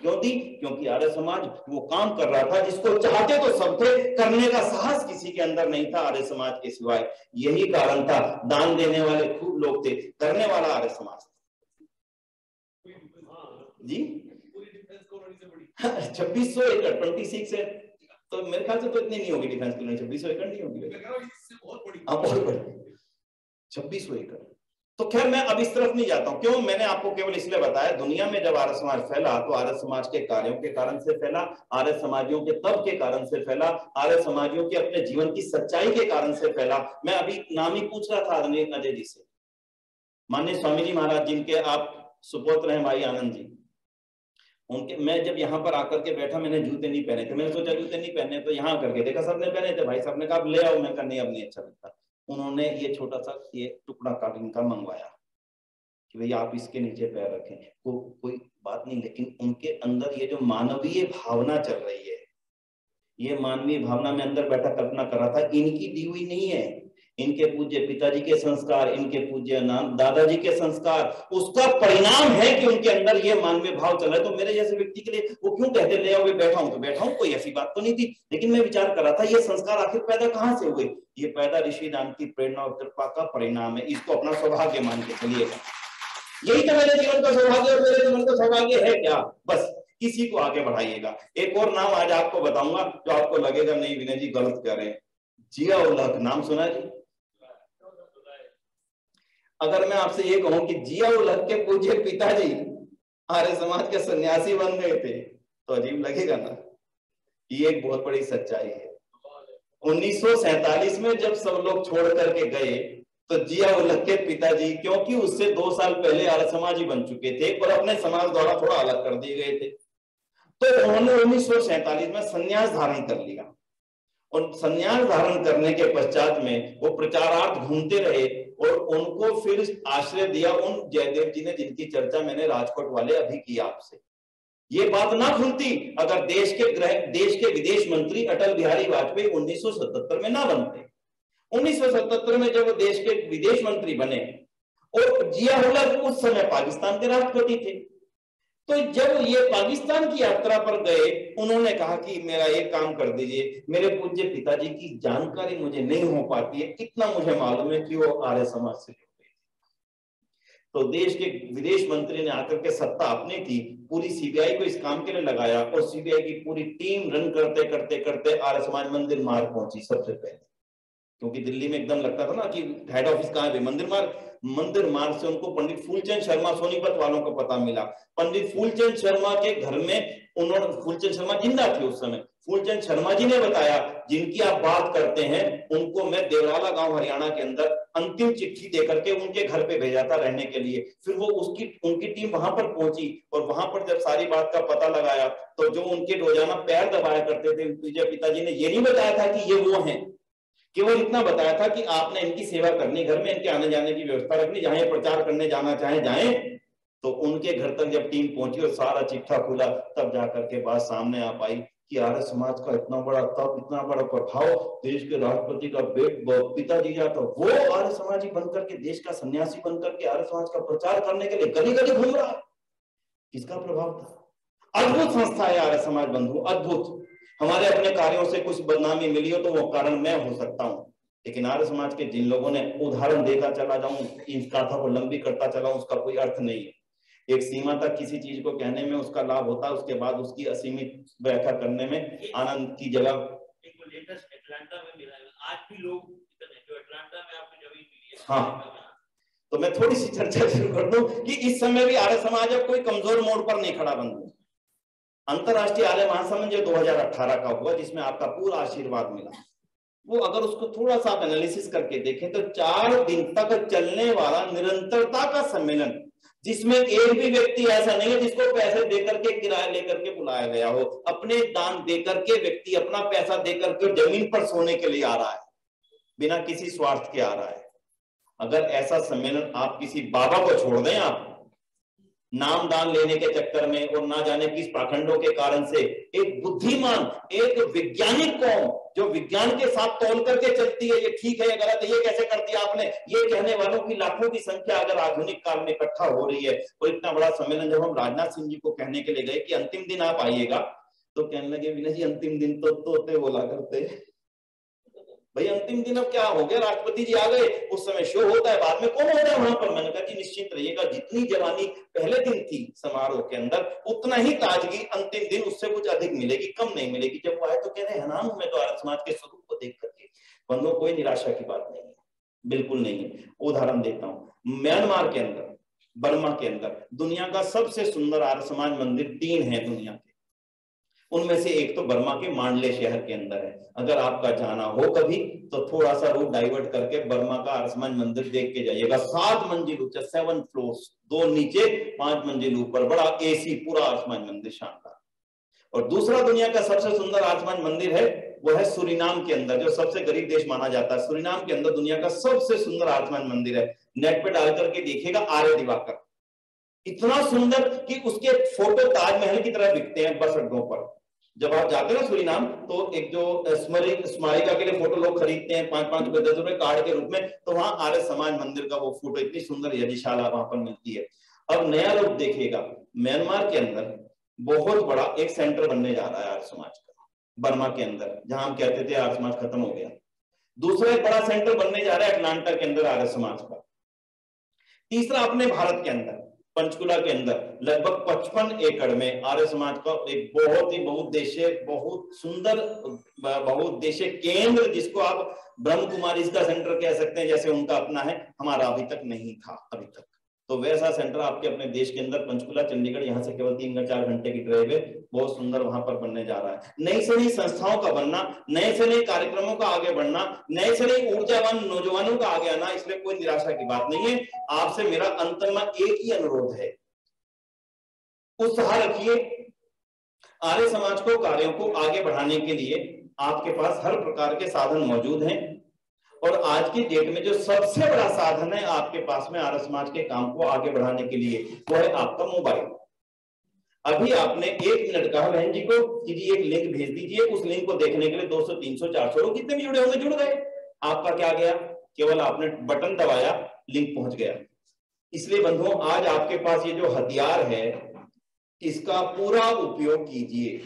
क्यों दी? क्योंकि आर्य समाज वो काम कर रहा था जिसको चाहते तो सब थे, करने का साहस किसी के अंदर नहीं था आर्य समाज के सिवाय। यही कारण था, दान देने वाले खूब लोग थे, करने वाला आर्य समाज जी। 2600 एकड़ 26 है, तो मेरे ख्याल से तो इतनी नहीं होगी डिफेंस कॉलोनी, 2600 एकड़ नहीं होगी, बहुत बड़ी 2600 एकड़। तो खैर मैं अब इस तरफ नहीं जाता हूं, क्यों? मैंने आपको केवल इसलिए बताया, दुनिया में जब आर्य समाज फैला तो आर्य समाज के कार्यों के कारण से फैला, आर्य समाजियों के तप के कारण से फैला, आर्य समाजियों के अपने जीवन की सच्चाई के कारण से फैला। मैं अभी नाम ही पूछ रहा था अजय जी से, माननीय स्वामी जी महाराज जिनके आप सुपुत्र हैं भाई आनंद जी, उनके मैं जब यहाँ पर आकर के बैठा, मैंने जूते नहीं पहने थे, मैंने सोचा जूते नहीं पहने, तो यहाँ करके देखा सबने पहने थे, भाई साहब ने कहा ले आओ, मैं कहा नहीं अब नहीं अच्छा लगता। उन्होंने ये छोटा सा ये टुकड़ा कालीन का मंगवाया कि भैया आप इसके नीचे पैर रखें, कोई बात नहीं, लेकिन उनके अंदर ये जो मानवीय भावना चल रही है, ये मानवीय भावना में अंदर बैठा कल्पना कर रहा था, इनकी दी हुई नहीं है, इनके पूज्य पिताजी के संस्कार, इनके पूज्य दादाजी के संस्कार, उसका परिणाम है कि उनके अंदर ये मानवीय भाव चल रहा है। तो मेरे जैसे व्यक्ति के लिए वो क्यों कहते ले आओ, बैठा हूं तो बैठा हूं, कोई ऐसी बात तो नहीं थी, लेकिन मैं विचार कर रहा था ये संस्कार आखिर पैदा कहां से हुए? ये पैदा ऋषि दान की प्रेरणा और कृपा का परिणाम है, इसको अपना सौभाग्य मान के चलिएगा। यही तो मेरे जीवन का सौभाग्य और मेरे जीवन का सौभाग्य है क्या? बस किसी को आगे बढ़ाइएगा। एक और नाम आज आपको बताऊंगा जो आपको लगेगा नहीं विनय जी गलत कर रहे हैं, जिया उल हक, नाम सुना जी? अगर मैं आपसे ये कहूं कि जिया उल हक के पूज्य पिताजी आर्य समाज के सन्यासी बन गए थे, तो अजीब लगेगा ना? ये एक बहुत बड़ी सच्चाई है। 1947 में जब सब लोग छोड़ करके गए तो जिया उल हक के पिताजी, क्योंकि उससे 2 साल पहले आर्य समाजी बन चुके थे पर अपने समाज द्वारा थोड़ा अलग कर दिए गए थे, तो उन्होंने 1947 में संन्यास धारण कर लिया। और संन्यास धारण करने के पश्चात में वो प्रचारार्थ घूमते रहे और उनको फिर आश्रय दिया उन जयदेव जी ने, जिनकी चर्चा मैंने राजकोट वाले अभी की आपसे। ये बात ना खुलती अगर देश के विदेश मंत्री अटल बिहारी वाजपेयी 1977 में ना बनते। 1977 में जब वो देश के विदेश मंत्री बने और जिया उल हक उस समय पाकिस्तान के राष्ट्रपति थे, तो जब ये पाकिस्तान की यात्रा पर गए, उन्होंने कहा कि मेरा एक काम कर दीजिए, मेरे पूज्य पिताजी की जानकारी मुझे नहीं हो पाती है, इतना मुझे मालूम है कि वो आर्य समाज से जुड़े थे। तो देश के विदेश मंत्री ने आकर के सत्ता अपनी थी, पूरी सीबीआई को इस काम के लिए लगाया और सीबीआई की पूरी टीम रन करते करते करते आर्य समाज मंदिर मार्ग पहुंची सबसे पहले, क्योंकि दिल्ली में एकदम लगता था ना कि हेड ऑफिस कहाँ है, मंदिर मार्ग से उनको पंडित फूलचंद शर्मा सोनीपत वालों को पता मिला। पंडित फूलचंद शर्मा के घर में उन्होंने, फूलचंद शर्मा जिंदा थे उस समय, फूलचंद शर्मा जी ने बताया जिनकी आप बात करते हैं उनको मैं देवराला गांव हरियाणा के अंदर अंतिम चिट्ठी देकर के उनके घर पे भेजा था रहने के लिए। फिर वो उनकी टीम वहां पर पहुंची और वहां पर जब सारी बात का पता लगाया तो जो उनके रोजाना पैर दबाया करते थे पिताजी ने ये नहीं बताया था कि ये वो हैं, केवल इतना बताया था कि आपने इनकी सेवा करनी, घर में इनके आने जाने की व्यवस्था रखनी, जहां ये प्रचार करने जाना चाहे जाएं। तो उनके घर तक जब टीम पहुंची और सारा चिट्ठा खुला, तब जाकर के बात सामने आ पाई कि आर्य समाज का इतना बड़ा तप, इतना बड़ा प्रभाव, देश के राष्ट्रपति का पिताजी जाता, वो आर्य समाजी बनकर के, देश का सन्यासी बनकर के आर्य समाज का प्रचार करने के लिए गली गली घूम रहा है। किसका प्रभाव था? अद्भुत संस्था है आर्य समाज बंधु, अद्भुत। हमारे अपने कार्यों से कुछ बदनामी मिली हो तो वो कारण मैं हो सकता हूं, लेकिन आर्य समाज के जिन लोगों ने उदाहरण देकर चला जाऊं, इस गाथा को लंबी करता चला, उसका कोई अर्थ नहीं है। एक सीमा तक किसी चीज को कहने में उसका लाभ होता है, उसके बाद उसकी असीमित व्याख्या करने में आनंद की जगह। एक लेटेस्ट अटलांटा में मिला है, आज भी लोग जो अटलांटा में आपको जमीन मिली है। हाँ, तो मैं थोड़ी सी चर्चा शुरू कर दूं कि इस समय भी आर्य समाज अब कोई कमजोर मोड़ पर नहीं खड़ा बंधु। अंतरराष्ट्रीय आर्य महासम्मेलन जो 2018 का हुआ, जिसमें आपका पूरा आशीर्वाद मिला, वो अगर उसको थोड़ा सा एनालिसिस करके देखें तो 4 दिन तक चलने वाला निरंतरता का सम्मेलन, जिसमें एक भी व्यक्ति ऐसा नहीं है जिसको पैसे देकर के, किराया लेकर के बुलाया गया हो। अपने दान देकर के व्यक्ति अपना पैसा देकर के जमीन पर सोने के लिए आ रहा है, बिना किसी स्वार्थ के आ रहा है। अगर ऐसा सम्मेलन आप किसी बाबा को छोड़ दें, आप नाम दान लेने के चक्कर में और ना जाने किस पाखंडों के कारण से, एक बुद्धिमान, एक वैज्ञानिक कौम जो विज्ञान के साथ तोल करके चलती है, ये ठीक है, ये गलत है, ये कैसे कर दिया आपने, ये कहने वालों की लाखों की संख्या अगर आधुनिक काल में इकट्ठा हो रही है, और इतना बड़ा सम्मेलन जब हम राजनाथ सिंह जी को कहने के लिए गए कि अंतिम दिन आप आइएगा, तो कहने लगे विनय जी अंतिम दिन तो तोते बोला करते। भाई अंतिम दिन अब क्या हो गया, राष्ट्रपति जी आ गए, उस समय शो होता है, बाद में कौन होता है वहां पर। मैंने कहा जी निश्चित रहिएगा, जितनी जवानी पहले दिन थी समारोह के अंदर, उतना ही ताजगी अंतिम दिन, उससे कुछ अधिक मिलेगी, कम नहीं मिलेगी। जब वो आए तो कह रहे हैरान हूं मैं तो आर्य समाज के स्वरूप को देख करके। बंधुओं, कोई निराशा की बात नहीं है, बिल्कुल नहीं है। उदाहरण देता हूं, म्यांमार के अंदर, बर्मा के अंदर दुनिया का सबसे सुंदर आर्य समाज मंदिर 3 है दुनिया के, उनमें से एक तो बर्मा के मांडले शहर के अंदर है। अगर आपका जाना हो कभी तो थोड़ा सा रूट डाइवर्ट करके बर्मा का आर्य समाज मंदिर देख के जाइएगा। 7 मंजिल ऊंचा, 7 फ्लोर्स, 2 नीचे 5 मंजिल ऊपर, बड़ा एसी पूरा आर्य समाज मंदिर, शानदार। और दूसरा दुनिया का सबसे सुंदर आर्य समाज मंदिर है, वो है सूरीनाम के अंदर, जो सबसे गरीब देश माना जाता है। सूरीनाम के अंदर दुनिया का सबसे सुंदर आर्य समाज मंदिर है, नेट पे डाल करके देखिएगा, आर्य दिवाकर। इतना सुंदर कि उसके फोटो ताजमहल की तरह दिखते हैं बस अड्डों पर। जब आप जाते हैं ना सूरीनाम, तो एक जो स्मारिका के लिए फोटो लोग खरीदते हैं 5-5 रुपए 10 रुपए कार्ड के रूप में, तो वहां आर्य समाज मंदिर का वो फोटो इतनी सुंदर यज्ञशाला वहां पर मिलती है। अब नया रूप देखिएगा, म्यांमार के अंदर बहुत बड़ा एक सेंटर बनने जा रहा है आर्य समाज का, बर्मा के अंदर, जहां हम कहते थे आर्य समाज खत्म हो गया। दूसरा एक बड़ा सेंटर बनने जा रहा है अटलांटा के अंदर आर्य समाज का। तीसरा अपने भारत के अंदर पंचकुला के अंदर लगभग 55 एकड़ में आर्य समाज का एक बहुत ही बहुउद्देश्य, बहुत सुंदर बहुउद्देश्य केंद्र, जिसको आप ब्रह्म कुमारी इसका सेंटर कह सकते हैं, जैसे उनका अपना है, हमारा अभी तक नहीं था अभी तक। तो वैसा सेंटर आपके अपने देश के अंदर पंचकुला, चंडीगढ़, यहाँ से केवल 3-4 घंटे की ड्राइव है, बहुत सुंदर वहां पर बनने जा रहा है। नई से नई संस्थाओं का बनना, नए से नए कार्यक्रमों का आगे बढ़ना, नए से नई ऊर्जावान नौजवानों का आगे आना, इसमें कोई निराशा की बात नहीं है। आपसे मेरा अंतर्मन एक ही अनुरोध है, उत्साह रखिए। आर्य समाज को, कार्यों को आगे बढ़ाने के लिए आपके पास हर प्रकार के साधन मौजूद हैं, और आज की डेट में जो सबसे बड़ा साधन है आपके पास में आर्य समाज के काम को आगे बढ़ाने के लिए, वो है आपका मोबाइल। अभी आपने 1 मिनट कहा बहन जी को कि जी एक लिंक भेज दीजिए, उस लिंक को देखने के लिए 200, 300, 400 लोग जितने भी जुड़े होंगे जुड़ गए। आपका क्या गया, केवल आपने बटन दबाया, लिंक पहुंच गया। इसलिए बंधुओं, आज आपके पास ये जो हथियार है, इसका पूरा उपयोग कीजिए।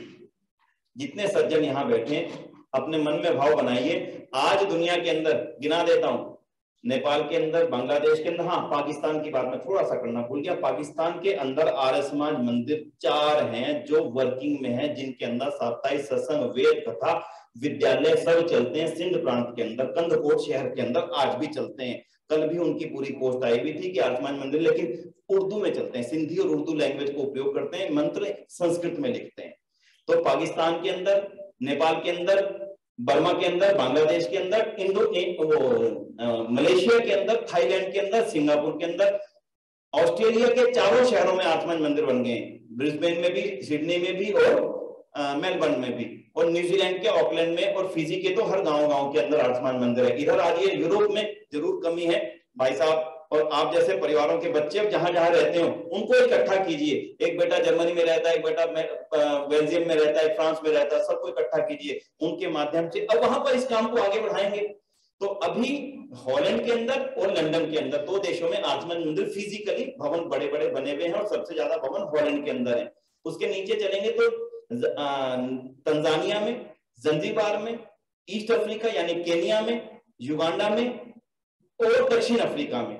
जितने सज्जन यहां बैठे, अपने मन में भाव बनाइए। आज दुनिया के अंदर गिना देता हूं, नेपाल के अंदर, बांग्लादेश के अंदर, हाँ पाकिस्तान की बात मैं थोड़ा सा करना भूल गया, पाकिस्तान के अंदर आर्य समाज मंदिर 4 हैं जो वर्किंग में हैं, जिनके अंदर साप्ताहिक सत्संग, वेद कथा, विद्यालय सब चलते हैं। सिंध प्रांत के अंदर, कंदकोट शहर के अंदर आज भी चलते हैं। कल भी उनकी पूरी पोस्ट आई हुई थी कि आर्य समाज मंदिर, लेकिन उर्दू में चलते हैं, सिंधी और उर्दू लैंग्वेज को उपयोग करते हैं, मंत्र संस्कृत में लिखते हैं। तो पाकिस्तान के अंदर, नेपाल के अंदर, बर्मा के अंदर, बांग्लादेश के अंदर, मलेशिया के अंदर, थाईलैंड के अंदर, सिंगापुर के अंदर, ऑस्ट्रेलिया के 4 शहरों में आर्य समाज मंदिर बन गए, ब्रिस्बेन में भी, सिडनी में भी और मेलबर्न में भी, और न्यूजीलैंड के ऑकलैंड में और फिजी के तो हर गांव के अंदर आर्य समाज मंदिर है। इधर आज ये यूरोप में जरूर कमी है भाई साहब, और आप जैसे परिवारों के बच्चे अब जहां जहां रहते हो उनको इकट्ठा कीजिए। एक बेटा जर्मनी में रहता है, एक बेटा बेल्जियम में रहता है, फ्रांस में रहता है, सबको इकट्ठा कीजिए। उनके माध्यम से अब वहां पर इस काम को आगे बढ़ाएंगे। तो अभी हॉलैंड के अंदर और लंदन के अंदर 2 देशों में आर्य समाज मंदिर फिजिकली भवन बड़े बड़े बने हुए हैं, और सबसे ज्यादा भवन हॉलैंड के अंदर है। उसके नीचे चलेंगे तो तंजानिया में, जंजीबार में, ईस्ट अफ्रीका यानी केनिया में, युगांडा में और दक्षिण अफ्रीका में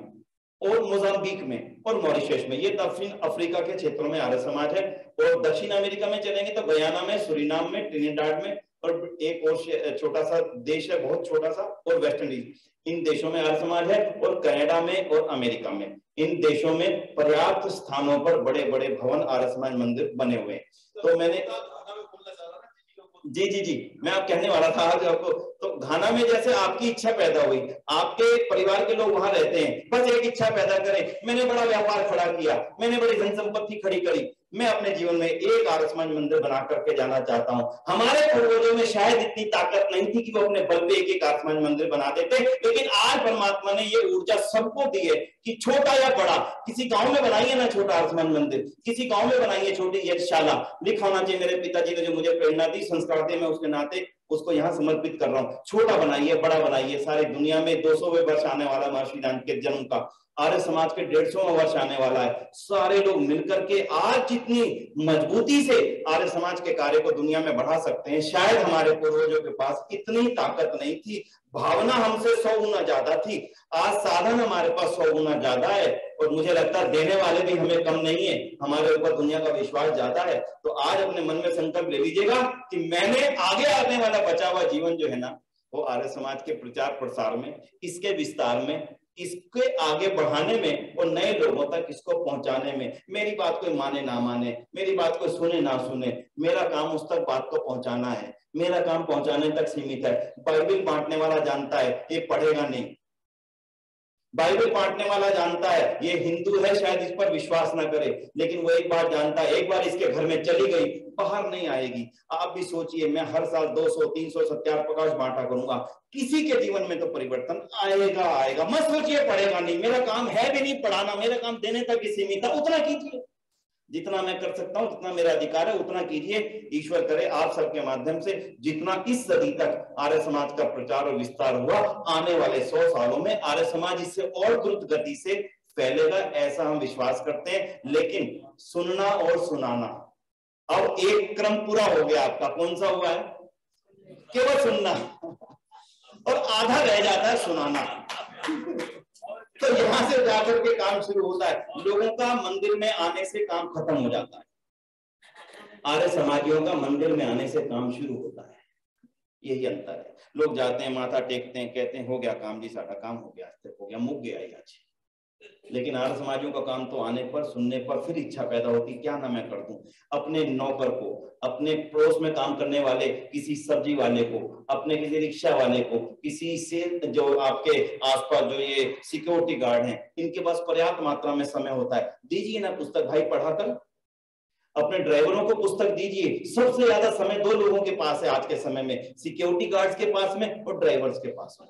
और मोजाम्बिक में और मॉरिशस में, ये दक्षिण अफ्रीका के क्षेत्रों में आर्य समाज है। और दक्षिण अमेरिका में चलेंगे तो गयाना में, सूरीनाम में, ट्रिनिडाड में, और एक और छोटा सा देश है, बहुत छोटा सा, और वेस्ट इंडीज, इन देशों में आर्य समाज है। और कनाडा में और अमेरिका में, इन देशों में पर्याप्त स्थानों पर बड़े बड़े भवन आर्य समाज मंदिर बने हुए हैं। तो मैंने जी मैं आप कहने वाला था आज आपको, तो घाना में जैसे आपकी इच्छा पैदा हुई, आपके परिवार के लोग वहां रहते हैं, बस एक इच्छा पैदा करें, मैंने बड़ा व्यापार खड़ा किया, मैंने बड़ी धन संपत्ति खड़ी करी, मैं अपने जीवन में एक आर्य समाज मंदिर बना करके जाना चाहता हूं। हमारे पूर्वजों में शायद इतनी ताकत नहीं थी कि वो अपने बल पे एक आर्य समाज मंदिर बना देते, लेकिन आज परमात्मा ने ये ऊर्जा सबको दी है कि छोटा या बड़ा, किसी गांव में बनाइए ना छोटा आर्य समाज मंदिर, किसी गांव में बनाइए छोटी यज्ञशाला, लिखा होना चाहिए मेरे पिताजी ने जो मुझे प्रेरणा दी, संस्कार दिए, मैं उसके नाते उसको यहाँ समर्पित कर रहा हूँ। छोटा बनाइए, बड़ा बनाइए। सारी दुनिया में 200वें वर्ष आने वाला महर्षि राम के जन्म का, आर्य समाज के 150वां वर्ष आने वाला है। सारे लोग मिलकर के आज जितनी मजबूती से आर्य समाज के कार्य को दुनिया में बढ़ा सकते हैं, शायद हमारे पूर्वजों के पास इतनी ताकत नहीं थी। भावना हमसे 100 गुना ज्यादा थी, आज साधन हमारे पास 100 गुना ज्यादा है, और मुझे लगता है देने वाले भी हमें कम नहीं है, हमारे ऊपर दुनिया का विश्वास ज्यादा है। तो आज अपने मन में संकल्प ले लीजिएगा कि मैंने आगे आने वाला बचा हुआ जीवन जो है ना, वो आर्य समाज के प्रचार प्रसार में, इसके विस्तार में, इसके आगे बढ़ाने में और नए लोगों तक इसको पहुंचाने में, मेरी बात कोई माने ना माने, मेरी बात कोई सुने ना सुने, मेरा काम उस तक बात को पहुंचाना है, मेरा काम पहुंचाने तक सीमित है। बाइबल बांटने वाला जानता है ये पढ़ेगा नहीं, बाइबल बांटने वाला जानता है ये हिंदू है, शायद इस पर विश्वास ना करे, लेकिन वो एक बात जानता है, एक बार इसके घर में चली गई बाहर नहीं आएगी। आप भी सोचिए, मैं हर साल 200-300 सत्याग्रह प्रकाश बांटा करूंगा, किसी के जीवन में तो परिवर्तन आएगा आएगा। मत सोचिए पढ़ेगा नहीं, मेरा काम है भी नहीं पढ़ाना, मेरा काम देने तक ही सीमित है। उतना कीजिए जितना मैं कर सकता हूं, जितना मेरा अधिकार है उतना कीजिए। ईश्वर करे आप सबके माध्यम से जितना इस सदी तक आर्य समाज का प्रचार और विस्तार हुआ, आने वाले 100 सालों में आर्य समाज इससे और द्रुत गति से फैलेगा, ऐसा हम विश्वास करते हैं। लेकिन सुनना और सुनाना, अब एक क्रम पूरा हो गया आपका, कौन सा हुआ है? केवल सुनना, और आधा रह जाता है सुनाना। तो यहां से जाकर के काम शुरू होता है, लोगों का मंदिर में आने से काम खत्म हो जाता है, आर्य समाजियों का मंदिर में आने से काम शुरू होता है। यही अंतर है। लोग जाते हैं, माथा टेकते हैं, कहते हैं हो गया काम जी, सारा काम हो गया, हो गया, मुक गया आज। लेकिन आर्य समाजियों का काम तो आने पर, सुनने पर फिर इच्छा पैदा होती, क्या ना मैं कर दूं। अपने नौकर को, अपने पड़ोस में काम करने वाले किसी सब्जी वाले को, अपने किसी रिक्शा वाले को, किसी से जो आपके आसपास जो ये सिक्योरिटी गार्ड हैं, इनके पास पर्याप्त मात्रा में समय होता है, दीजिए ना पुस्तक भाई पढ़ाकर। अपने ड्राइवरों को पुस्तक दीजिए। सबसे ज्यादा समय 2 लोगों के पास है आज के समय में, सिक्योरिटी गार्ड्स के पास में और ड्राइवर्स के पास में।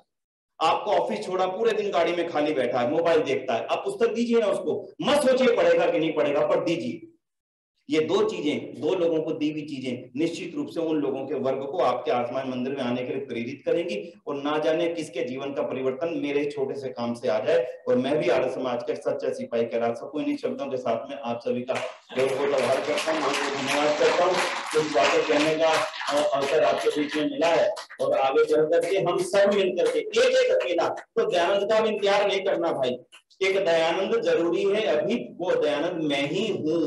आपको ऑफिस छोड़ा, पूरे दिन गाड़ी में खाली बैठा है, मोबाइल देखता है, आप पुस्तक दीजिए ना उसको। मत सोचिए पढ़ेगा कि नहीं पढ़ेगा, पर दीजिए। ये 2 चीजें, 2 लोगों को दी हुई चीजें निश्चित रूप से उन लोगों के वर्ग को आपके आसमान मंदिर में आने के लिए प्रेरित करेंगी, और ना जाने किसके जीवन का परिवर्तन मेरे छोटे से काम से आ जाए। और मैं भी आर्य समाज का सच्चा सिपाही कहला सकूं। इन्हीं शब्दों के साथ में आप सभी का बहुत बहुत आभार करता हूँ, बहुत बहुत धन्यवाद करता हूँ। कुछ बातें कहने का अवसर आपके बीच में मिला है, और आगे चल करके हम सब मिलकर के एक अकेला तो दयानंद का भी इंतजार नहीं करना भाई। एक दयानंद जरूरी है, अभी वो दयानंद मैं ही हूँ।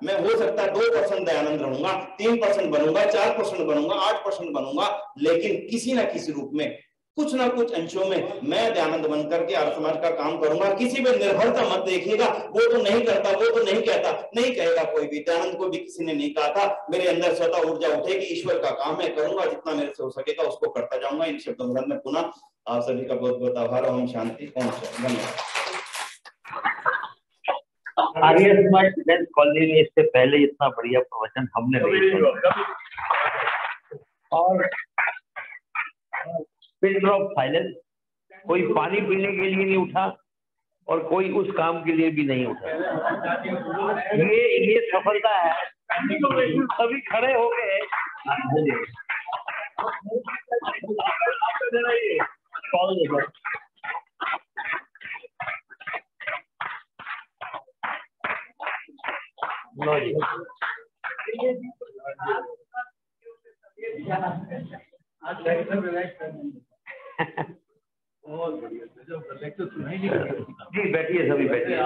मैं हो सकता है 2% दयानंद रहूंगा, 3% बनूंगा, 4% बनूंगा, 8% बनूंगा, लेकिन किसी ना किसी रूप में, कुछ ना कुछ अंशों में मैं दयानंद बनकर के आर्य समाज का काम करूंगा। किसी पे निर्भरता मत देखिएगा, वो तो नहीं करता, वो तो नहीं कहता, नहीं कहेगा कोई भी। दयानंद को भी किसी ने नहीं कहा था, मेरे अंदर स्वतः ऊर्जा उठेगी, ईश्वर का काम है, करूंगा, जितना मेरे से हो सकेगा उसको करता जाऊंगा। इन शब्दों में पुनः आप सभी का बहुत बहुत आभार। ओम शांति, ओम शांति, धन्यवाद। आर्य समाज डिफेंस कॉलोनी में इससे पहले इतना बढ़िया प्रवचन हमने नहीं सुना, और पिन ड्रॉप साइलेंस, कोई पानी पीने के लिए नहीं उठा और कोई उस काम के लिए भी नहीं उठा। ये सफलता है। सभी खड़े हो गए, जी बैठिए, सभी बैठिए।